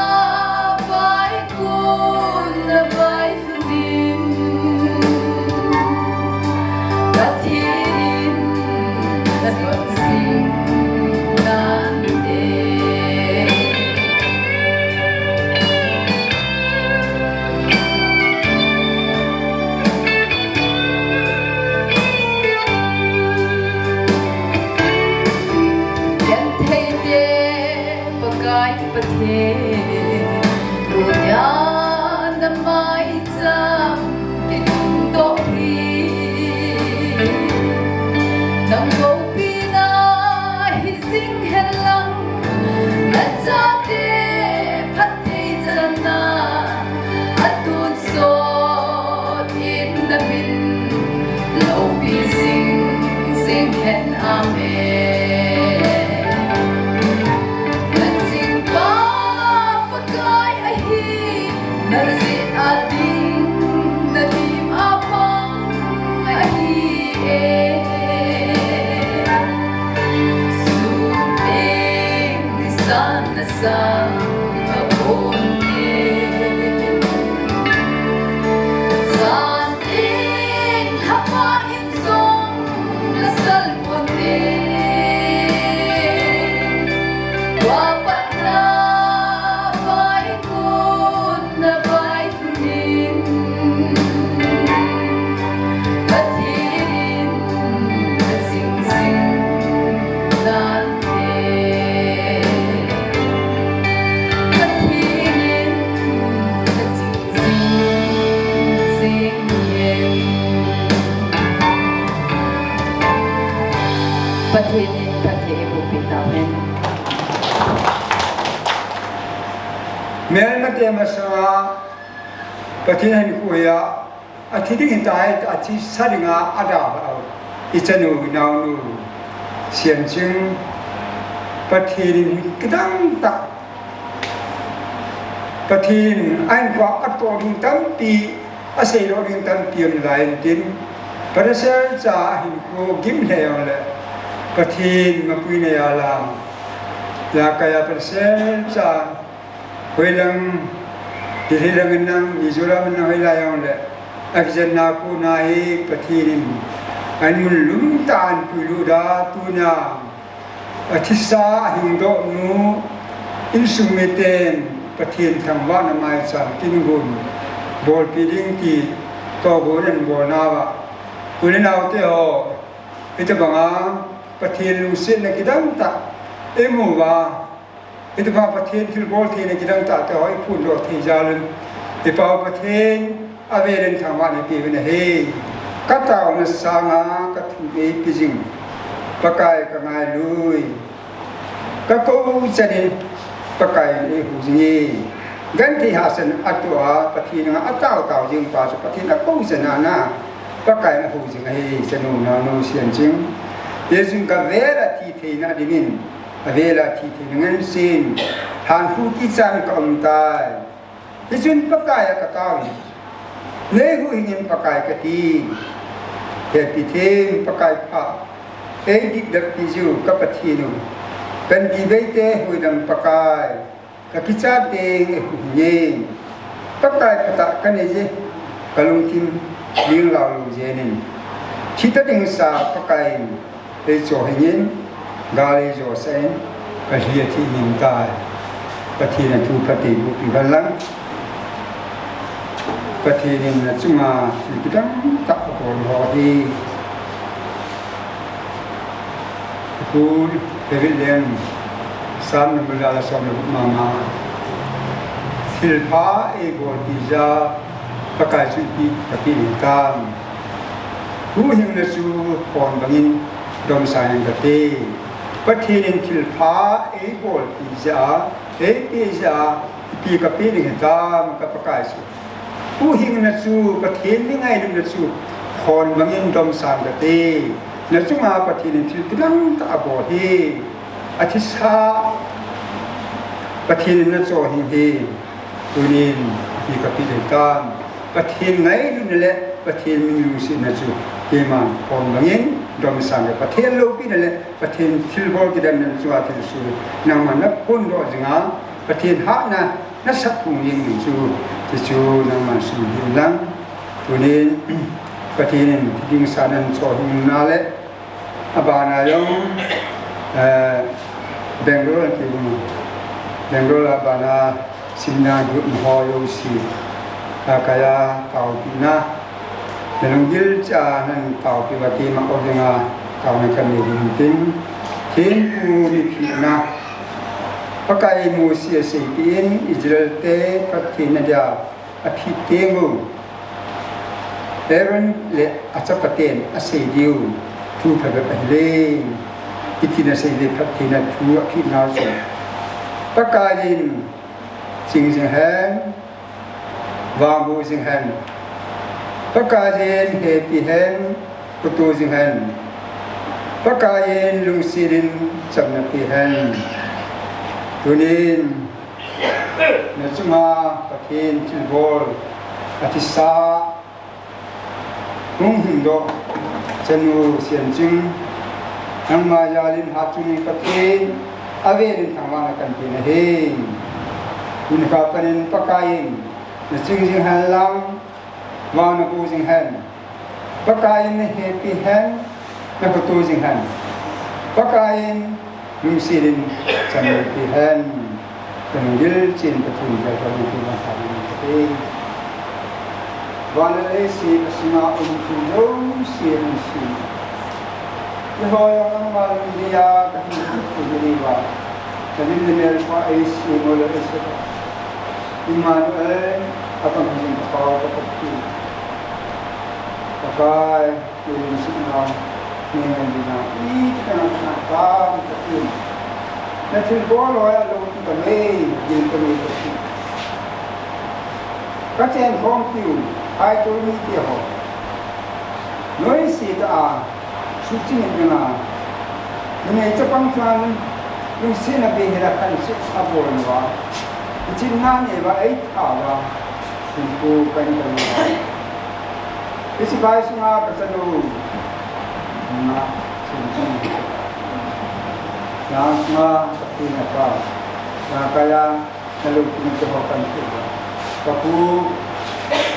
Mel mate masanga patihan kuya athiding tai athi sadinga ada ichanu naunu sianching pathin kidang ta pathin ain kwa atto ding tam pi ase ro ding tam pion lain tin parasel cha hin ko gim le pathin mapuine ala ya kaya parasel cha Wilang dirilang nang Mizoram na wilayang le akjan na ko nahi pathirin anun lumtaan puluda tuna athisa hindo nu insumiten pathin thangwa na Maicham Kin-Gon bol piding ti to goren bonawa kulinaw te ho ito banga pathin lusin na kidang ta emu ba itu bapa pathen til bol the ne kidang ta te hoi phun ro the jalun e pa pathen averen thangwa ne pi ne he ka taw na sanga ka thu e pijing pakai ka ngai lui ka ko chani pakai e hu ji gan thi hasan atwa pathen nga ataw taw jing pa so pathen a ko jana na pakai na hu ji ngai sanu na no sian jing yesun ka vera thi the na dimin avela thi dengan sin han hu ki chan kom tai isun pakai ka taw ne hu hingin pakai ka ti he pi them pakai pa e dik dak pi ju ka pathinu kan di be te hu dam pakai ka ki cha te hu ni pakai ta ka ne je kalung tim ling lao lu je nin chi ta ding sa pakai e cho hingin gale jo sen ka hia thi nim tai pathina thu phati bu pi balang ประเทศนี้จุมาที่ตั้งตักคนหอดีคูเฮวิเลนสามนบุลาสามนบุมามาทิลพาเอกอติจาประกาศสุขีตะปีกันผู้หิงเลสูปอนบังินดอมสายงกเตประเทศนี้ทิลพาเอกอติจาเอติจาปีกปีนึงกันกับประกาศสุผู้หิงเลสูประเทศนี้ไงนึงเลสูปอนบังินดอมสายงกเตนั่นจุมาประเทศนี้ทิลตั้งตะบอดีอธิษฐาประเทศนั้นโจหิงเฮตัวนี้ปีกปีนึงกันประเทศไหนนั่นแหละประเทศมีอยู่สินะจูเกมันคนบางอย่างดอมสังเกตประเทศโลกนี่นั่นแหละประเทศทิลบอกที่ดันนั่นจูอาทิลสูนางมันนับคนรอดงาประเทศฮะนะนักสักผู้ยิงจูที่จูนางมันสูหิลังตัวนี้ประเทศนี้ที่ดิงสานันโจหิงนาเละอบานายงเบงโรลที่เบงโรลอบานาสินนาดุนฮอยโอซีkaya kau pina dalam gilja nan kau pibati mak ordenga kau nak kami hinting hinku ni pina pakai musia sepin Israel te patina dia api tengu Aaron le acapaten asediu tu pada pahle itina sedi patina tu api nasu pakain sing han Vang bu sing han, pakajen happy han, kutu sing han, pakajen lung sirin sabna pi han, tunin, nasuma pakin tilbol, atisa, hindo, janu sianjing, nang majalin hatuni pakin, averin tangwana kan pinahin, unkapanin pakain. Na sing han lam wa na ku sing han pakain na happy han na ku sing han pakain lung sirin sa happy han tanggil chin patun ka ka ku na sa ni wa na si asma tu long sirin si ni ho yang mal dia ka ku ni wa tanin ni mer pa ai si mo la sa Immanuel akan menjadi kau seperti pakai ilmu sinar dengan dina ini kita nak tahu seperti nanti kalau ya lalu kita leh jadi seperti kacian kongsiu hai tu ni dia ho noi si ta suci ni dengan ini Jepang tuan yang sini berhadapan siapa orang Cina ni baik awak, simpu kan kalau. Isi baik semua bersatu, nak simpu. Yang semua seperti apa? Yang kaya kalau kita cobakan itu, kapu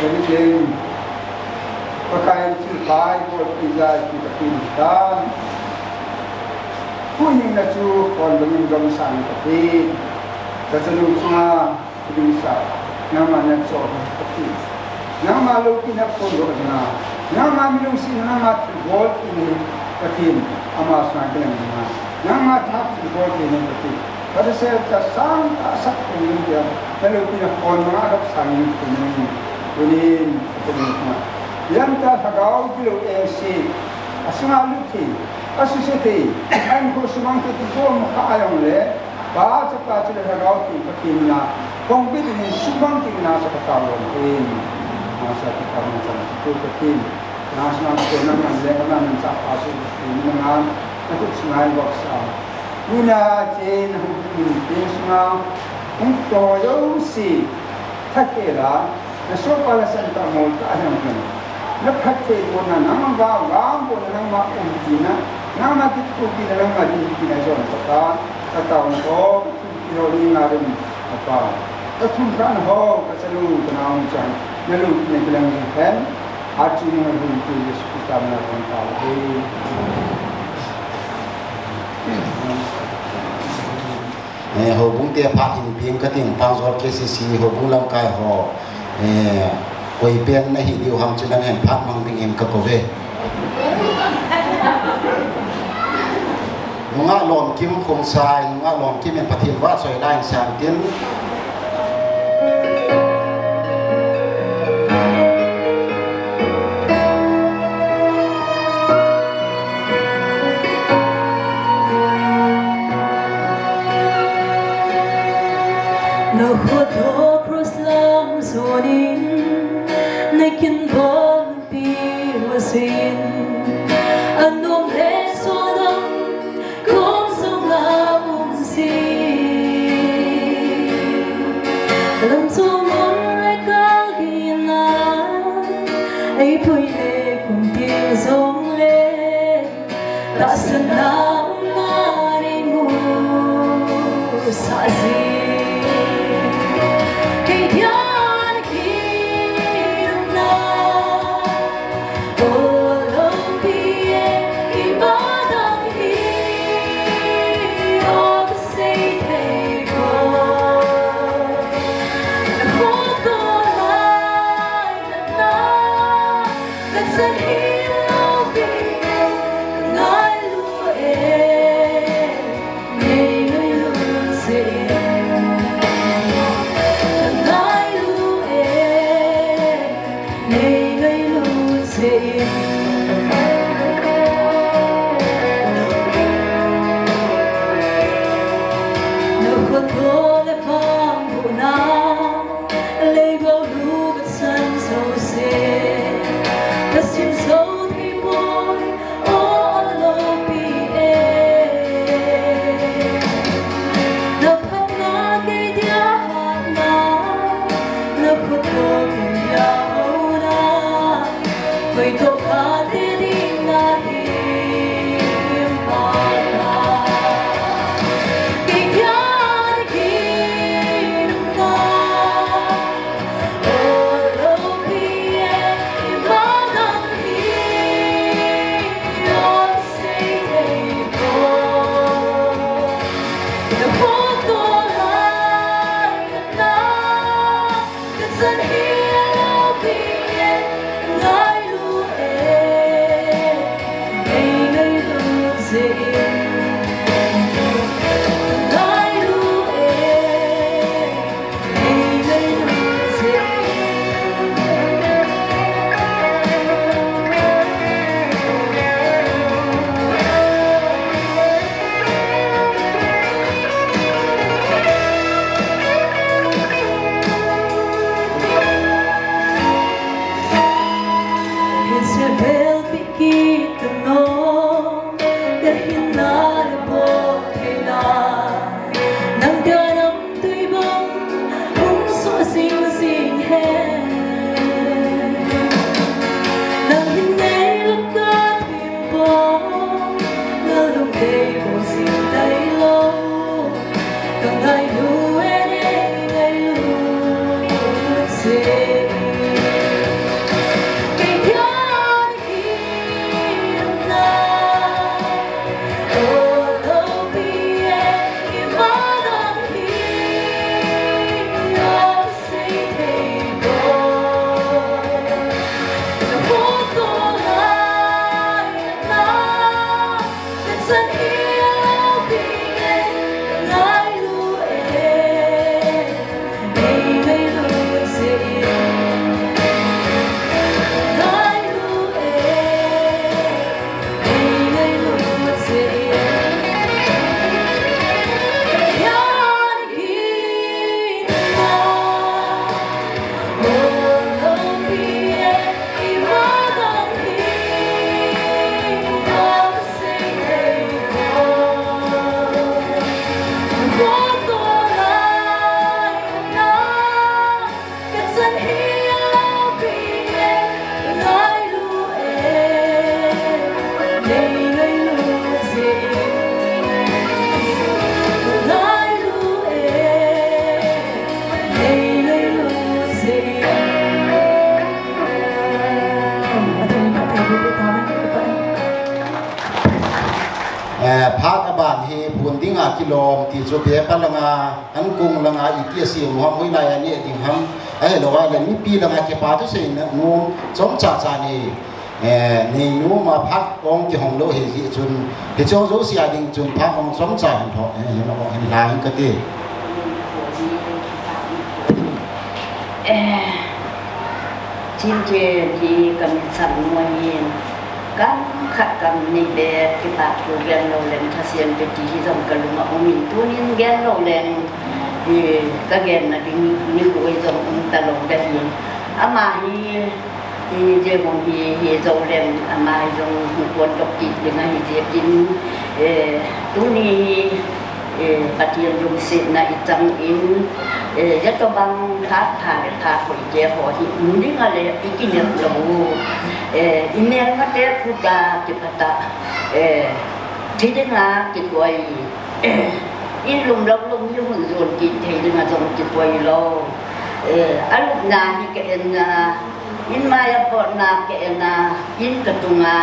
jadi yang pakaian silpai buat pizza kita pilihkan. Punya nacu kon dengan gamsan tapi. Terseluk semua bisa nama nak soal seperti nama lu kena pondok dengan nama minum sini nama terbuat ini seperti amal semakin nama tak terbuat ini seperti pada saya tersang tak sakit ini dia kalau kena pondok ada sangin ini seperti itu yang tak agak jauh esi asal lu ti asu seti kan kau semang tu tu muka ayam le Baca baca dengan roti pakimna, kongbit ini subang tingna sekarang ini, masa kita macam itu pakim, nasional kenaman lebanon mencap asu ini dengan untuk semai baksa, guna jen hukum semua untuk yosi, tak kira, nasib pada senta multa yang mana, nak hati pun nama gam pun nama umtina, nama kita pun nama kita jual sekarang. Atau engkau pilih ngarim apa? Ketunjukan ho keselu kenal macam nelu ni bilang kan, hati ni mungkin tu kita melakukan tahu. Ho bung tiap hari ni piang kating Pangjol KCC ho bung lam kai ho quay bên này điều hàng cho năng hẹn phát mang tình em các cô về ngã lom kim không sai ngã lom kim em phát hiện vã soi đai sang tiến No photo proslam zonin Nakin bon pi wasin Anom le sonam Kong song la si Lam so mon le kagina Ay pui le kung ting zong le Ta sanam ngari mo sa zi พักบานเฮพูนดิ้งกิโลมที่สุเปียปลังอันกุงลังอีเกียสีมุฮัมมุยนายนี่ดิ้งฮัมเราว่าเรื่องนี้ปีลังเก็บปาตุเสนนูสมจัดจานี่นี่นูมาพักองที่ห้องโลเฮจิจุนที่เจ้าโจเสียดิ้งจุนพักองสมจัดเถอะเราเห็นลายก็ดีชินเจที่กำสังมวยกันขัดกันนี่เด็กที่ปากตัวแกนเราเล่นทัศน์เป็นที่ทำกันลุงอมินตัวนี้แกนเราเล่นที่ก็แกนนะที่นี่กูไอ้ทำตลกได้ยินอามาที่เจ้าของที่เราเล่นอามาที่เราควรตกจิตยังไงที่จินตัวนี้ปฏิญาณลุงศิลป์ในจังอินยัตบังทัดถ่ายถ่ายหอยเจ้าหอยมุนิงอะไรอีกินเนี่ยเราอินเนอร์มาเตะพุทธาจิปตะที่ได้งาจิตไว้อินลุงรับลุงยุ่งส่วนจิตที่ได้งาส่งจิตไว้เราอันลุกนาที่เกินอินมายาปอนาเกินอินกระตุงา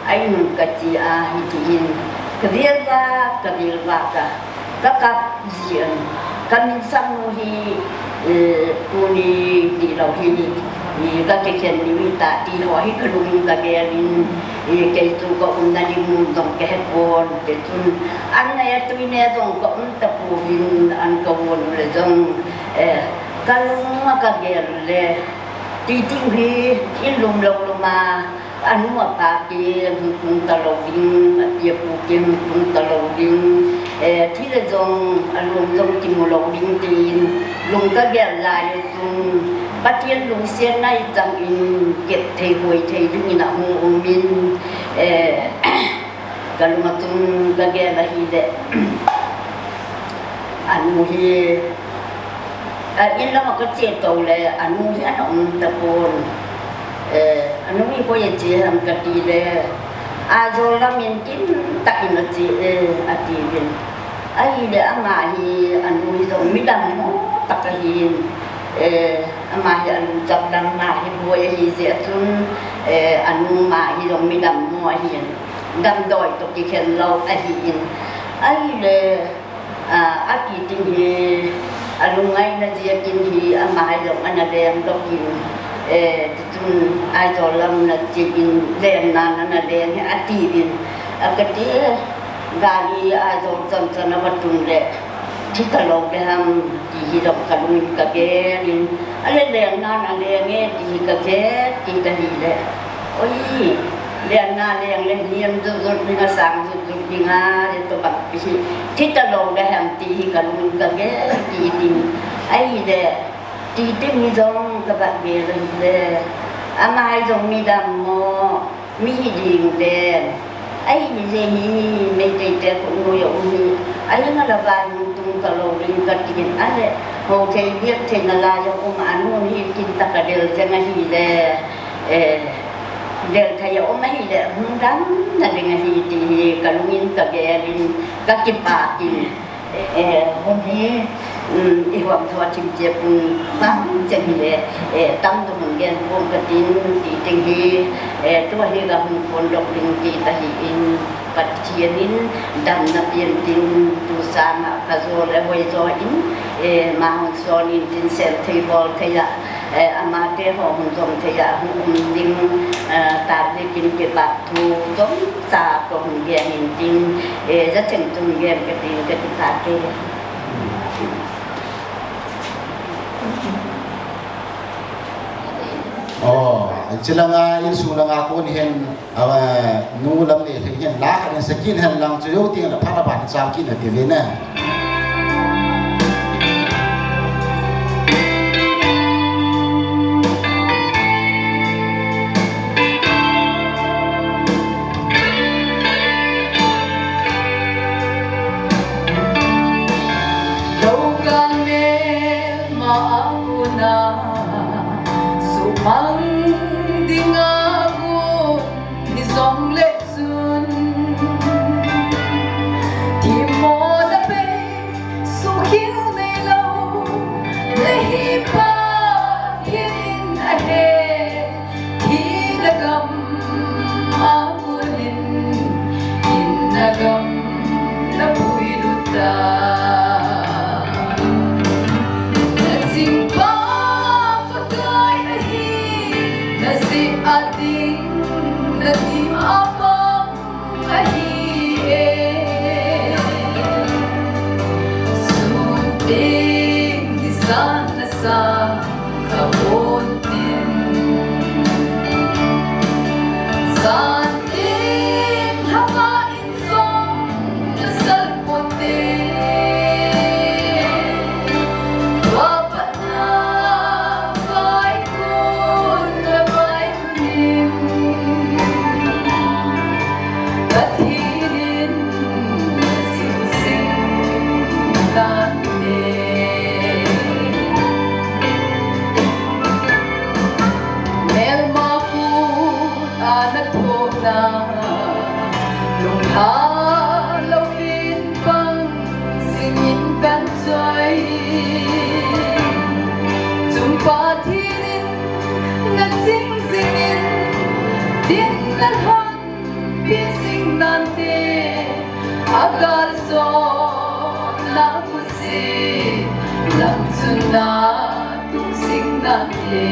ไอ้หนุ่มกะจีอาฮิติอินกระเดียร์กะกับเสียงกันสังฮีตัวนี้ที่เราที่นี่ก็เขียนนิวิตาที่เราให้กระดุมกระเบียรินเกตุก็อุ่นนาดิมุนต้องแก้ปนเกตุอันนี้ตัวนี้ต้องก็อุ่นตะปูวินอันก็วนเลยต้องกันมากระเบียร์เลยที่จริงที่อินลุมลงมาอันนู้นปากเกี่ยงตลกดิ้งเกี่ยปูเกี่ยงตลกดิ้งที่เราจงอารมณ์จงกิมลกดิ้งตีนลุงก็แก่ลายจงปัจเจียนลุงเสียนในจังอินเก็บเทหวยเทดึงนะหงมินกันลุงมาจงก็แก่ละฮีเดอันนู้นที่อินแล้วมันก็เจ็บตัวเลยอันนู้นที่อันนั้นตะโกนอันนู้นมีคนเจียมกติเลยอาโจรามินกินตักอินจีอาตีบินไอ้เดอามาฮีอันนู้นต้องมิดังตักฮีอามาฮีอันจับดังมาฮีบัวฮีเสียทุนอันนู้นมาฮีต้องมิดังมัวฮีดังดอยตกที่เข็นเราไอ้ฮีไอ้เดอากีติฮีอันนู้นไงนั่นเจียกินฮีอามาฮีต้องอันนั้นเดมต้องกินจุนไอจอลำนัดจีบินเรียนนานนัดเรียนอาตีบินกติกาลีไอจอลจันทร์นวัตถุเล่ที่ตลกได้ทำที่ดอกกระดุมกระเกลินอะไรเรียนนานอะไรเงี้ยที่กระเกที่ตะฮีเล่โอ้ยเรียนนานเรียนเล่นเรียนจุดๆนี่ก็สั่งจุดๆนี่งาเรียนตัวแบบที่ตลกได้ทำที่กระดุมกระเกที่ดินไอ้เล่ที่ที่มีจงกับแบบเบลเลยอามาจงมีดำโมมีดิ่งเดนไอ้เจนีไม่ได้เจอคนรวยอุ้ยไอ้นั่นละบายตุ้งกะโลลิงกัดกินอะไรโหเทียบเทนลายองค์อนุนี่กินตะกะเดลจะไงฮีเดเดลทายองค์ไม่ฮีเดหุ่นดำนั่นไงฮีตีกะลุงินกะเกลินกะกินปากินคนนี้อีหวังทว่าทิมเจ็บบ้างจะมีตั้งตัวเหมือนกันวงกระตินตีติงฮีตัวเฮกับหุ่นคนดอกลิงตีตะฮีอินปัจเจียนินดำนับเย็นตินตุสามาคาโซและไวโซอินมาหุ่นโซนินตินเซลเทบอลเทียอามาเตหอหุ่นทรงเทียหุ่นดิงตาเล็กินเก็บบักทูต้มตาตัวหุ่นเกียนินตินจะถึงตรงเกียนกระตินกระติกาเกCilanga insu langa kun hen nu lam le hen la kan sakin hen lang chu ting na phara ban sa kin na ti ve na Amun in nagam nasi ading nadim abang ahiye sunting di sana sa kabuntin santing hawain song nasal putin wapat na bay kun na bay kunim kathilin singsing lande mel maput anak thona lungha lovin pang singin kan joy jumpa thilin na sing singin din na han pi sing nante agar so na kusi lang suna tu sing nante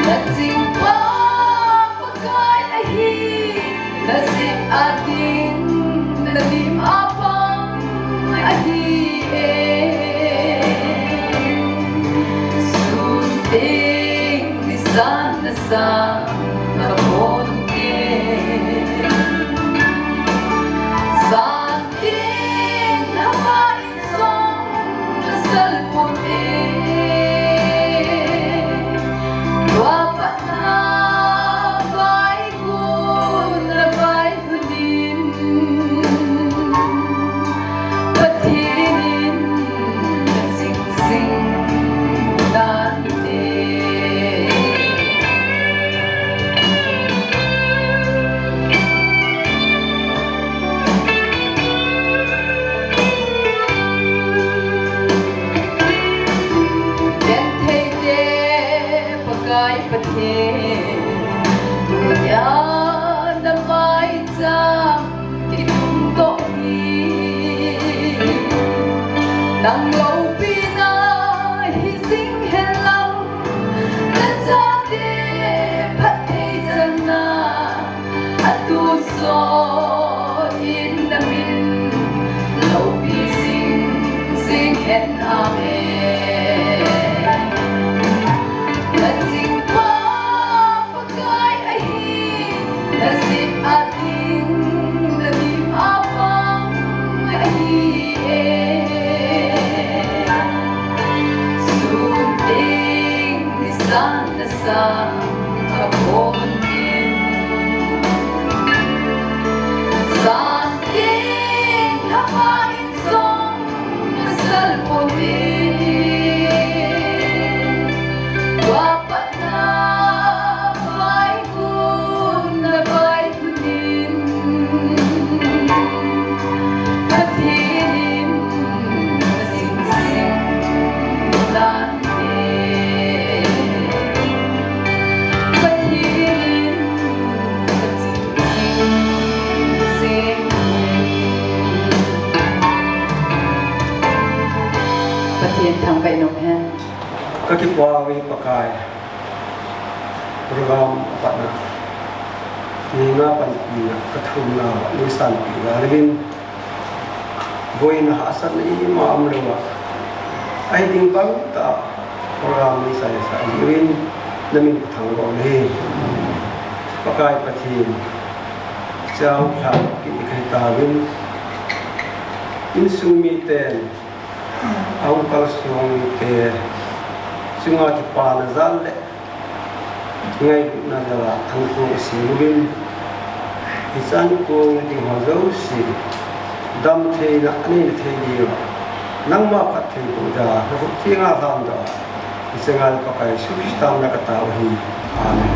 Nasing pa pagkay ahi Nasing ating nadim apang ahi Sunting di sana sa kabuntin Santing hawain song nasal putin wapat na bay kun na bay hunin patinin singsing nante pagay pathin dunya na Maicham Khiongdoi nang lâu pina hising helang na jate phathe jana atu so in the min lâu pi sing hen ame Nasing pa pagkay ahi Nasing ating nadim apang ahi Sunting di sana sa kabuntin Santing hawain song nasal putin wapat na bay kun na bay kunin kathilin singsing lande kathilin singsing pathian thang bay nong hen Kakipawi pakai program Aphat na Ninga panpina kathum na lisan pila Levin boy na hasan na imam lewa Ay ding bang ta program ni saya sa Levin namin kathanggo ni pakai pathin Chao thang kinikay tawin Insumi ten Au kalsong te Sunga ki pa na zalle ngay na dala ang ko sinubin isan ko ng hazaw si dam the na anin the diyo nang mapat the ko da ko tinga tham da isengal pa kay sustam na katawi amen